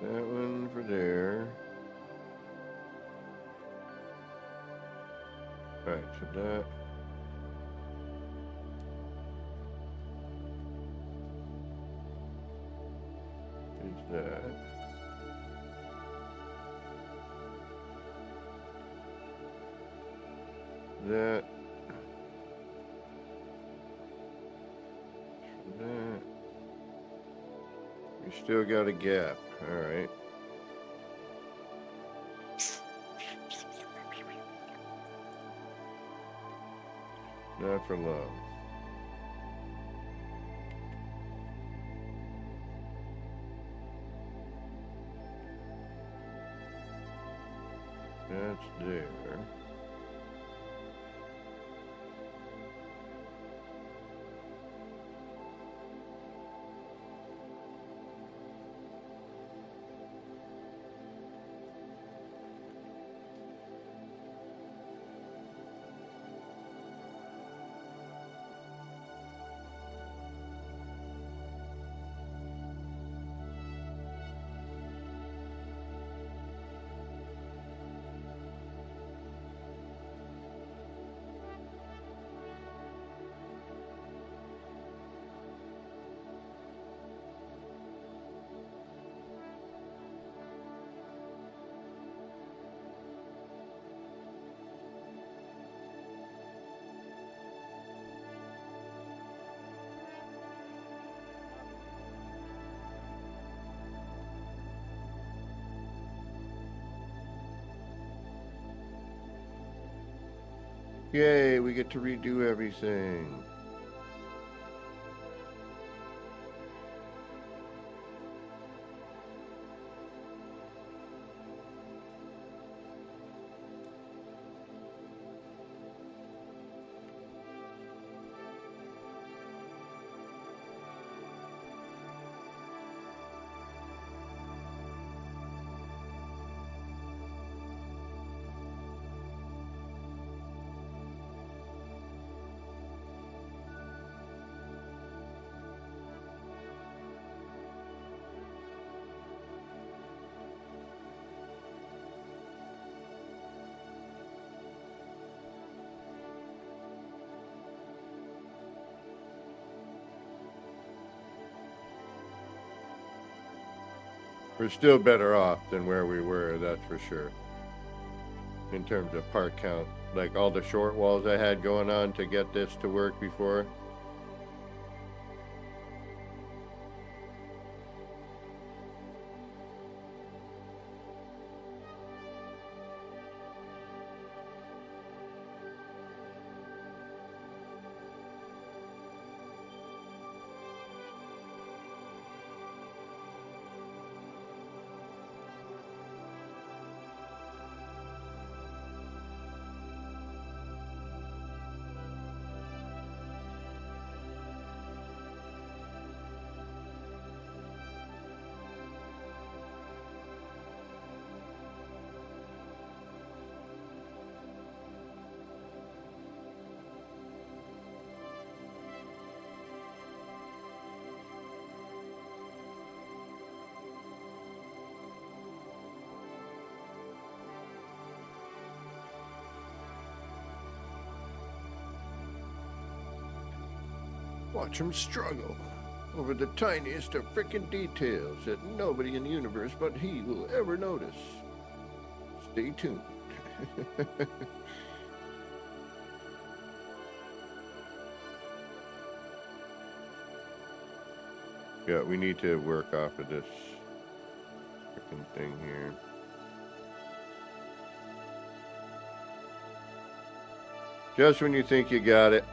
That one for there. Alright, so that. Is that. That. That. We still got a gap. Alright. Not for long. That's there. Yay, we get to redo everything. We're still better off than where we were, that's for sure. In terms of part count. Like all the short walls I had going on to get this to work before. Watch him struggle over the tiniest of frickin' details that nobody in the universe but he will ever notice. Stay tuned. Yeah, we need to work off of this frickin' thing here. Just when you think you got it.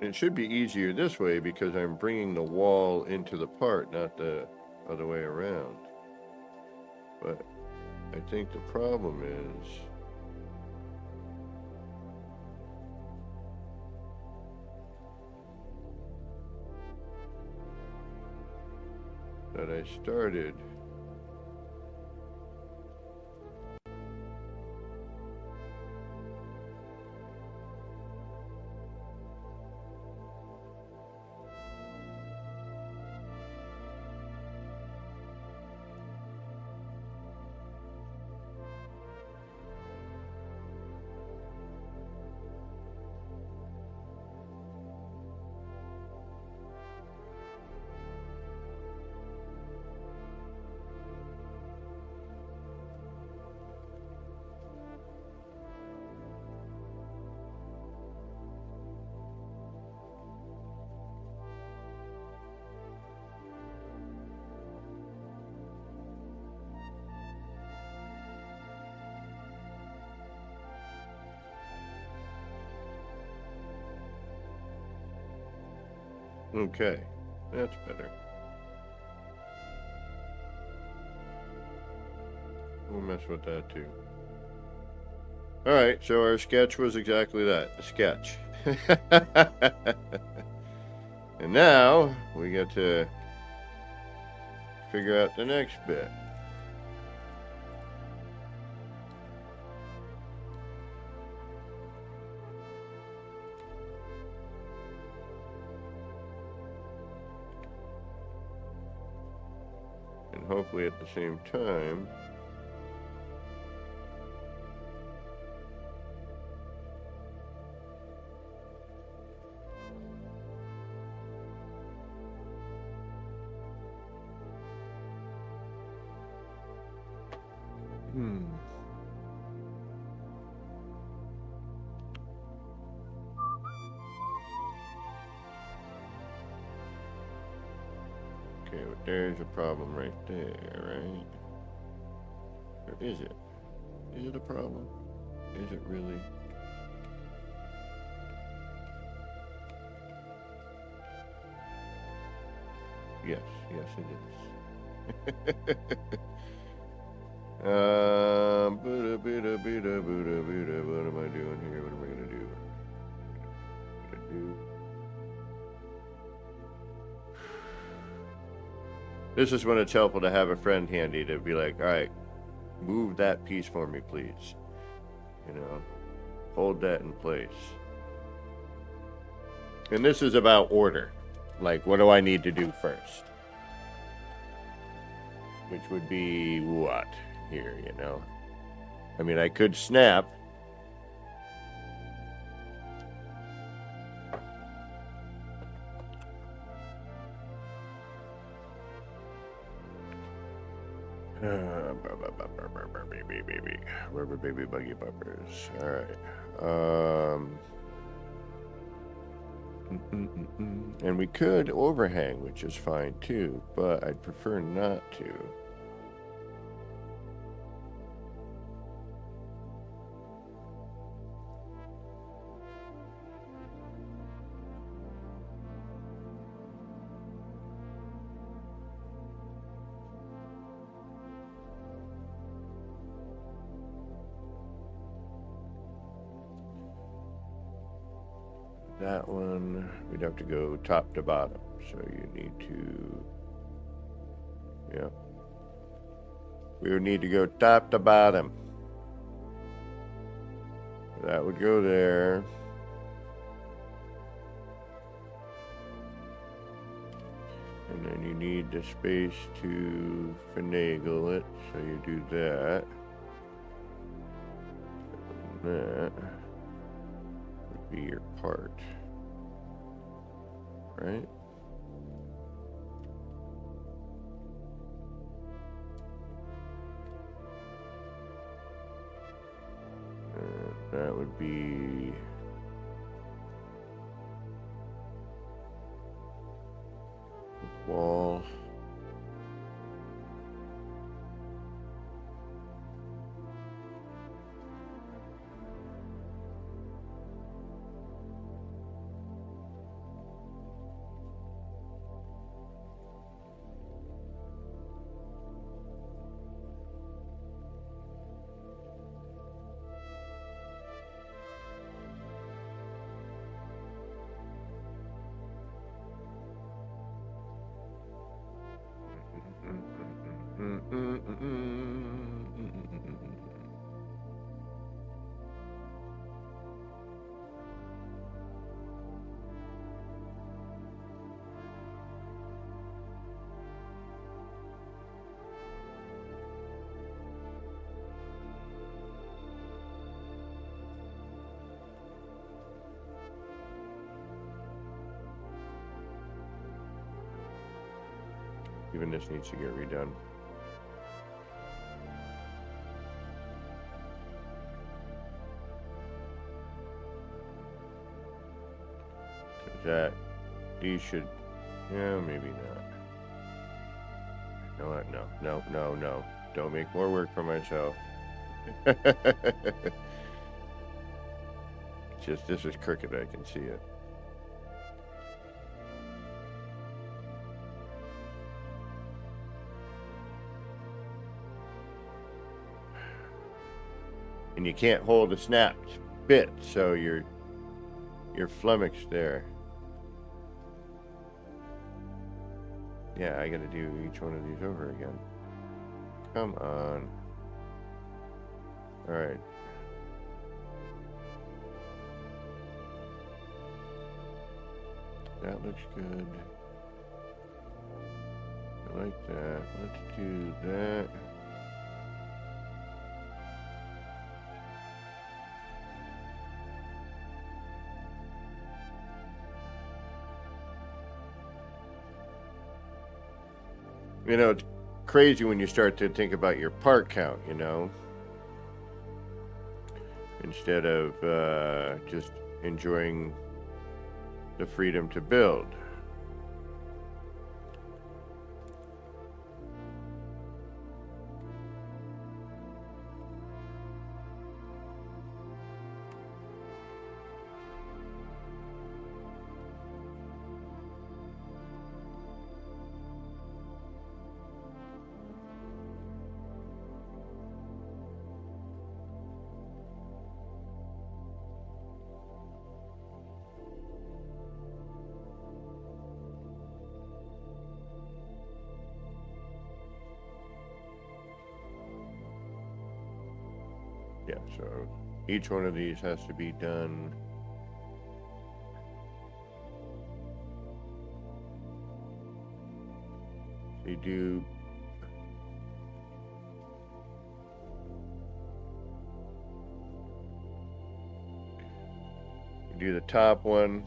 It should be easier this way because I'm bringing the wall into the part, not the other way around. But I think the problem is that I started okay. That's better. We'll mess with that too. Alright, so our sketch was exactly that, a sketch. And now we get to figure out the next bit. And hopefully at the same time Okay, but there's a problem right there, right? Or is it? Is it a problem? Is it really? Yes, yes it is. What am I doing here? What am I gonna do? This is when it's helpful to have a friend handy to be like, all right, move that piece for me, please. You know, hold that in place. And this is about order. Like, what do I need to do first? Which would be what here, you know? I mean, I could snap. Rubber baby buggy bumpers. All right. And we could overhang, which is fine too, but I'd prefer not to. That one, we'd have to go top to bottom. So you need to, yeah. We would need to go top to bottom. That would go there. And then you need the space to finagle it. So you do that. And that would be your part. Right? And that would be wall. Even this needs to get redone. That these should, yeah, maybe not. You know what? No. Don't make more work for myself. Just this is crooked. I can see it. And you can't hold a snapped bit, so you're flummoxed there. Yeah, I gotta do each one of these over again. Come on. Alright. That looks good. I like that. Let's do that. You know, it's crazy when you start to think about your part count, you know, instead of just enjoying the freedom to build. Yeah, so each one of these has to be done. So you do the top one.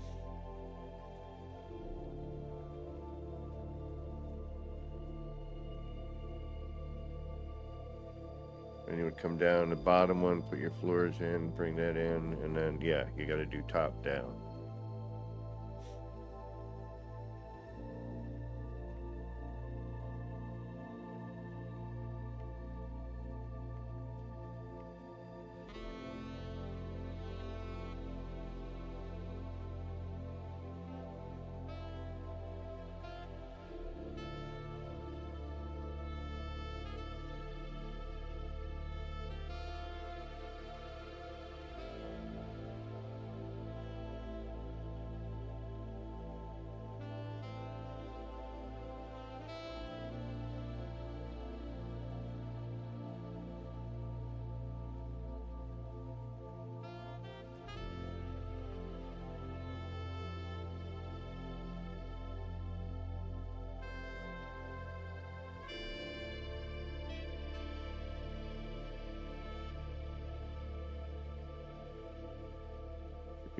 And you would come down the bottom one, put your floors in, bring that in, and then, yeah, you got to do top down.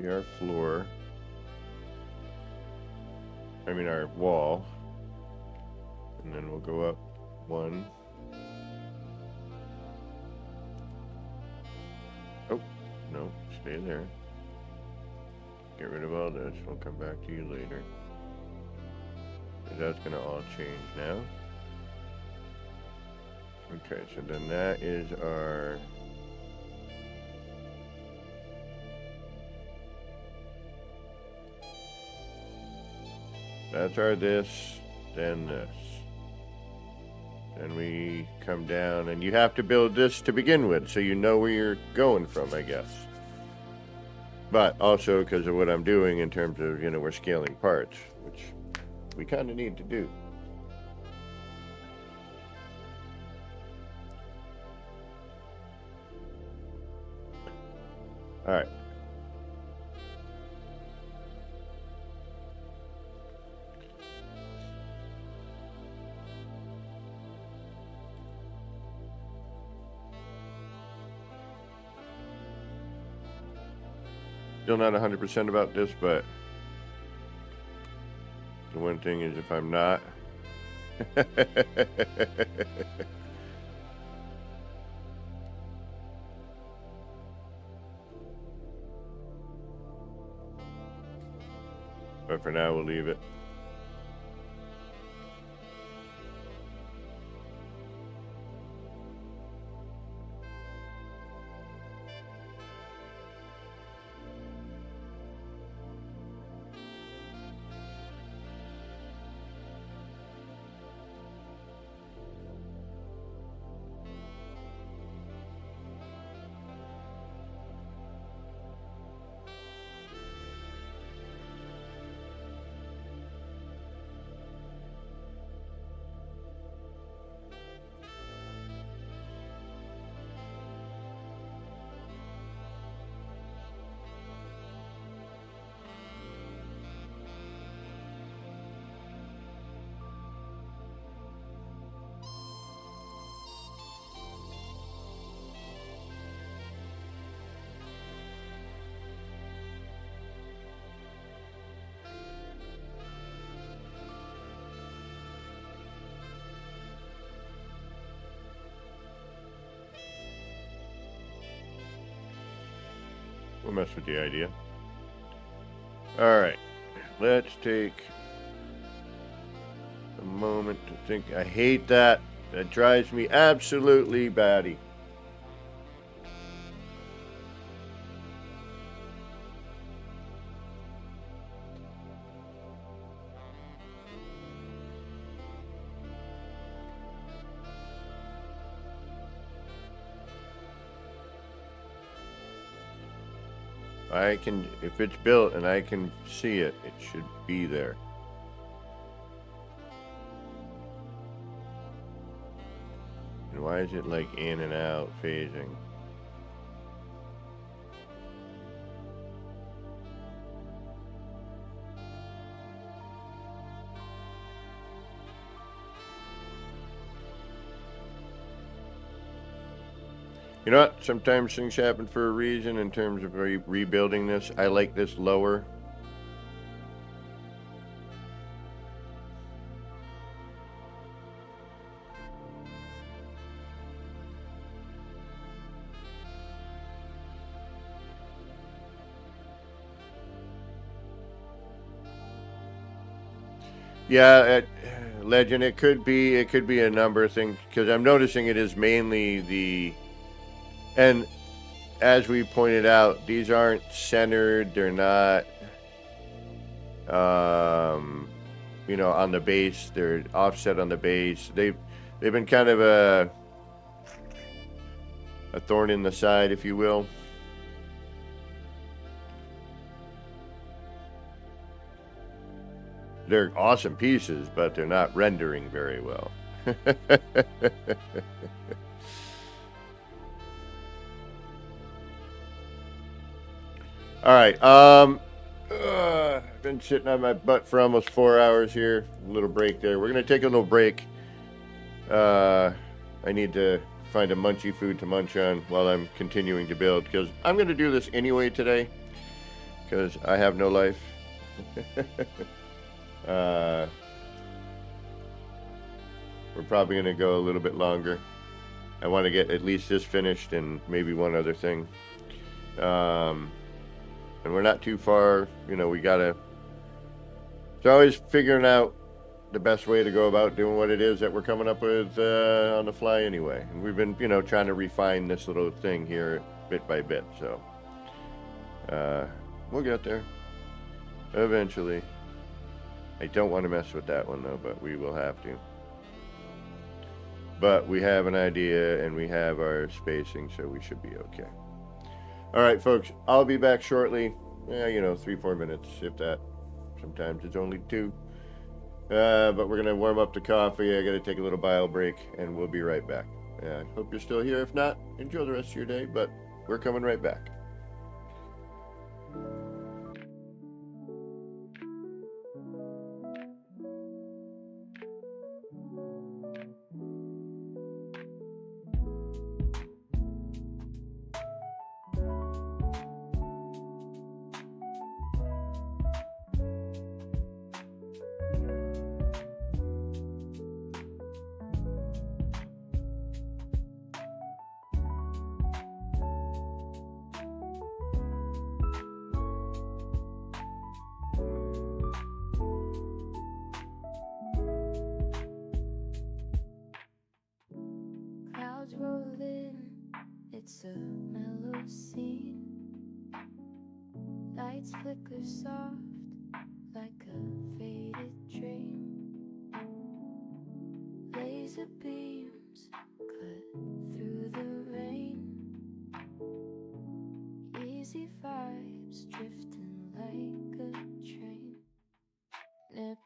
Our floor, our wall, and then we'll go up one. Oh, no, stay there. Get rid of all this. We'll come back to you later. That's gonna all change now. Okay, so then that is our that's our this, then this. Then we come down, and you have to build this to begin with, so you know where you're going from, I guess. But also because of what I'm doing in terms of, we're scaling parts, which we kind of need to do. All right. Still not 100% about this, but the one thing is if I'm not. But for now, we'll leave it. We'll mess with the idea. All right, let's take a moment to think. I hate that. That drives me absolutely batty. I can, if it's built and I can see it, it should be there. And why is it like in and out phasing? You know what? Sometimes things happen for a reason in terms of rebuilding this. I like this lower. Yeah, Legend, it could be a number of things, because I'm noticing it is mainly the. And as we pointed out, these aren't centered. They're not, you know, on the base. They're offset on the base. They've been kind of a thorn in the side, if you will. They're awesome pieces, but they're not rendering very well. All right. I've been sitting on my butt for almost 4 hours here. A little break there. We're gonna take a little break. I need to find a munchy food to munch on while I'm continuing to build, because I'm gonna do this anyway today, because I have no life. We're probably gonna go a little bit longer. I want to get at least this finished and maybe one other thing. And we're not too far, you know, it's always figuring out the best way to go about doing what it is that we're coming up with on the fly anyway. And we've been, you know, trying to refine this little thing here bit by bit. So we'll get there eventually. I don't want to mess with that one though, but we will have to. But we have an idea and we have our spacing, so we should be okay. All right, folks, I'll be back shortly. Yeah, you know, 3-4 minutes, if that. Sometimes it's only 2. But we're going to warm up the coffee. I got to take a little bio break, and we'll be right back. I hope you're still here. If not, enjoy the rest of your day, but we're coming right back. a mellow scene. Lights flicker soft like a faded dream. Laser beams cut through the rain. Easy vibes drifting like a train. Nip,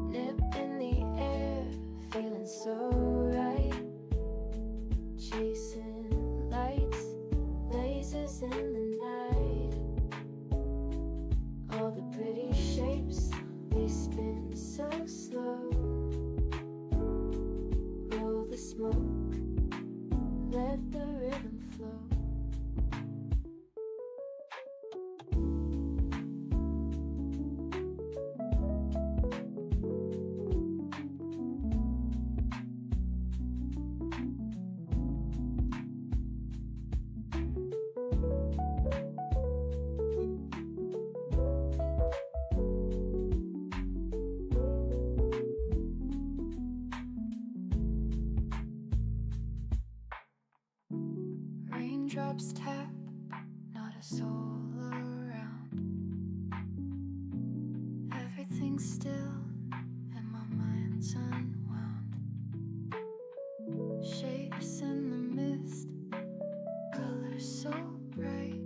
nip in the air, feeling so right. Chasing lights, lasers in the night. All the pretty shapes, they spin so slow. Roll the smoke, let the rhythm flow. Raindrops tap, not a soul around. Everything's still and my mind's unwound. Shapes in the mist, colors so bright.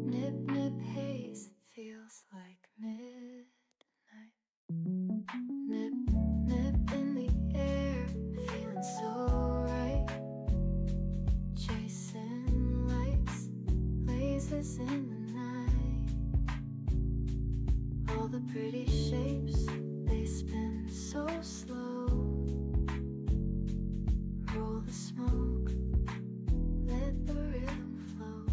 Nip, nip haze, feels like midnight. Nip, nip in the air, feeling so right. Chasing lights, lasers in the night. All the pretty shapes, they spin so slow. Roll the smoke, let the rhythm flow.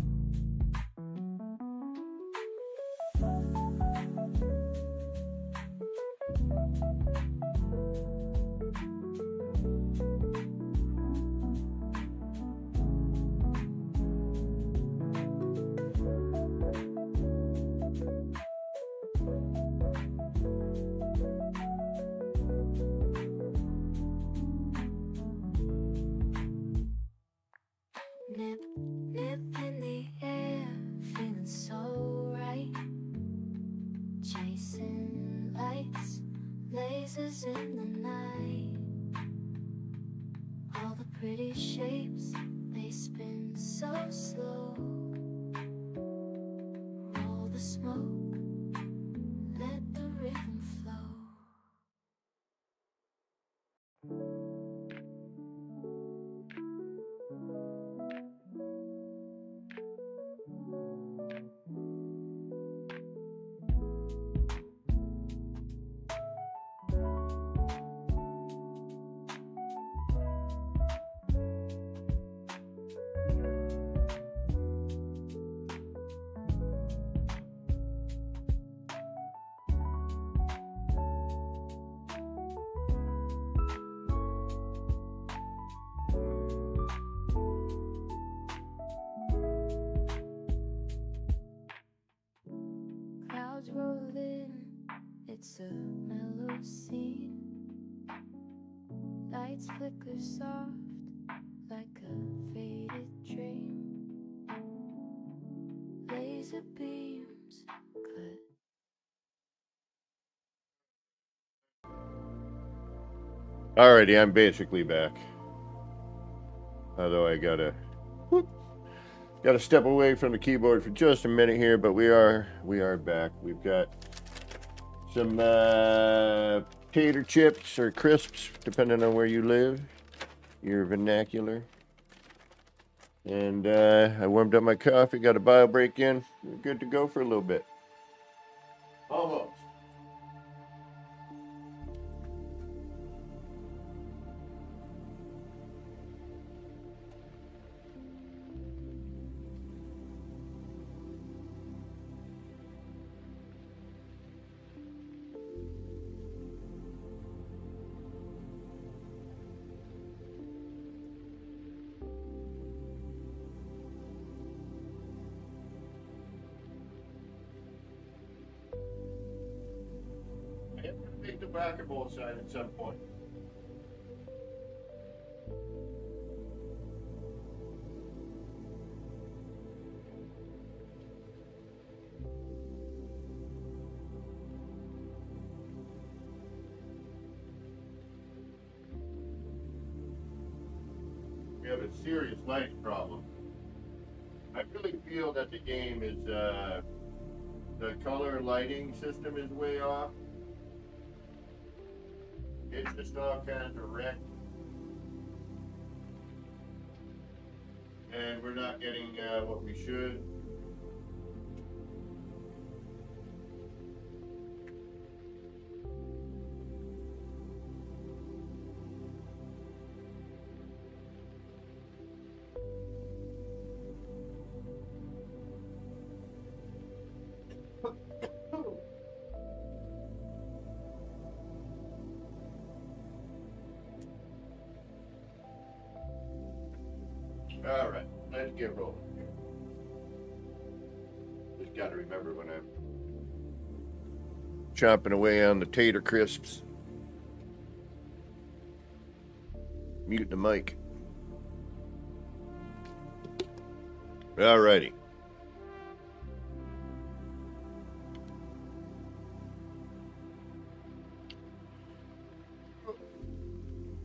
Nip, nip in the air, feeling so right. Chasing lights, lasers in the night. All the pretty shapes, they spin so slow. Roll the smoke, let the rhythm flow. Clouds roll in, it's a mellow scene. Lights flicker soft like a faded dream. Laser beams cut. Alrighty, I'm basically back. Although I gotta step away from the keyboard for just a minute here, but we are back. We've got some tater chips or crisps, depending on where you live, your vernacular. And I warmed up my coffee, got a bio break in. We're good to go for a little bit. Almost. I am going to make the racquetball side at some point. We have a serious light problem. I really feel that the game is, the color lighting system is way off. It's just all kinds of wrecked. And we're not getting what we should. All right, let's get rolling here. Just got to remember when I'm chomping away on the tater crisps. Mute the mic. All righty.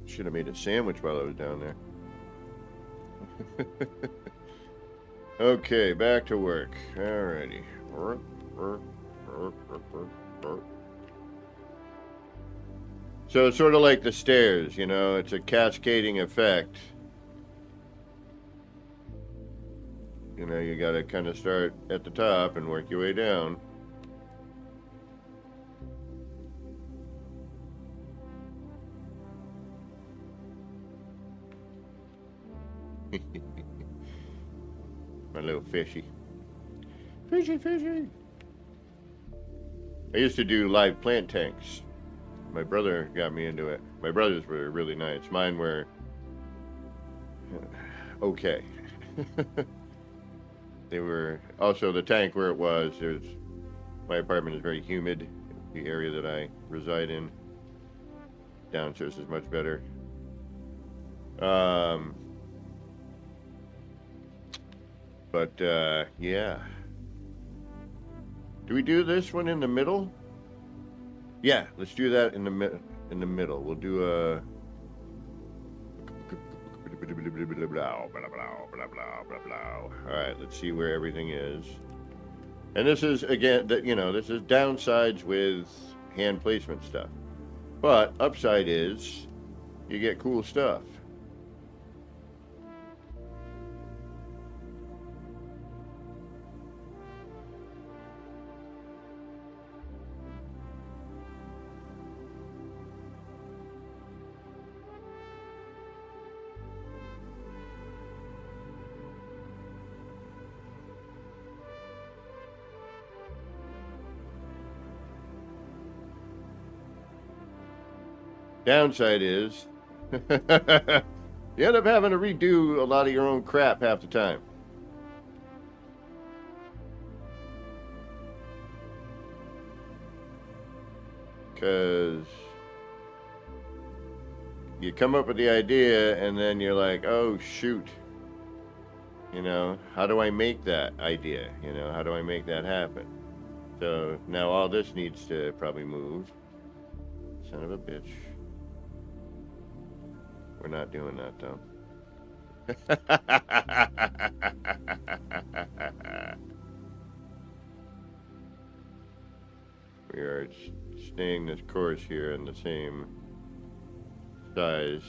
Should have made a sandwich while I was down there. Okay, back to work. Alrighty. So it's sort of like the stairs, you know, it's a cascading effect. You know, you gotta kind of start at the top and work your way down. My little fishy. Fishy, fishy. I used to do live plant tanks. My brother got me into it. My brothers were really nice. Mine were okay. They were also the tank where it was. There's my apartment is very humid. The area that I reside in. Downstairs is much better. But yeah. Do we do this one in the middle? Yeah, let's do that in the middle. We'll do a all right, let's see where everything is. And this is again that this is downsides with hand placement stuff. But upside is you get cool stuff. Downside is you end up having to redo a lot of your own crap half the time. Because you come up with the idea and then you're like, oh shoot, how do I make that idea? How do I make that happen? So now all this needs to probably move. Son of a bitch. We're not doing that, though. We are staying this course here in the same size.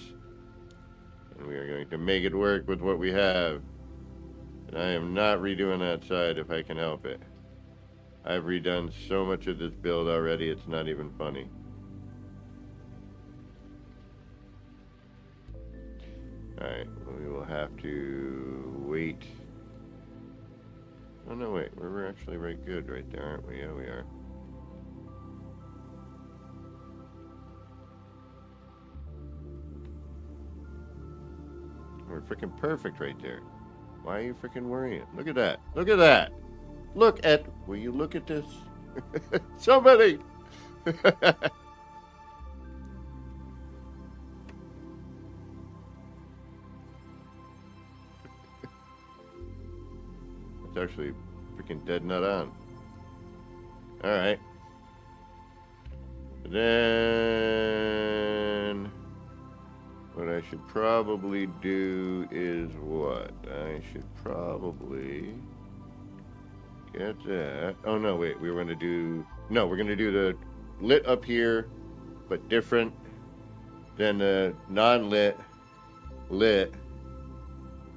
And we are going to make it work with what we have. And I am not redoing that side if I can help it. I've redone so much of this build already, it's not even funny. Alright, we will have to wait. Oh no, wait, we're actually right good right there, aren't we? Yeah, we are. We're freaking perfect right there. Why are you freaking worrying? Look at that. Look at that. Look at, will you look at this? Somebody! It's actually freaking dead nut on. Alright. Then what I should probably do is what? I should probably get that. Oh no, wait, we were gonna do, no, we're gonna do the lit up here, but different than the non-lit, lit.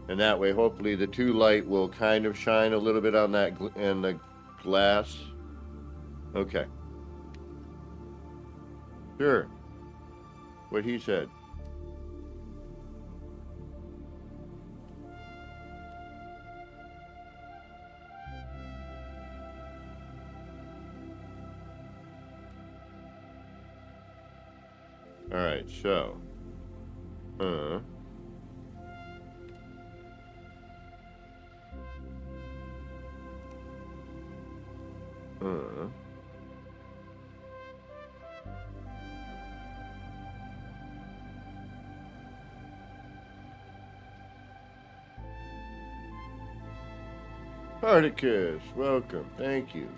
And that way, hopefully the 2 light will kind of shine a little bit on that and the glass. Okay. Sure. What he said. All right, so. Uh. Spartacus, welcome. Thank you.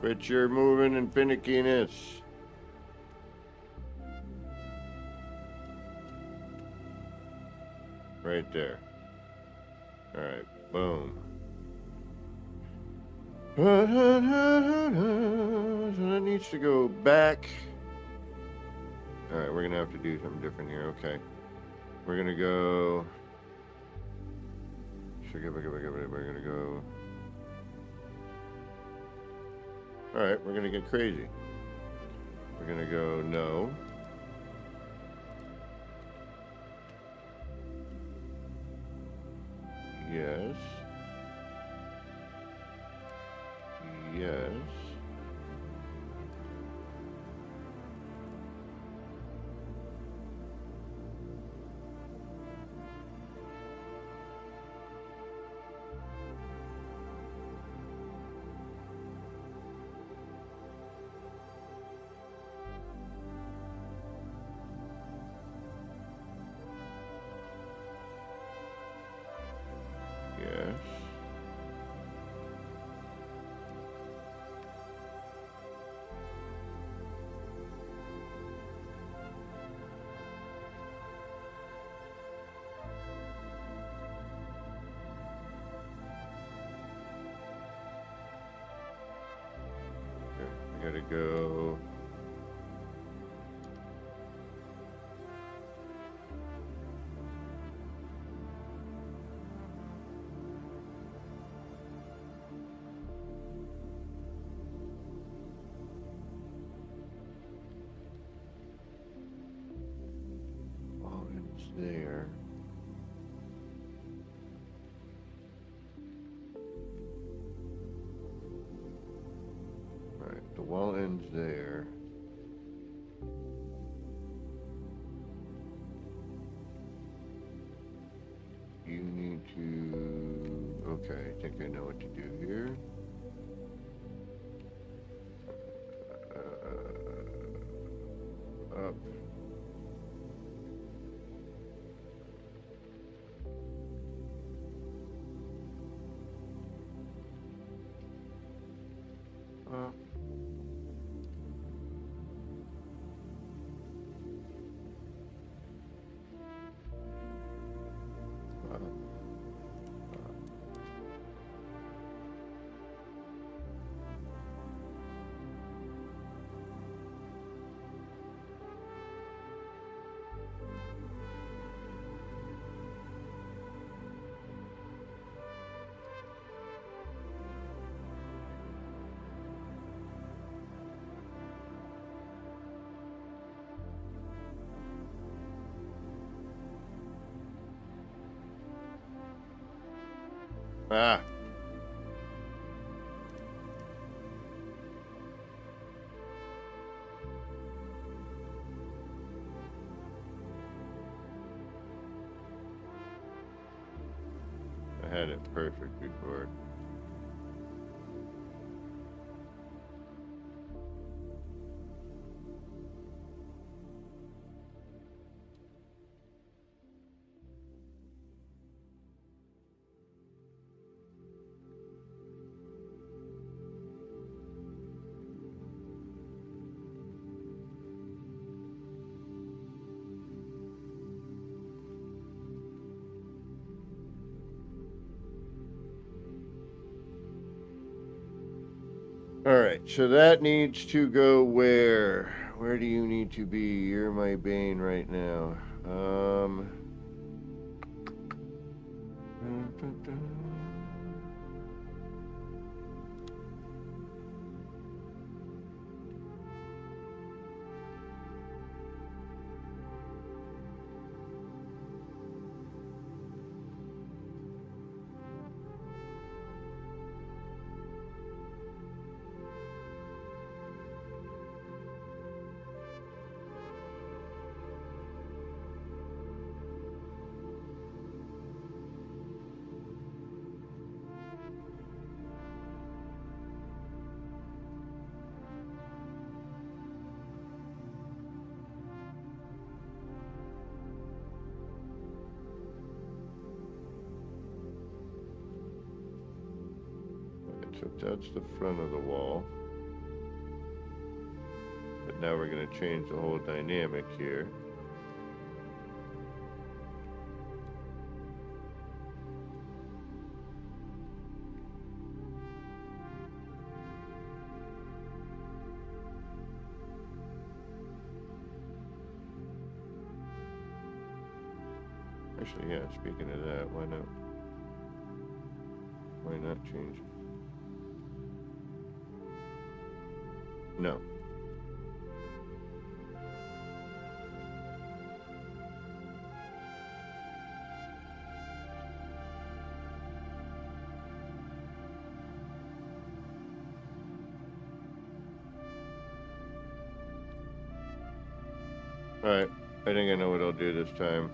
Quit your moving and finickiness. Right there. All right, boom. So that needs to go back. All right, we're gonna have to do something different here. Okay, we're gonna go. We're gonna go. All right, we're gonna get crazy. We're gonna go no. Yes. Yes. Yes. Okay, I gotta go. Oh, it's there. Right, the wall ends there. You need to. Okay, I think I know what to do here. Up. Up. Up. Ah. I had it perfect before. Alright, so that needs to go where? Where do you need to be? You're my bane right now. So that's the front of the wall. But now we're going to change the whole dynamic here. Actually, yeah, speaking of that, why not? Why not change it? No. Alright, I think I know what I'll do this time.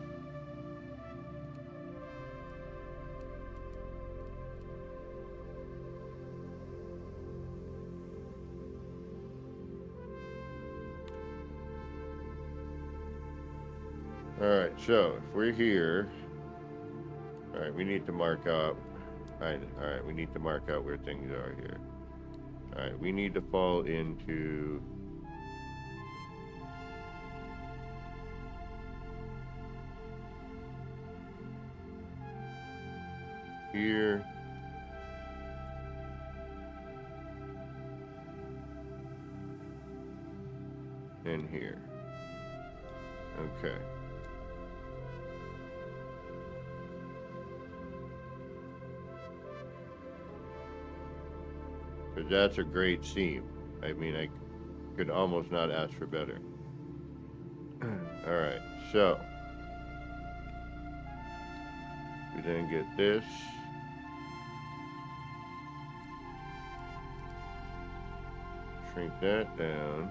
Alright, so if we're here, alright, we need to mark out, alright, we need to mark out where things are here. Alright, we need to fall into here. And here. Okay. But that's a great seam. I mean, I could almost not ask for better. Alright, so we then get this. Shrink that down.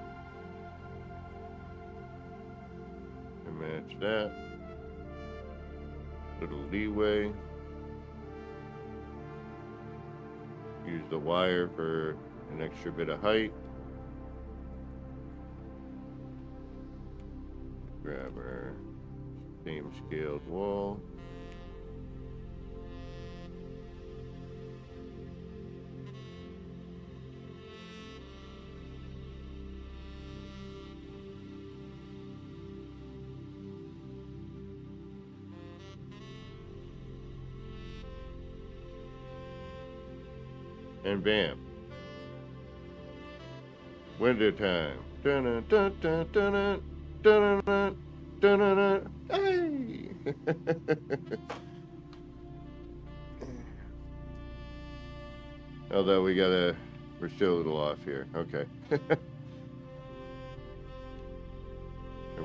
And match that. Little leeway. Use the wire for an extra bit of height. Grab our same scaled wall. And bam. Winter time. Dun dun dun dun dun dun dun dun. Hey! Although we're still a little off here. Okay. And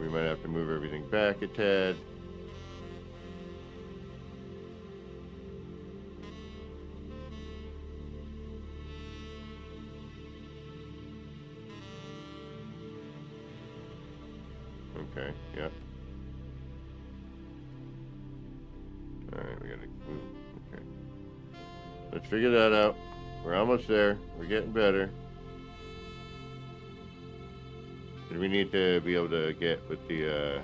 we might have to move everything back a tad. Okay, yep. Alright, we gotta move. Okay. Let's figure that out. We're almost there. We're getting better. And we need to be able to get with the,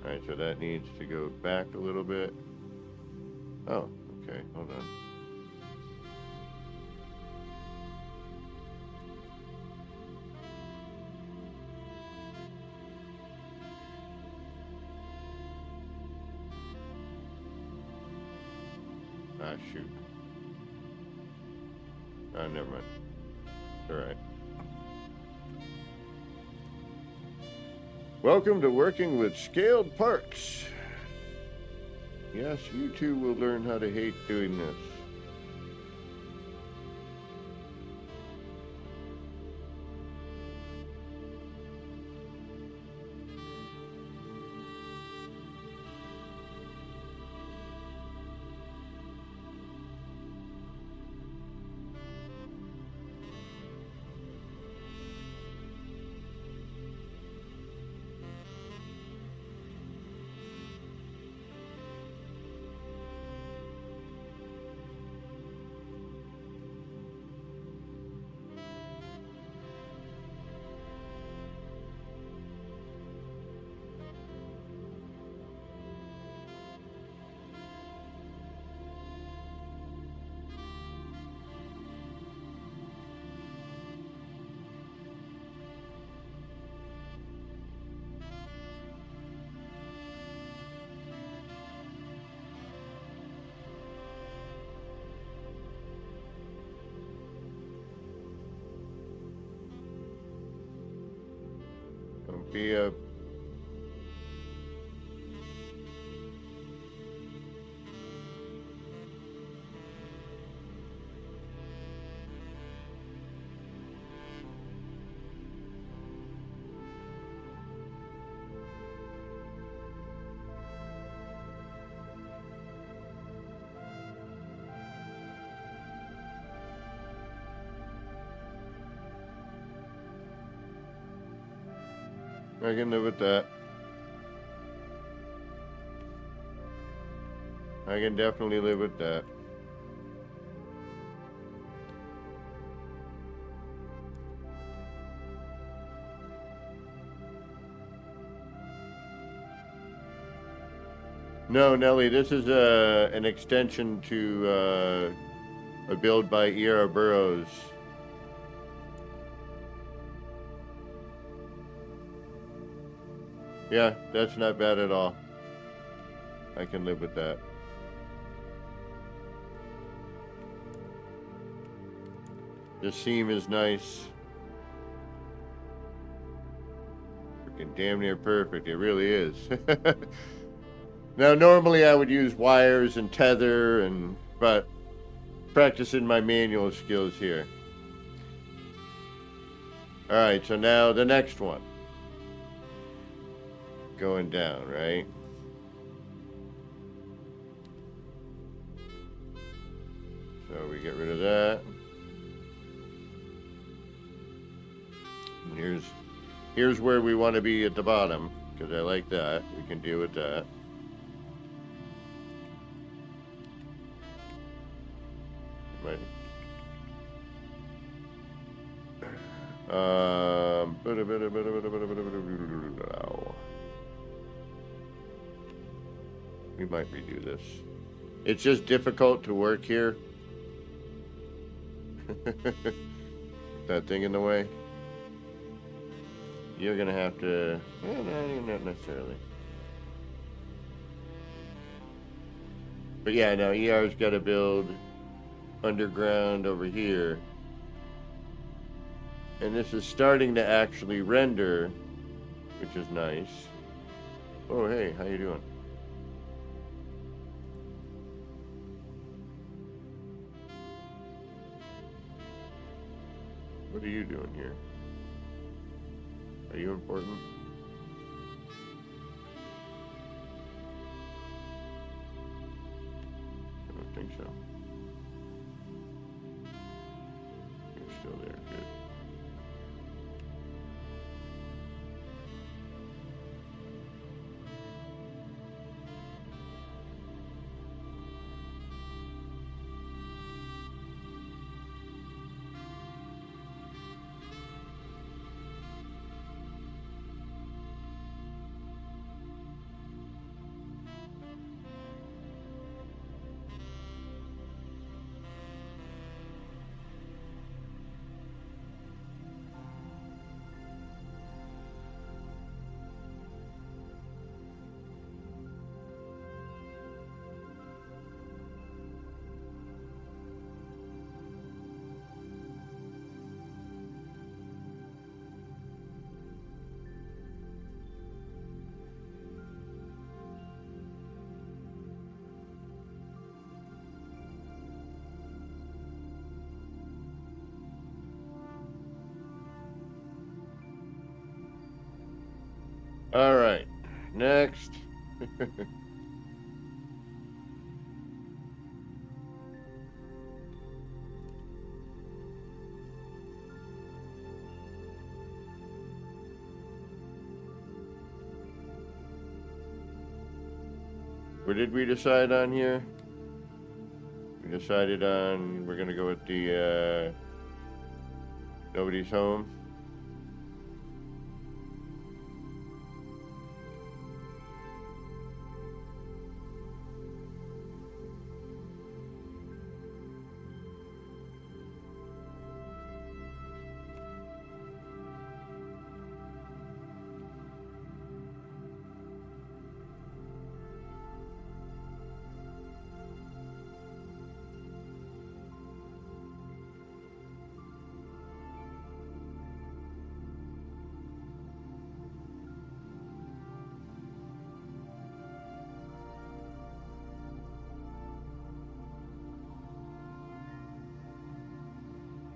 Alright, so that needs to go back a little bit. Oh, okay, hold on. Ah, shoot. Ah, never mind. Alright. Welcome to working with scaled parts. Yes, you too will learn how to hate doing this. Don't be a... I can live with that. I can definitely live with that. No, Nelly, this is an extension to a build by E.R. Burroughs. Yeah, that's not bad at all. I can live with that. This seam is nice. Freaking damn near perfect. It really is. Now, normally I would use wires and tether, but practicing my manual skills here. Alright, so now the next one. Going down, right? So we get rid of that. And here's where we want to be at the bottom, because I like that. We can deal with that. Right. We might redo this. It's just difficult to work here. That thing in the way. You're gonna have to... no, not necessarily. But yeah, now ER's got to build underground over here. And this is starting to actually render, which is nice. Oh, hey, how you doing? What are you doing here? Are you important? I don't think so. You're still there, good. All right. Next. What did we decide on here? We decided on we're gonna go with the Nobody's Home.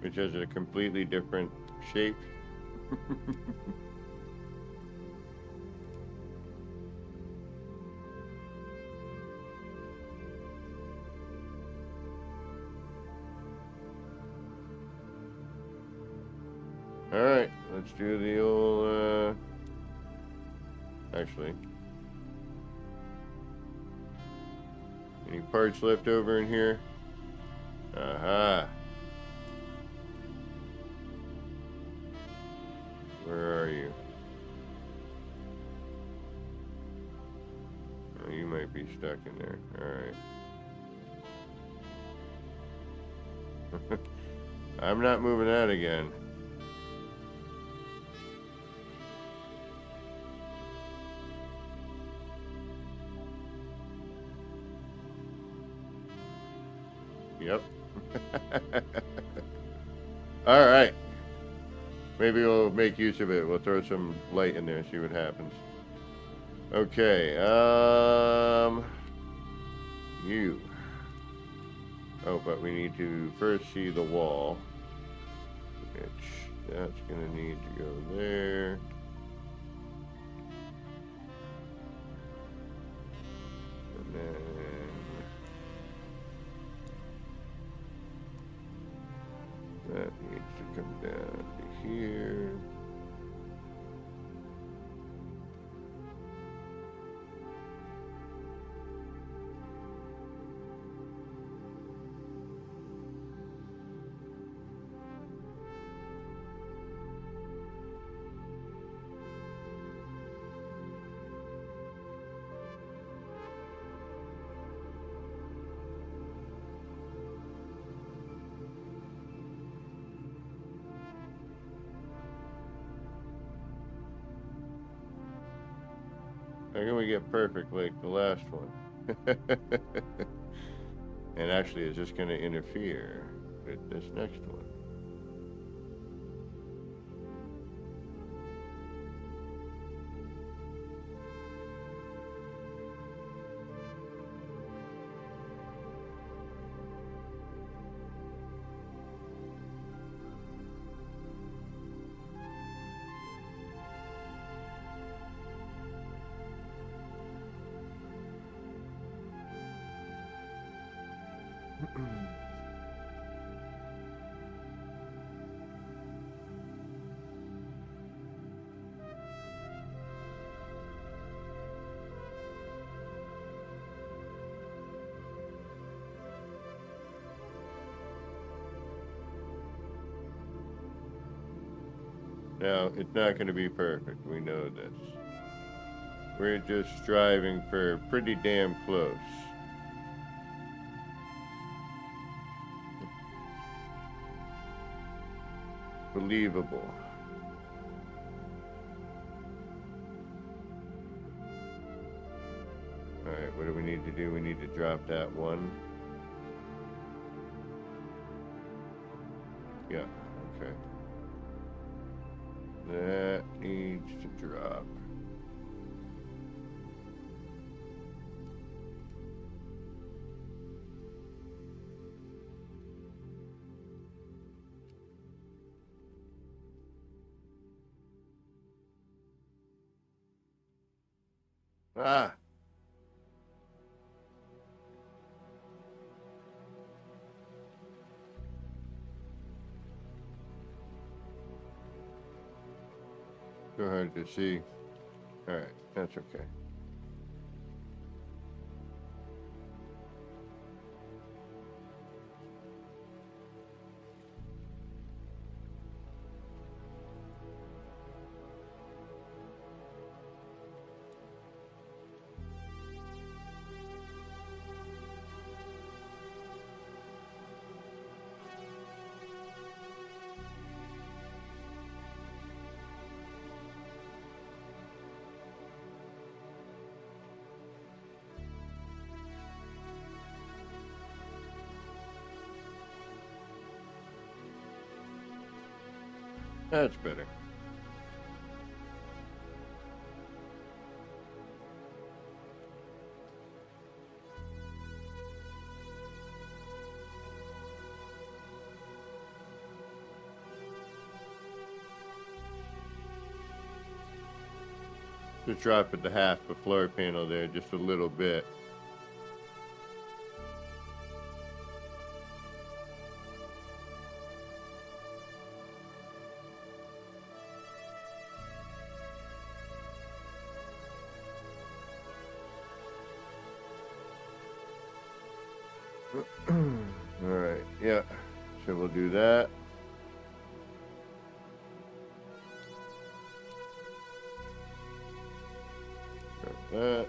Which has a completely different shape. All right, let's do the old, actually. Any parts left over in here? Aha. Where are you? Oh, you might be stuck in there. Alright. I'm not moving that again. Yep. Alright. Maybe we'll make use of it. We'll throw some light in there, see what happens. Okay, you. Oh, but we need to first see the wall. Which, that's gonna need to go there. And then... that needs to come down to here. How can we get perfect like the last one? And actually, is this going to interfere with this next one? Now, it's not going to be perfect. We know this. We're just striving for pretty damn close. Believable. Alright, what do we need to do? We need to drop that one. Yeah, okay. That needs to drop. Ah. Too hard to see. All right, that's okay. That's better. Just drop it to half the floor panel there, just a little bit. All right, yeah. So we'll do that. Like that.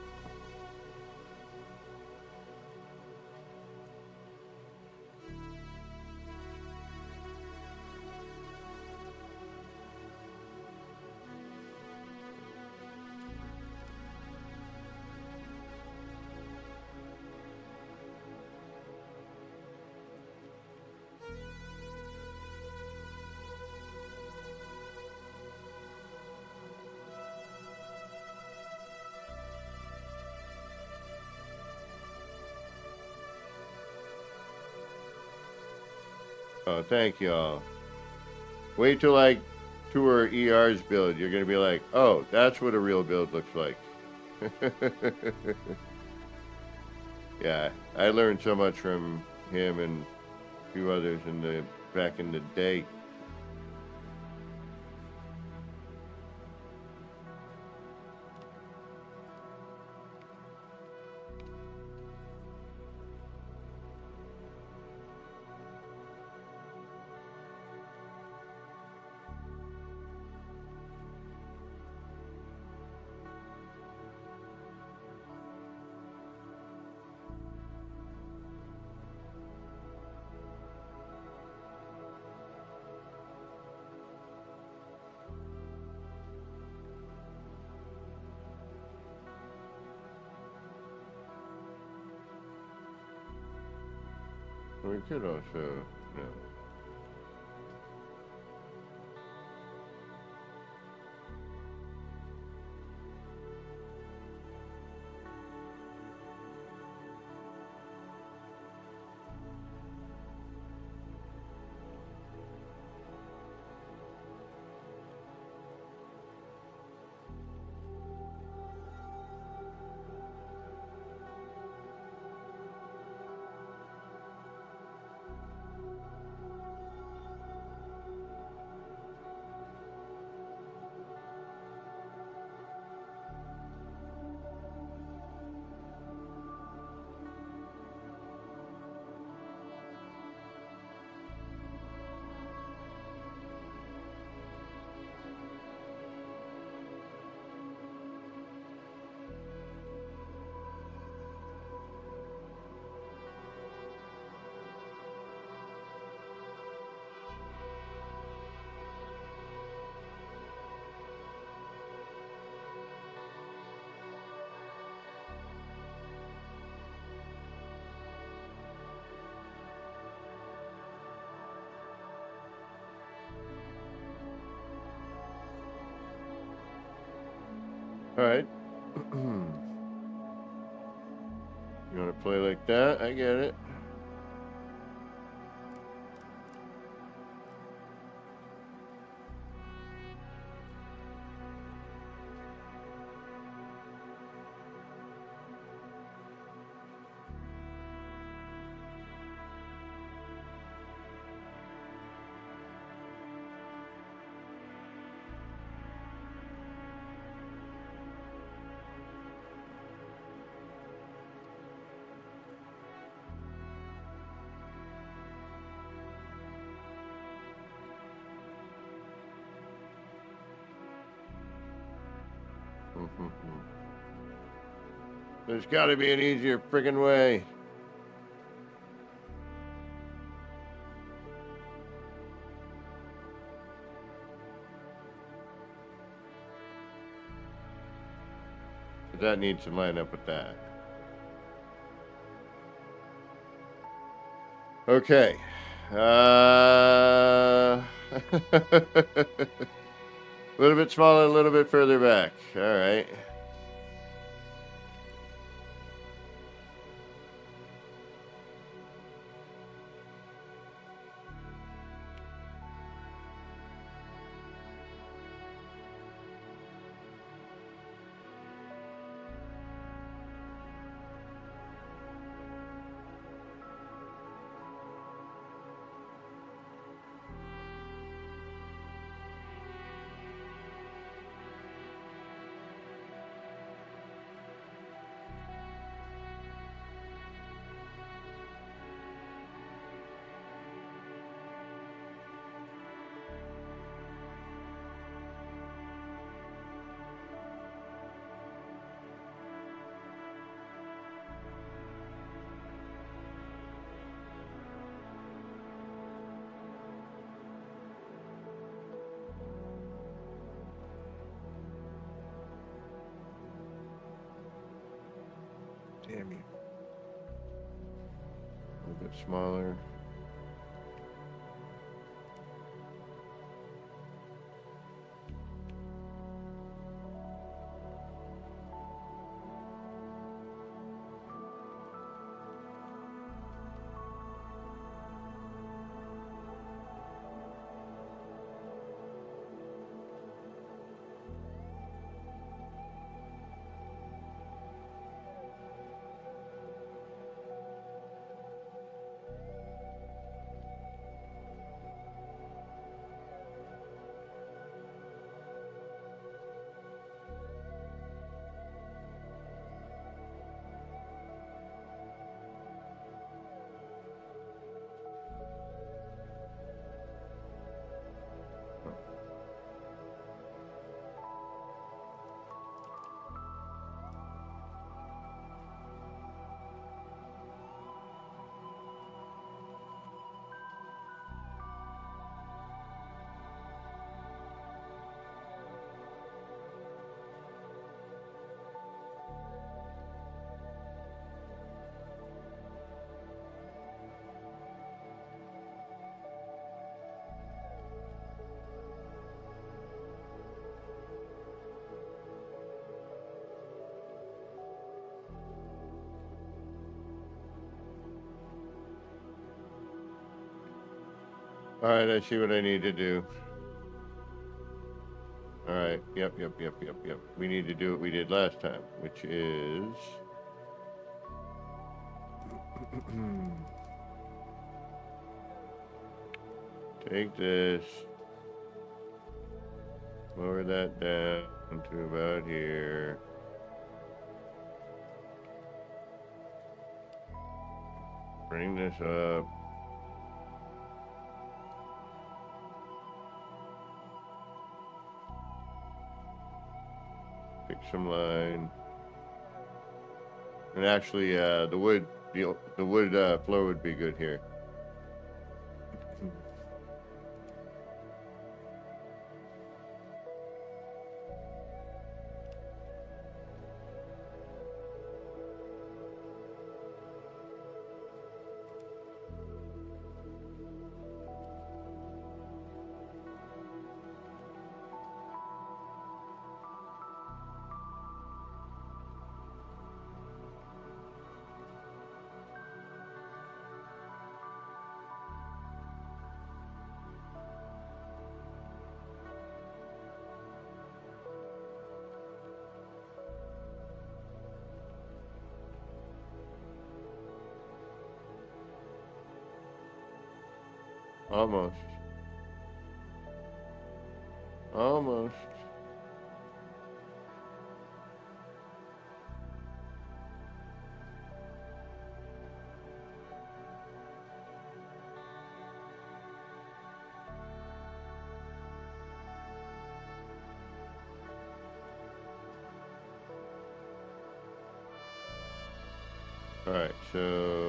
Oh, thank y'all. Wait till I tour ER's build. You're gonna be like, oh, that's what a real build looks like. Yeah, I learned so much from him and a few others back in the day. We could also, no. All right. You want to play like that? I get it. There's got to be an easier friggin' way. That needs to line up with that. Okay. A little bit smaller, a little bit further back. All right. Damn you. A little bit smaller. All right, I see what I need to do. All right, yep. We need to do what we did last time, which is... take this, lower that down to about here. Bring this up. Pick some line. And actually, the wood flow would be good here. Almost. Almost. Alright, so.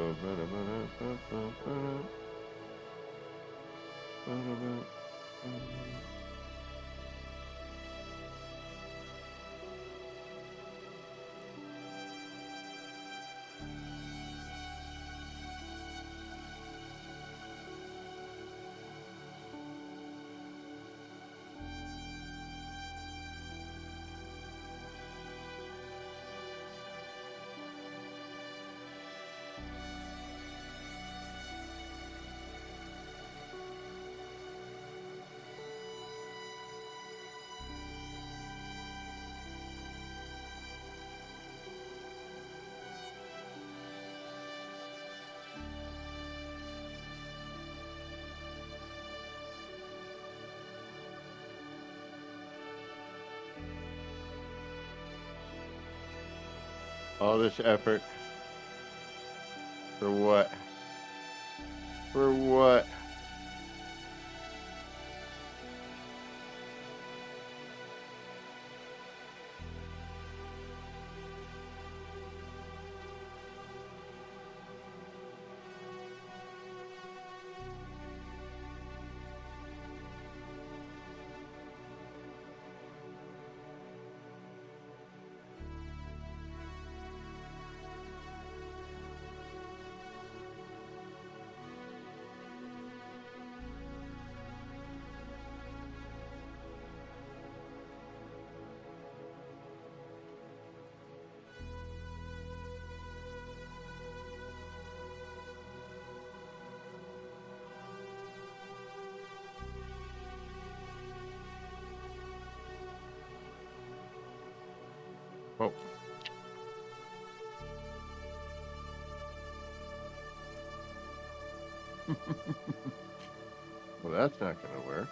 All this effort. For what? For what? Oh. Well, that's not going to work.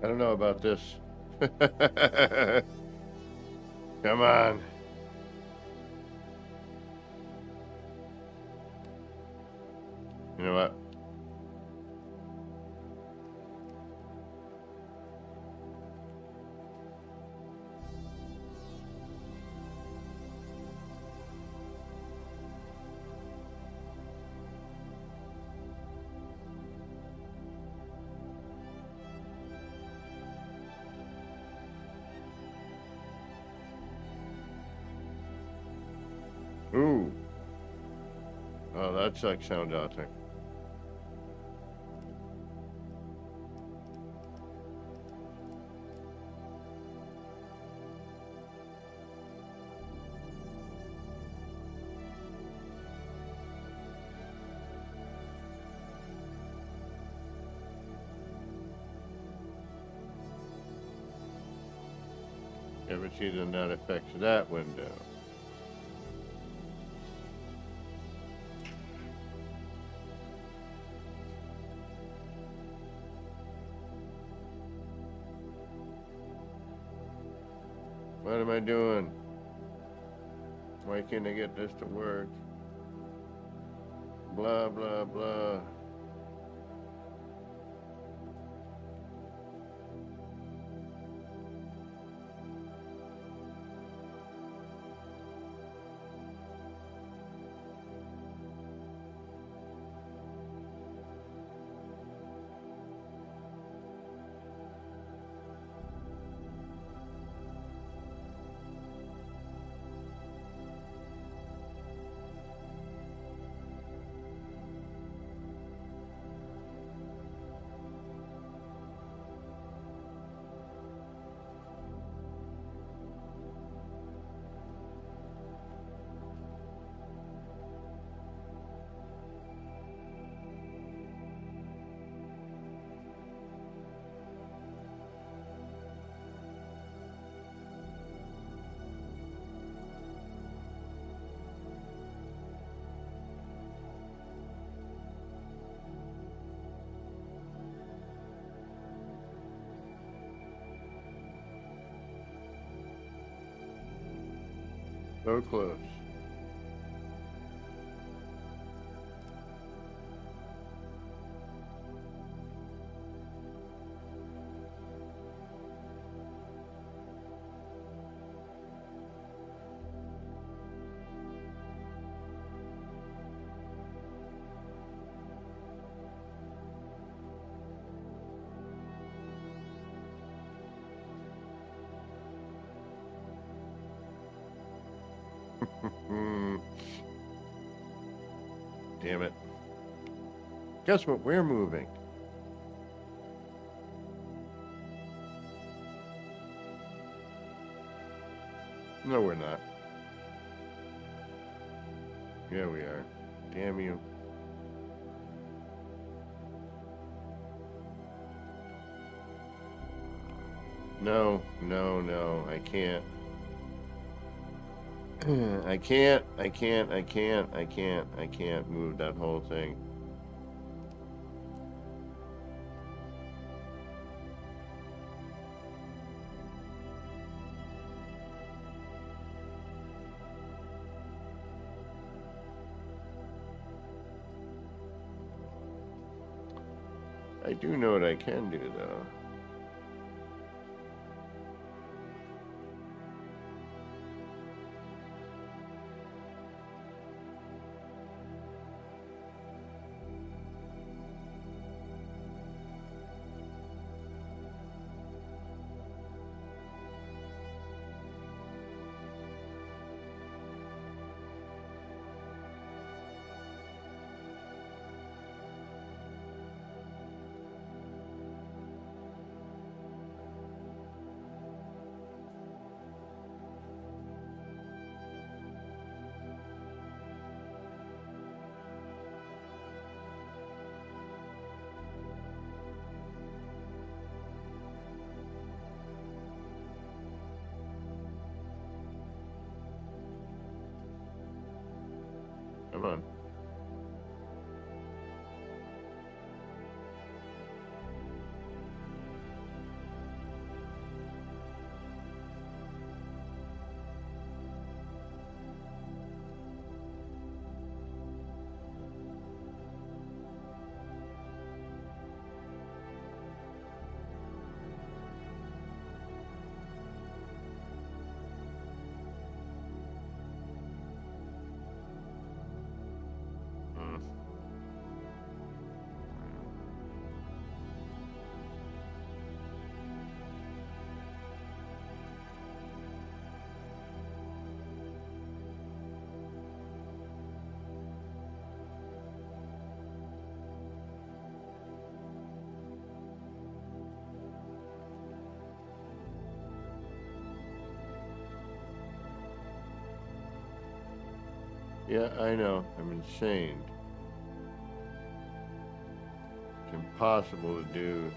I don't know about this. Come on. You know what? Ooh. Oh, that's like sound out there. Yeah, but see, then that affects that window. What am I doing? Why can't I get this to work? Blah, blah, blah. So close. Damn it. Guess what we're moving? No, we're not. Yeah, we are. Damn you. No, no, no, I can't. I can't move that whole thing. I do know what I can do, though. Come on. Yeah, I know. I'm insane. It's impossible to do.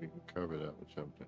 We can cover that with something.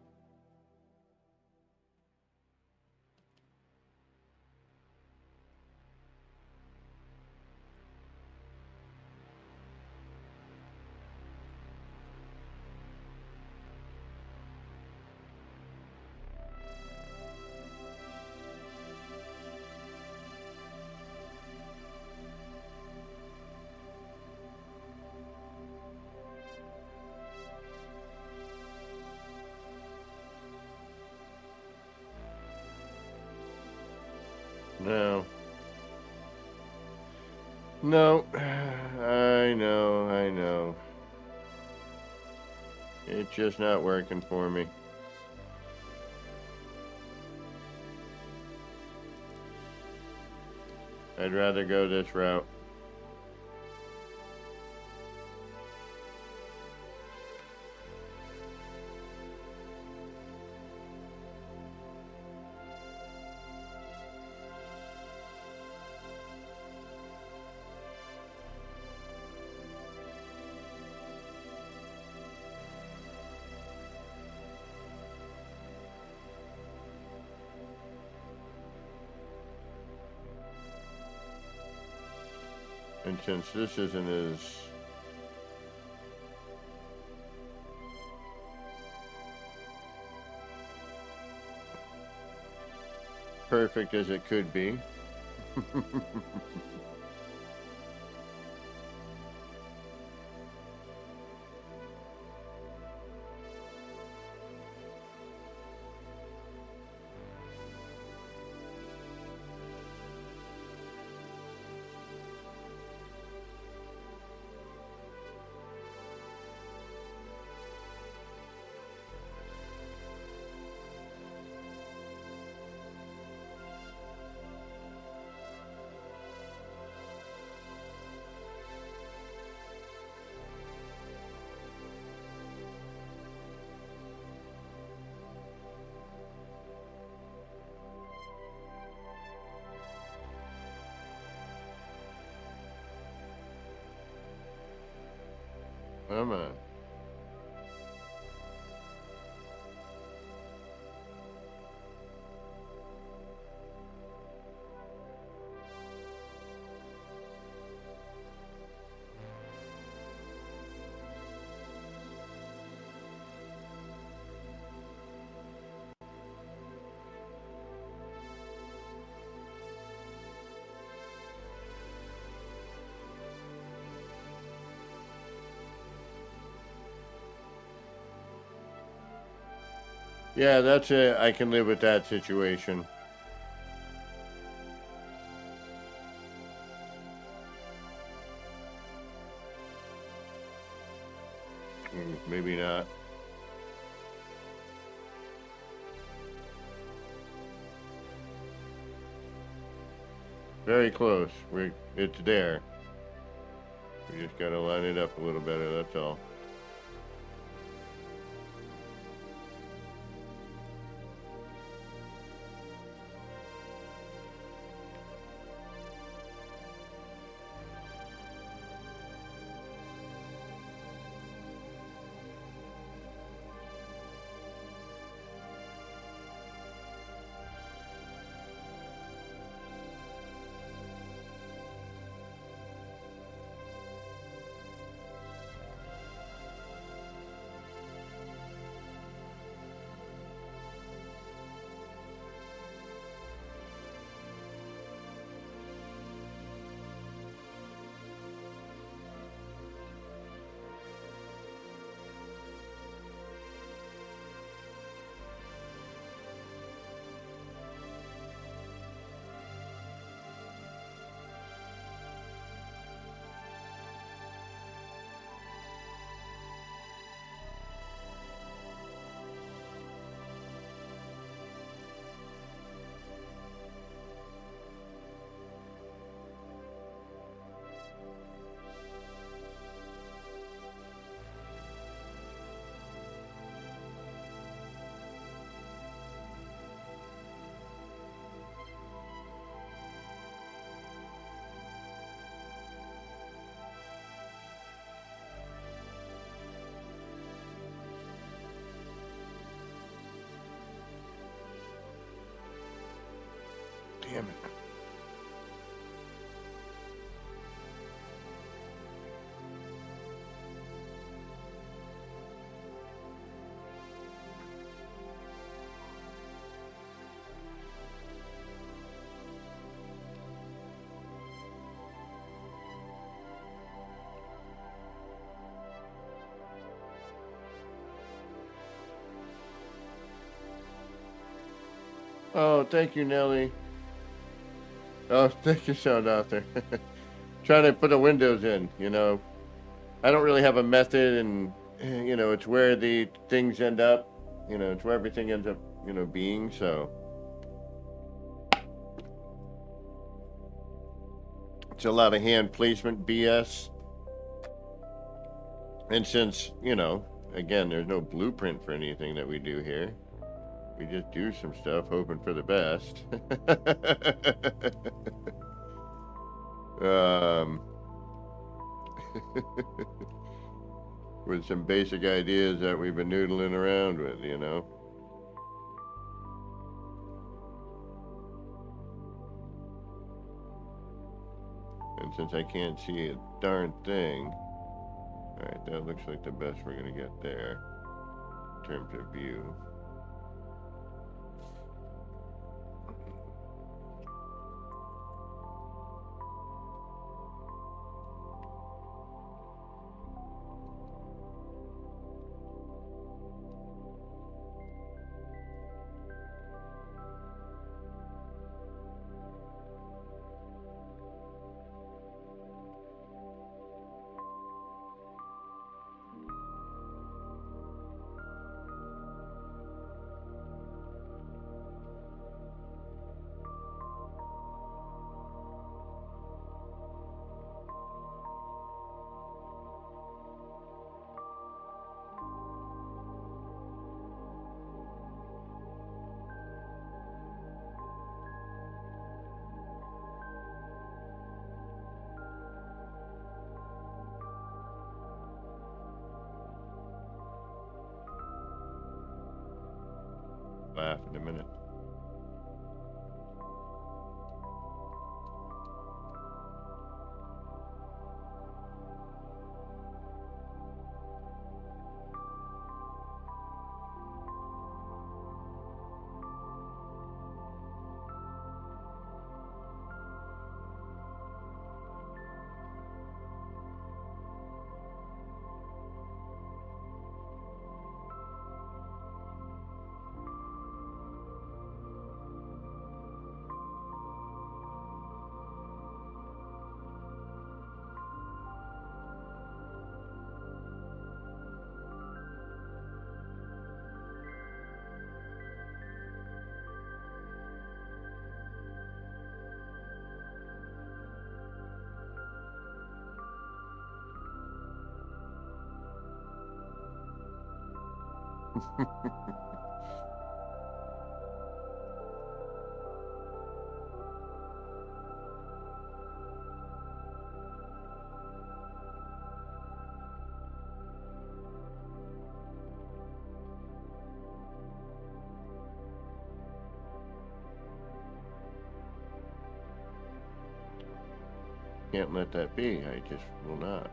No. No. I know. It's just not working for me. I'd rather go this route. And since this isn't as perfect as it could be. Come on. Yeah, that's it. I can live with that situation. Maybe not. Very close. It's there. We just gotta line it up a little better, that's all. Damn it. Oh, thank you, Nelly. Oh, thank you, Sound Author. Trying to put the windows in, you know. I don't really have a method, and, you know, it's where the things end up. You know, it's where everything ends up, you know, being, so. It's a lot of hand placement BS. And since, you know, again, there's no blueprint for anything that we do here. We just do some stuff hoping for the best. With some basic ideas that we've been noodling around with, you know. And since I can't see a darn thing, alright, that looks like the best we're gonna get there in terms of view. Laugh in a minute. Can't let that be. I just will not.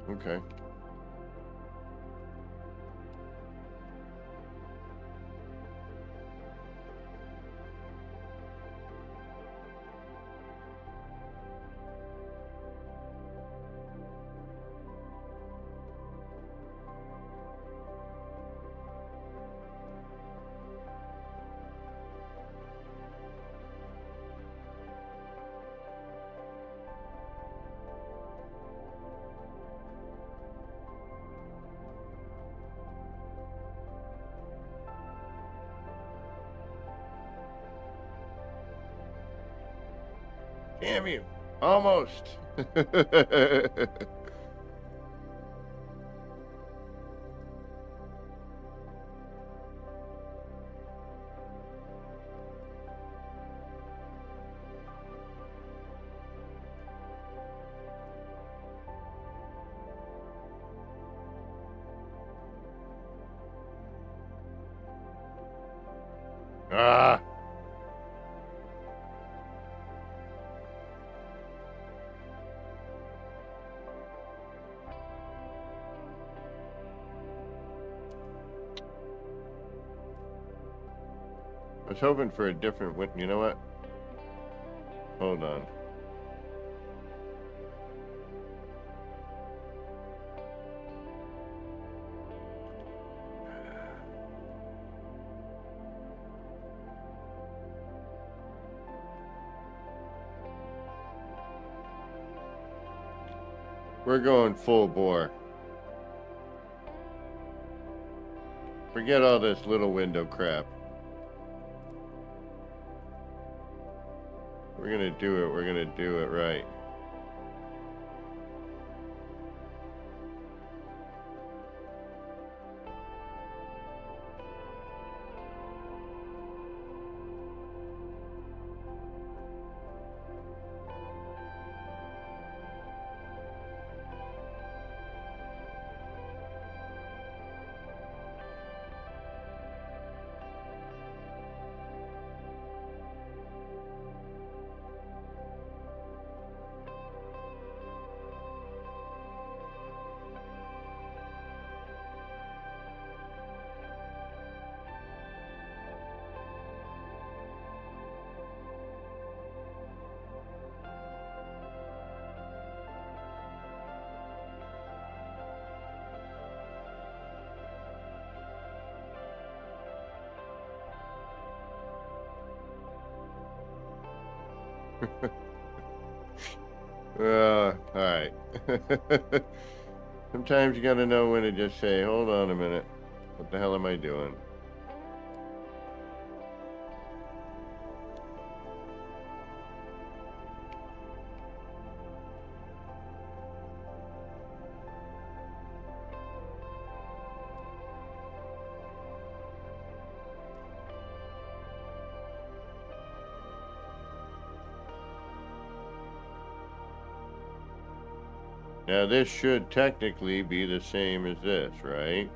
Okay. Damn you. Almost. Ah. I was hoping for a different win. You know what? Hold on. We're going full bore. Forget all this little window crap. We're gonna do it. We're gonna do it right. Alright. Sometimes you gotta know when to just say, hold on a minute. What the hell am I doing? Now this should technically be the same as this, right?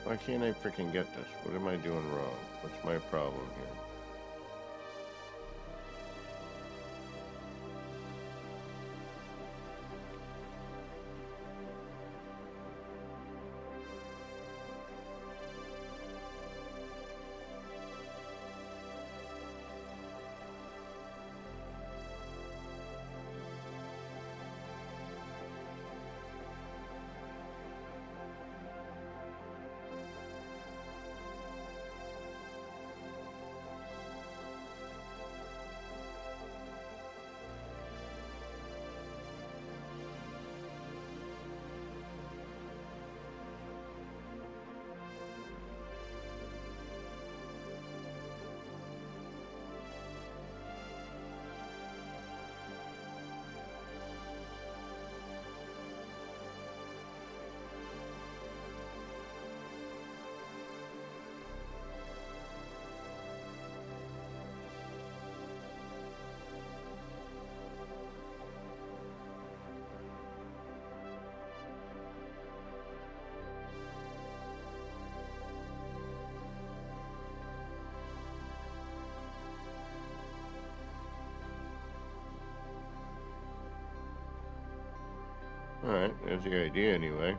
Why can't I freaking get this? What am I doing wrong? What's my problem here? Alright, there's the idea anyway.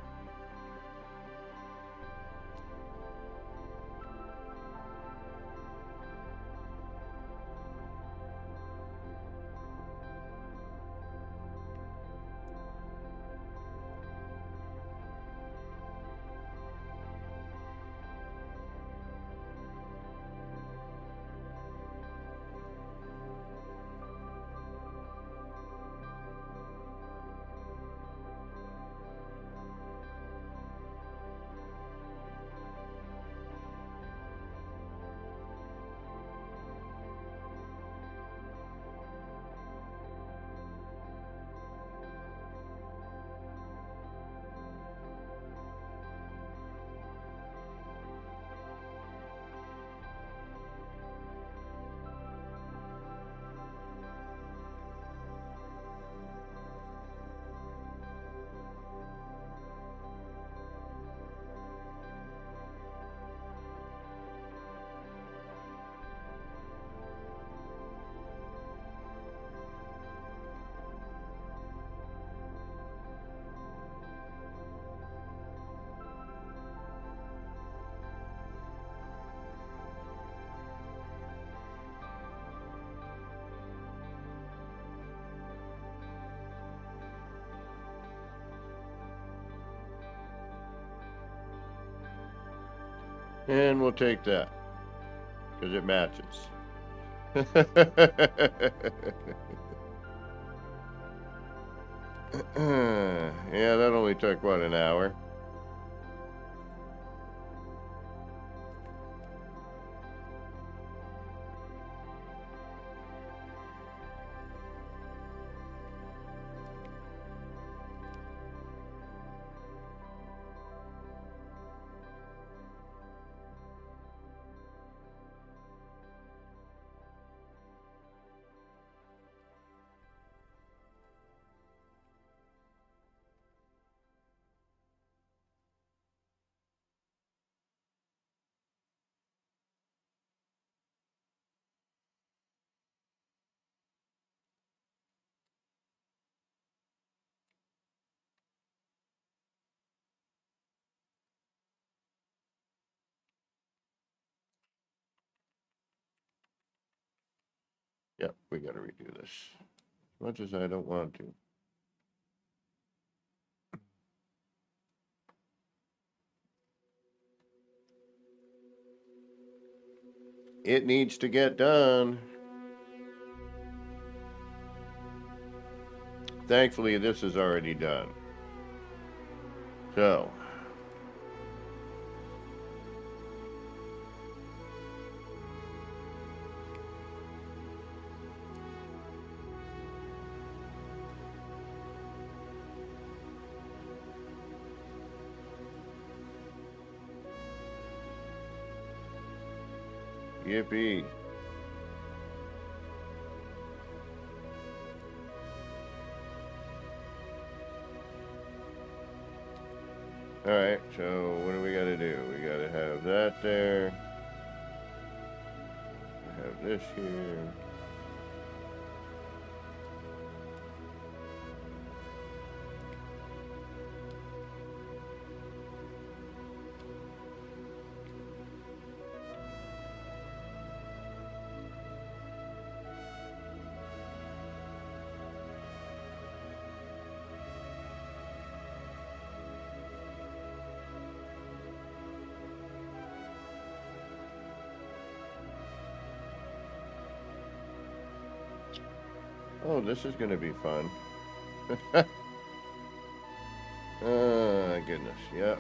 And we'll take that, because it matches. Yeah, that only took, what, an hour? Yep, we gotta redo this. As much as I don't want to. It needs to get done. Thankfully, this is already done. So. Yippee. Alright, so what do we gotta do? We gotta have that there. Have this here. Oh, this is gonna be fun. Oh, goodness, yep.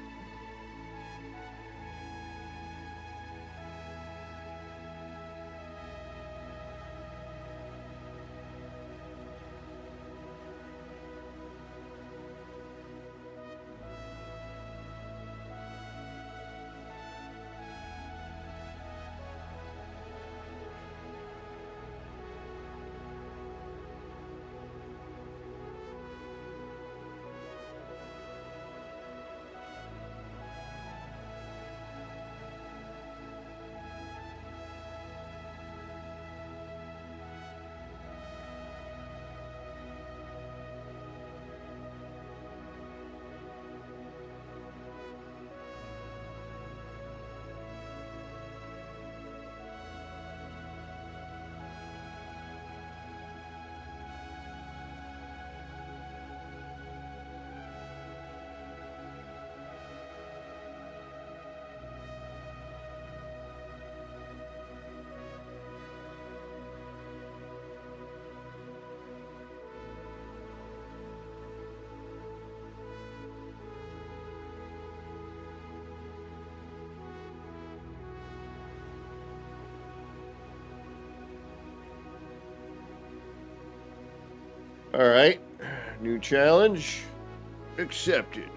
All right. New challenge accepted.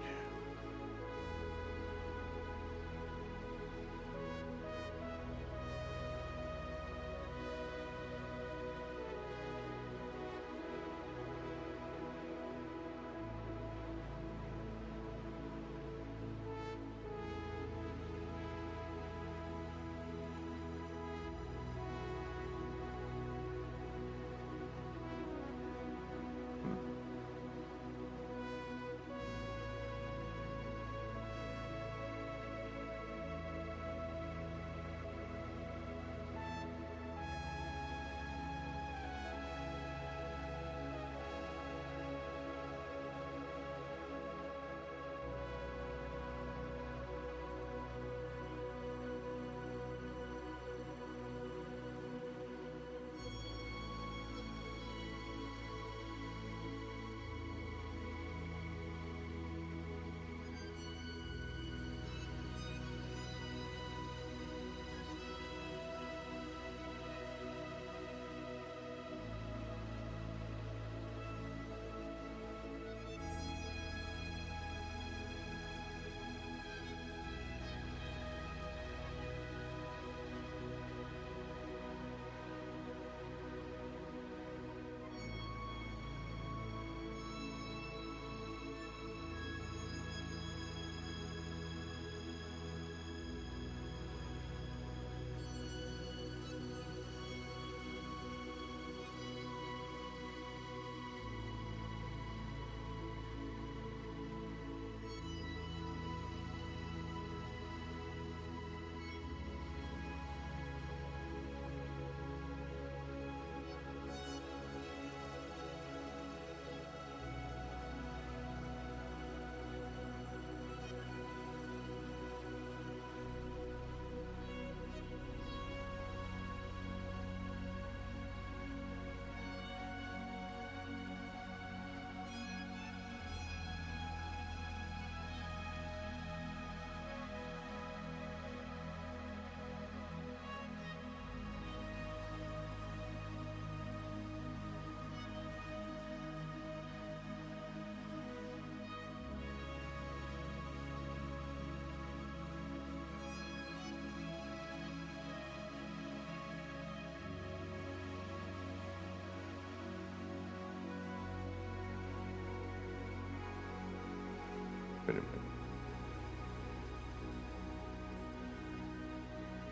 Wait a minute.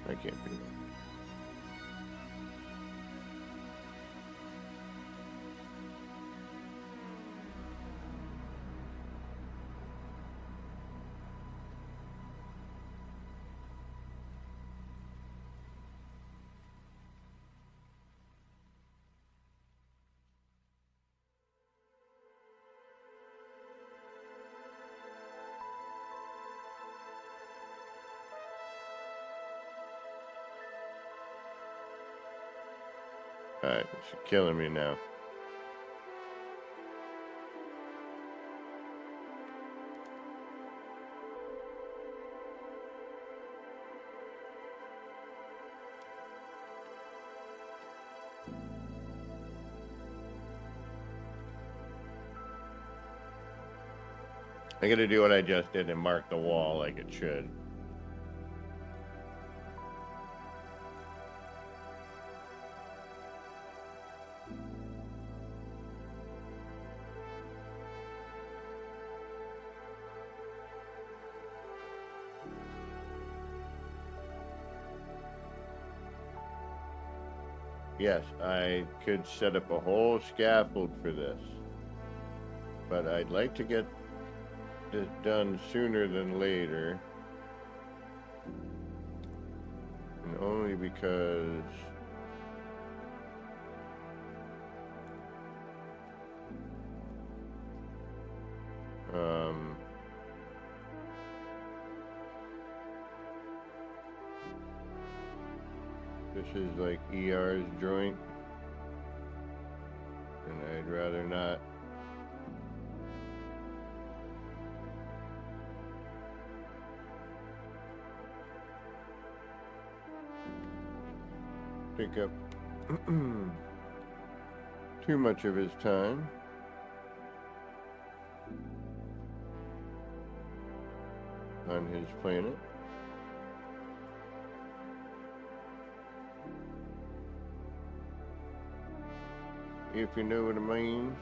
I can't do that. Alright, it's killing me now. I gotta do what I just did and mark the wall like it should. Yes, I could set up a whole scaffold for this, but I'd like to get this done sooner than later, and only because this is like ER's joint, and I'd rather not. Pick up too much of his time. on his planet. If you know what I mean.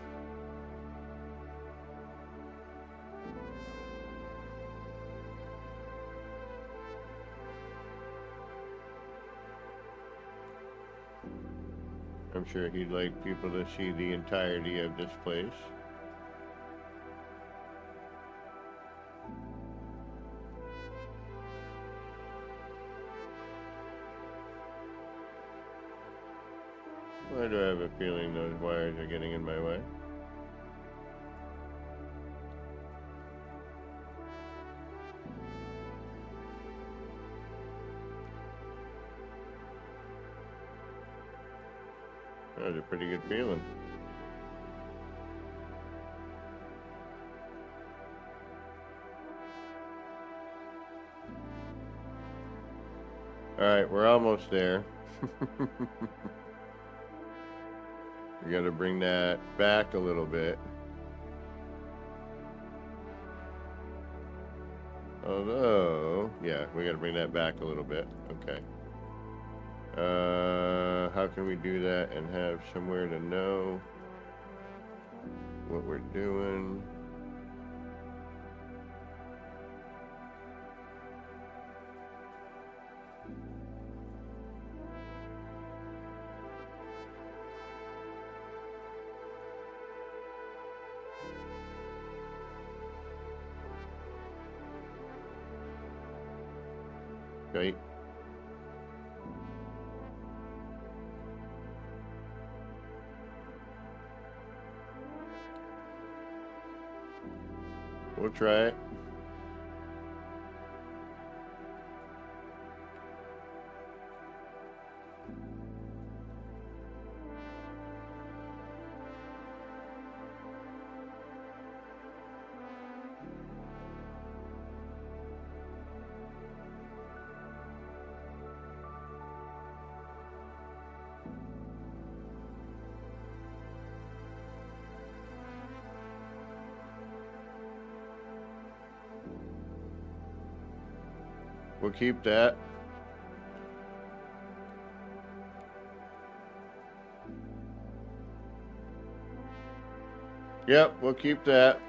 I'm sure he'd like people to see the entirety of this place. Why do I have a feeling those wires are getting in my way? That was a pretty good feeling. Alright, we're almost there. We gotta bring that back a little bit. Although, yeah, we gotta bring that back a little bit. Okay. How can we do that and have somewhere to know what we're doing? Okay. We'll try it. We'll keep that. Yep, we'll keep that.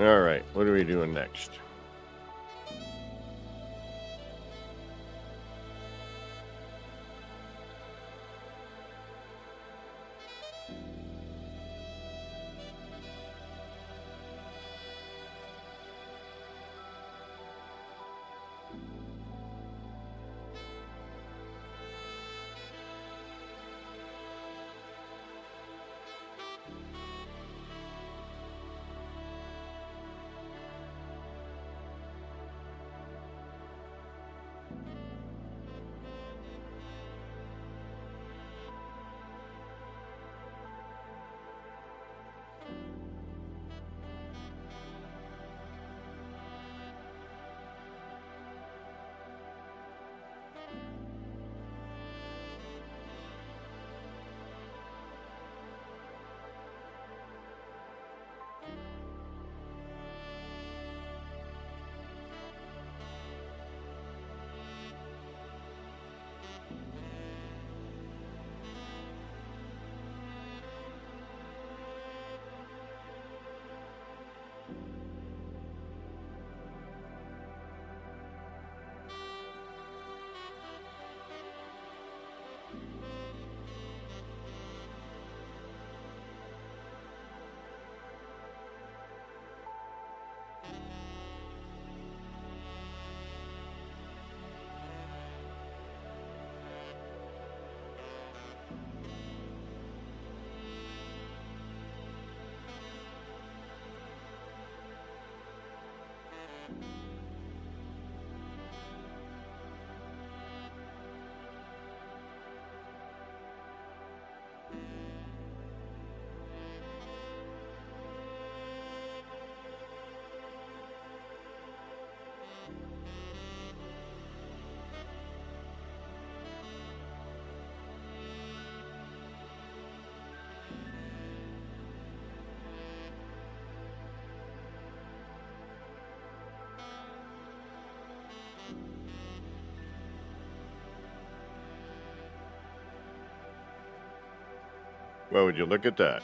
All right, what are we doing next? Well, would you look at that?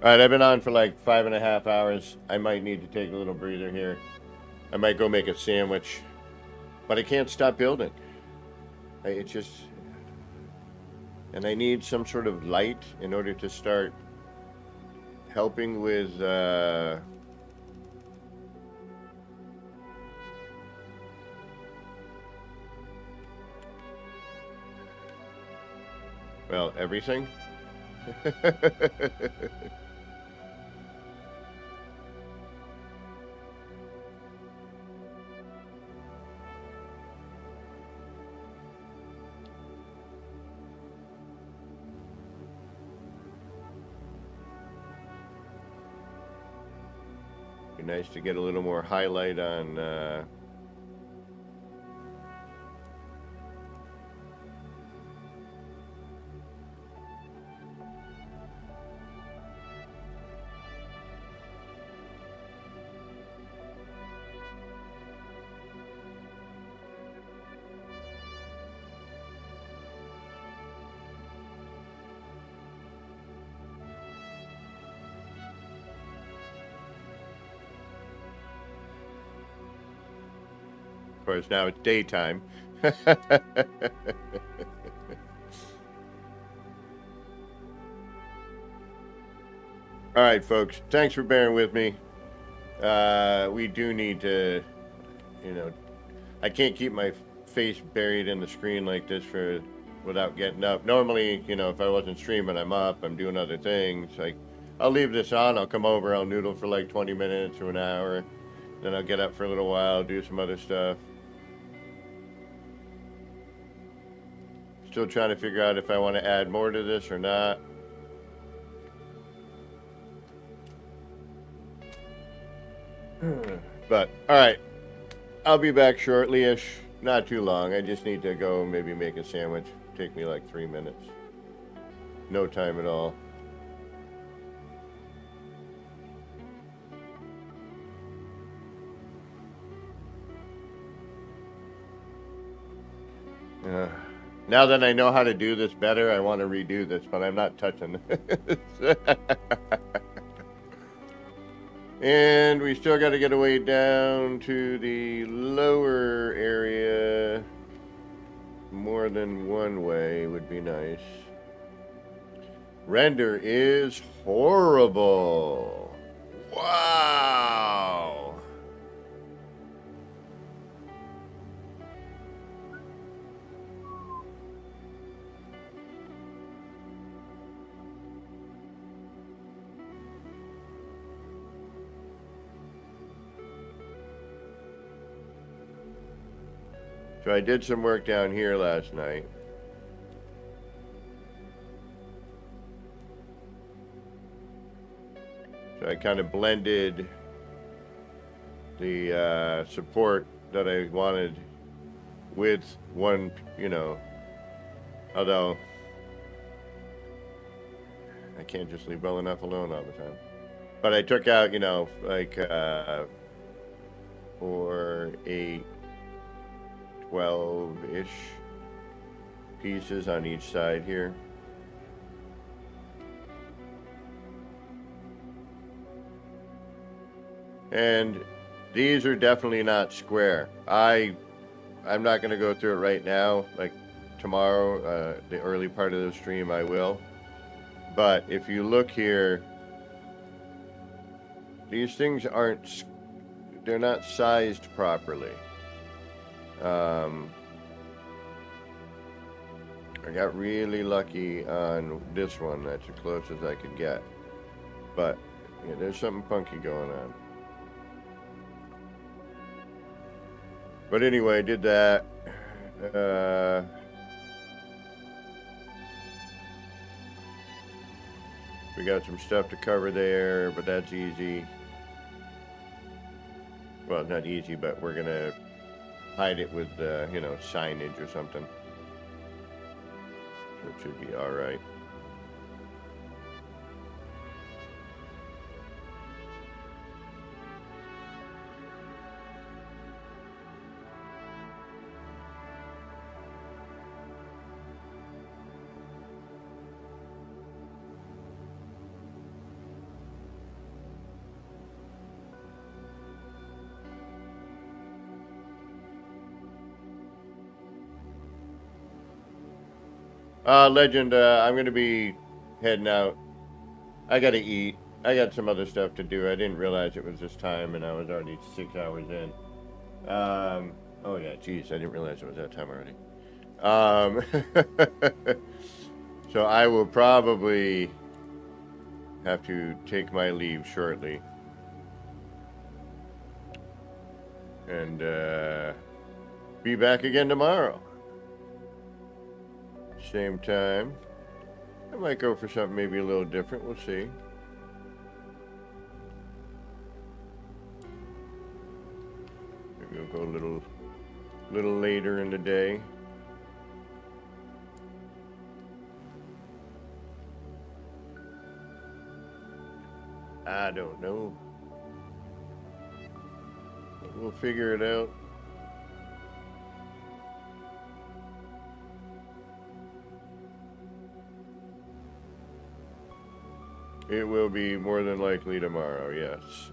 All right, I've been on for like 5.5 hours. I might need to take a little breather here. I might go make a sandwich, but I can't stop building. It just, and I need some sort of light in order to start helping with well, everything. Be nice to get a little more highlight on of course, now it's daytime. All right, folks. Thanks for bearing with me. We do need to, I can't keep my face buried in the screen like this without getting up. Normally, if I wasn't streaming, I'm up, I'm doing other things. I'll leave this on, I'll come over, I'll noodle for like 20 minutes to an hour. Then I'll get up for a little while, do some other stuff. Still trying to figure out if I want to add more to this or not. But, alright. I'll be back shortly-ish. Not too long. I just need to go maybe make a sandwich. Take me like 3 minutes. No time at all. Now that I know how to do this better, I want to redo this, but I'm not touching this. And we still got to get away down to the lower area. More than one way would be nice. Render is horrible. Wow. So I did some work down here last night. So I kind of blended the support that I wanted with one, although I can't just leave well enough alone all the time. But I took out, like 4, 8, 12-ish pieces on each side here. And these are definitely not square. I'm not going to go through it right now. Like tomorrow, the early part of the stream, I will. But if you look here, these things they're not sized properly. I got really lucky on this one. That's as close as I could get. But yeah, there's something funky going on. But anyway, I did that. We got some stuff to cover there, but that's easy. Well, not easy, but we're going to hide it with, signage or something. So it should be all right. Legend, I'm going to be heading out. I got to eat. I got some other stuff to do. I didn't realize it was this time, and I was already 6 hours in. Oh, yeah, geez, I didn't realize it was that time already. So I will probably have to take my leave shortly. And be back again tomorrow. Same time. I might go for something maybe a little different. We'll see. Maybe we'll go a little later in the day. I don't know. But we'll figure it out. It will be more than likely tomorrow, yes.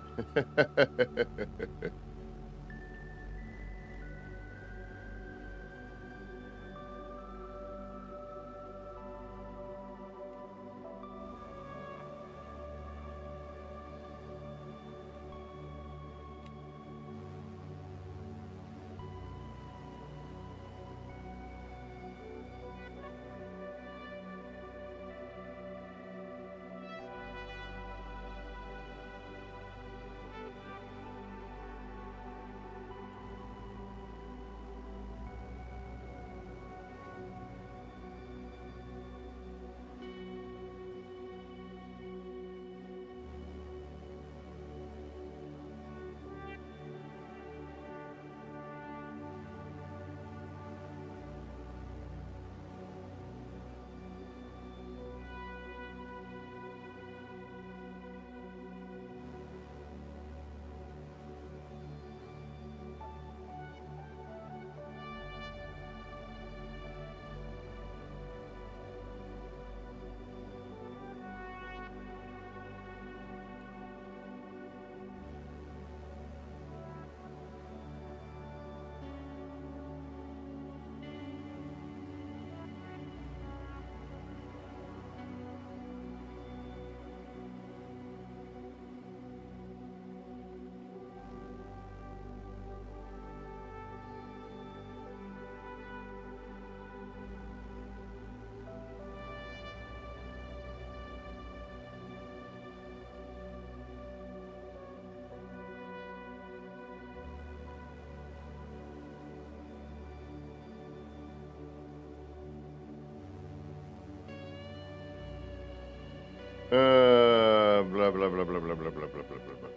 Blah blah blah blah blah blah blah blah blah blah blah blah.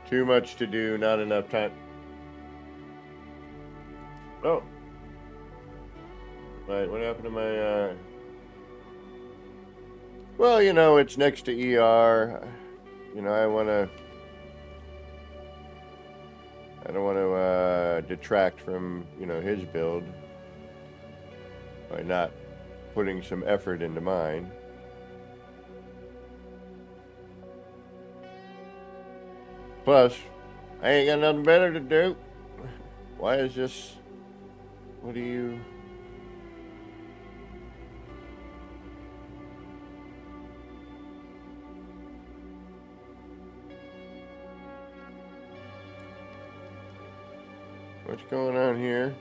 Too much to do, not enough time. Oh. Right, what happened to my well, you know, it's next to ER. You know, I don't want to detract from, you know, his build by not putting some effort into mine. Plus, I ain't got nothing better to do. Why is this? What do you? What's going on here?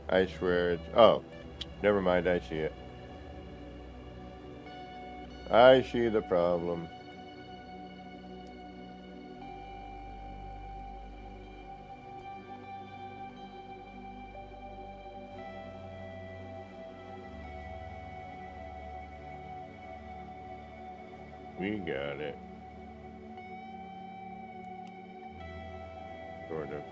I swear it's... Oh, never mind, I see it. I see the problem. We got it. Sort of.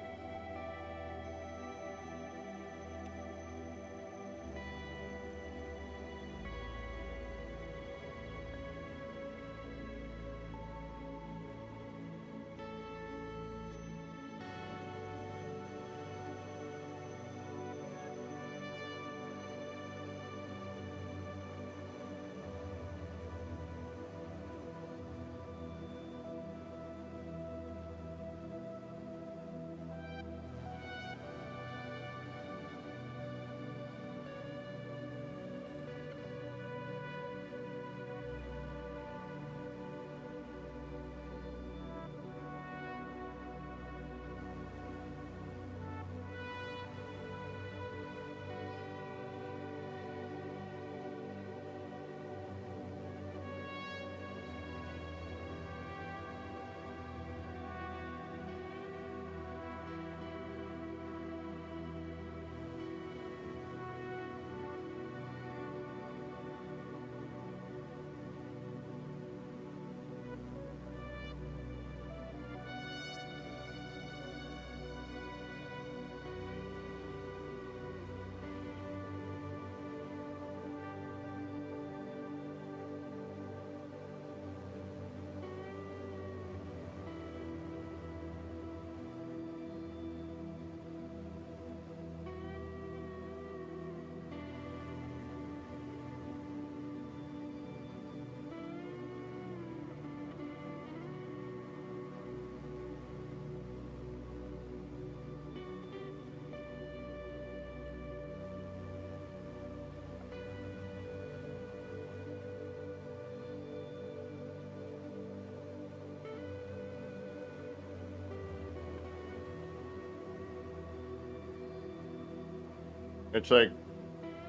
It's like,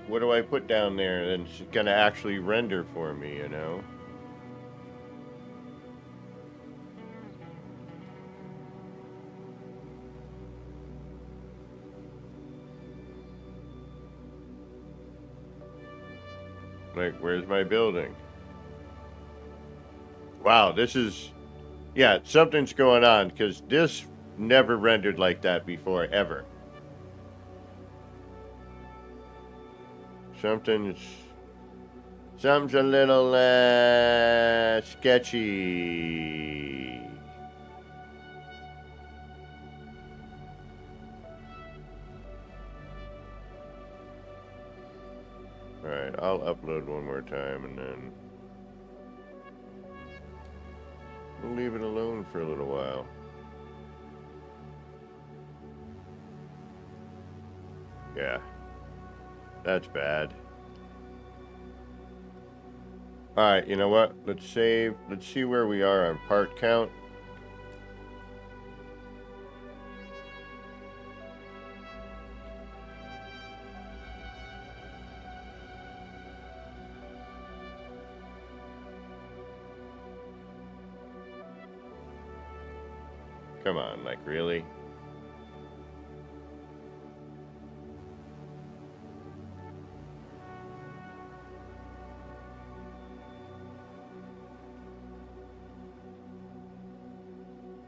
what do I put down there that's gonna actually render for me, you know? Like, where's my building? Wow, this is... Yeah, something's going on, because this never rendered like that before, ever. Something's a little, sketchy. Alright, I'll upload one more time and then we'll leave it alone for a little while. Yeah, that's bad. Alright, you know what? Let's save. Let's see where we are on part count. Come on, like, really?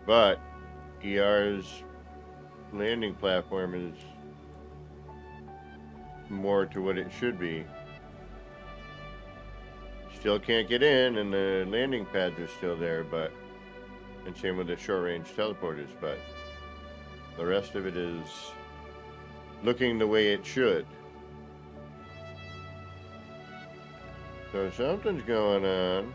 But ER's landing platform is more to what it should be. Still can't get in, and the landing pads are still there, but... And same with the short-range teleporters, but the rest of it is looking the way it should. So something's going on.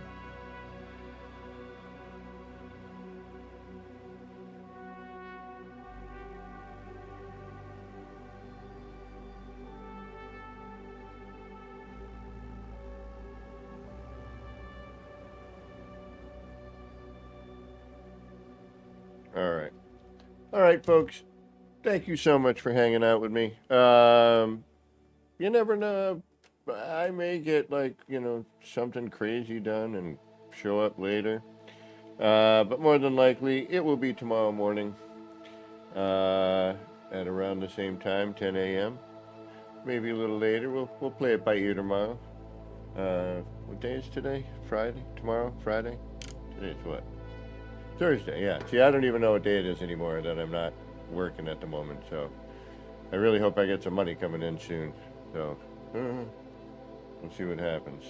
All right, folks. Thank you so much for hanging out with me. You never know. I may get, like, you know, something crazy done and show up later. But more than likely, it will be tomorrow morning at around the same time, 10 a.m. Maybe a little later. We'll play it by ear tomorrow. What day is today? Friday? Tomorrow? Friday? Today's what? Thursday, yeah. See, I don't even know what day it is anymore that I'm not working at the moment, so I really hope I get some money coming in soon. So, we'll see what happens.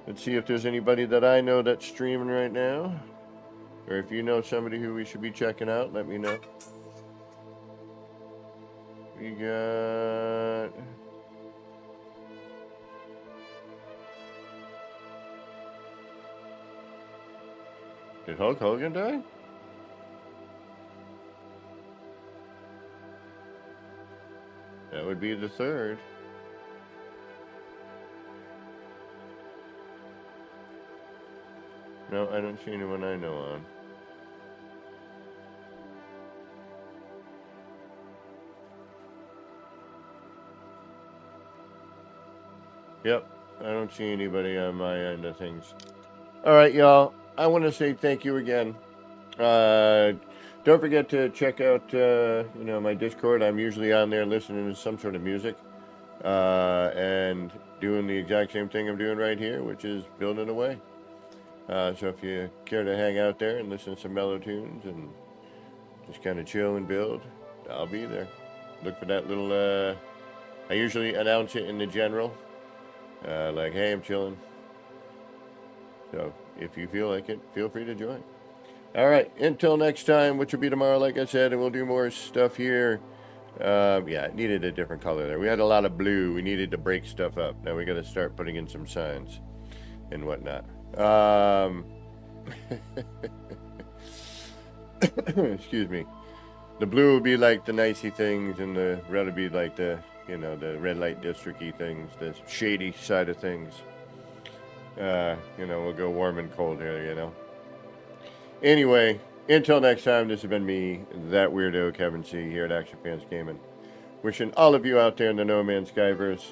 Let's see if there's anybody that I know that's streaming right now. Or if you know somebody who we should be checking out, let me know. We got... Did Hulk Hogan die? That would be the third. No, I don't see anyone I know on. Yep, I don't see anybody on my end of things. All right, y'all. I want to say thank you again. Don't forget to check out, you know, my Discord. I'm usually on there listening to some sort of music and doing the exact same thing I'm doing right here, which is building away. So if you care to hang out there and listen to some mellow tunes and just kind of chill and build, I'll be there. Look for that little, I usually announce it in the general, like, hey, I'm chilling. So if you feel like it, feel free to join. All right, until next time, which will be tomorrow, like I said, and we'll do more stuff here. Yeah, it needed a different color there. We had a lot of blue. We needed to break stuff up. Now we got to start putting in some signs and whatnot. Excuse me. The blue will be like the nicey things, and the red will be like the, you know, the red light district-y things, the shady side of things. You know, we'll go warm and cold here, you know. Anyway, Until next time, this has been me, that weirdo Kevin C. here at Action Fans Gaming. Wishing all of you out there in the No Man's Skyverse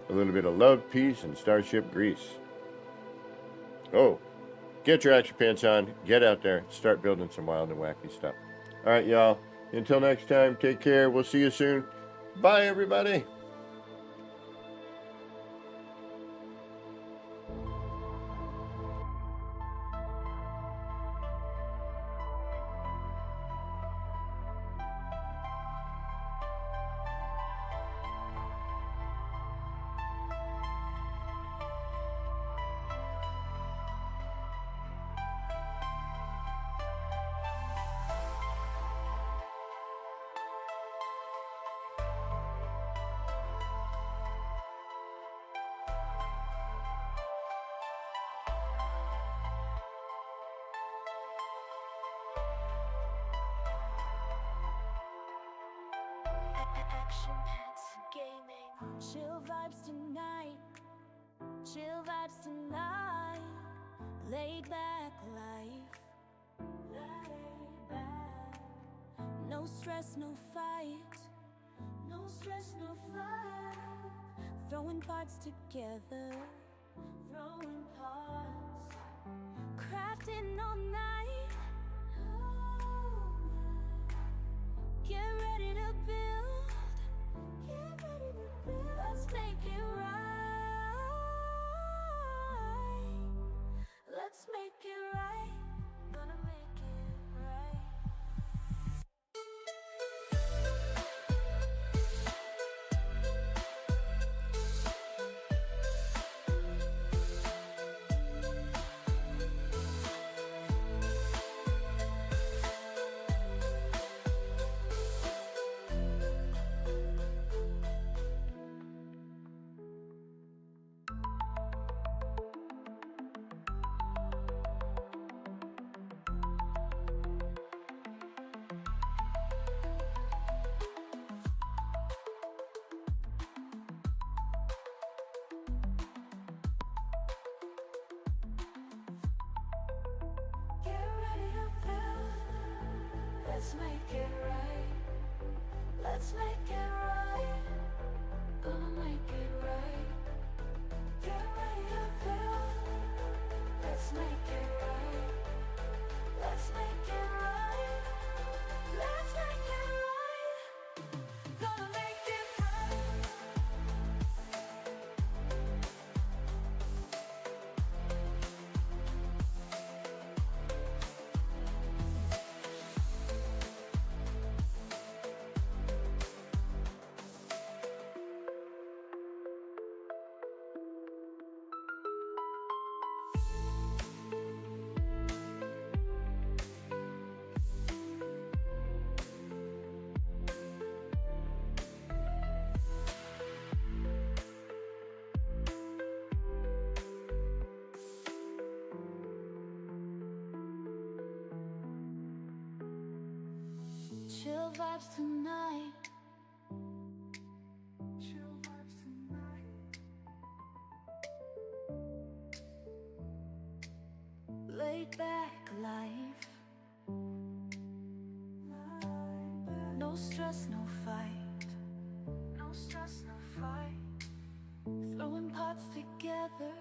a little bit of love, peace, and Starship Grease. Oh, get your action pants on, get out there, start building some wild and wacky stuff. All right, y'all. Until next time, take care. We'll see you soon. Bye, everybody. Action Pants Gaming. Chill vibes tonight. Chill vibes tonight. Laid back life. Laid back. No stress, no fight. No stress, no fight. Throwing parts together. Throwing parts. Crafting all night. Get ready to build. Get ready to build. Let's make it right. Let's make it right. Gonna make it right. Get ready to build. Let's make it right. Let's make it right. Gonna make it right. Get ready to build. Let's make it right. Let's make it right. Let's make it right. Gonna make it right. Chill vibes tonight. Chill vibes tonight. Laid back life. No stress, no fight. No stress, no fight. Throwing parts together.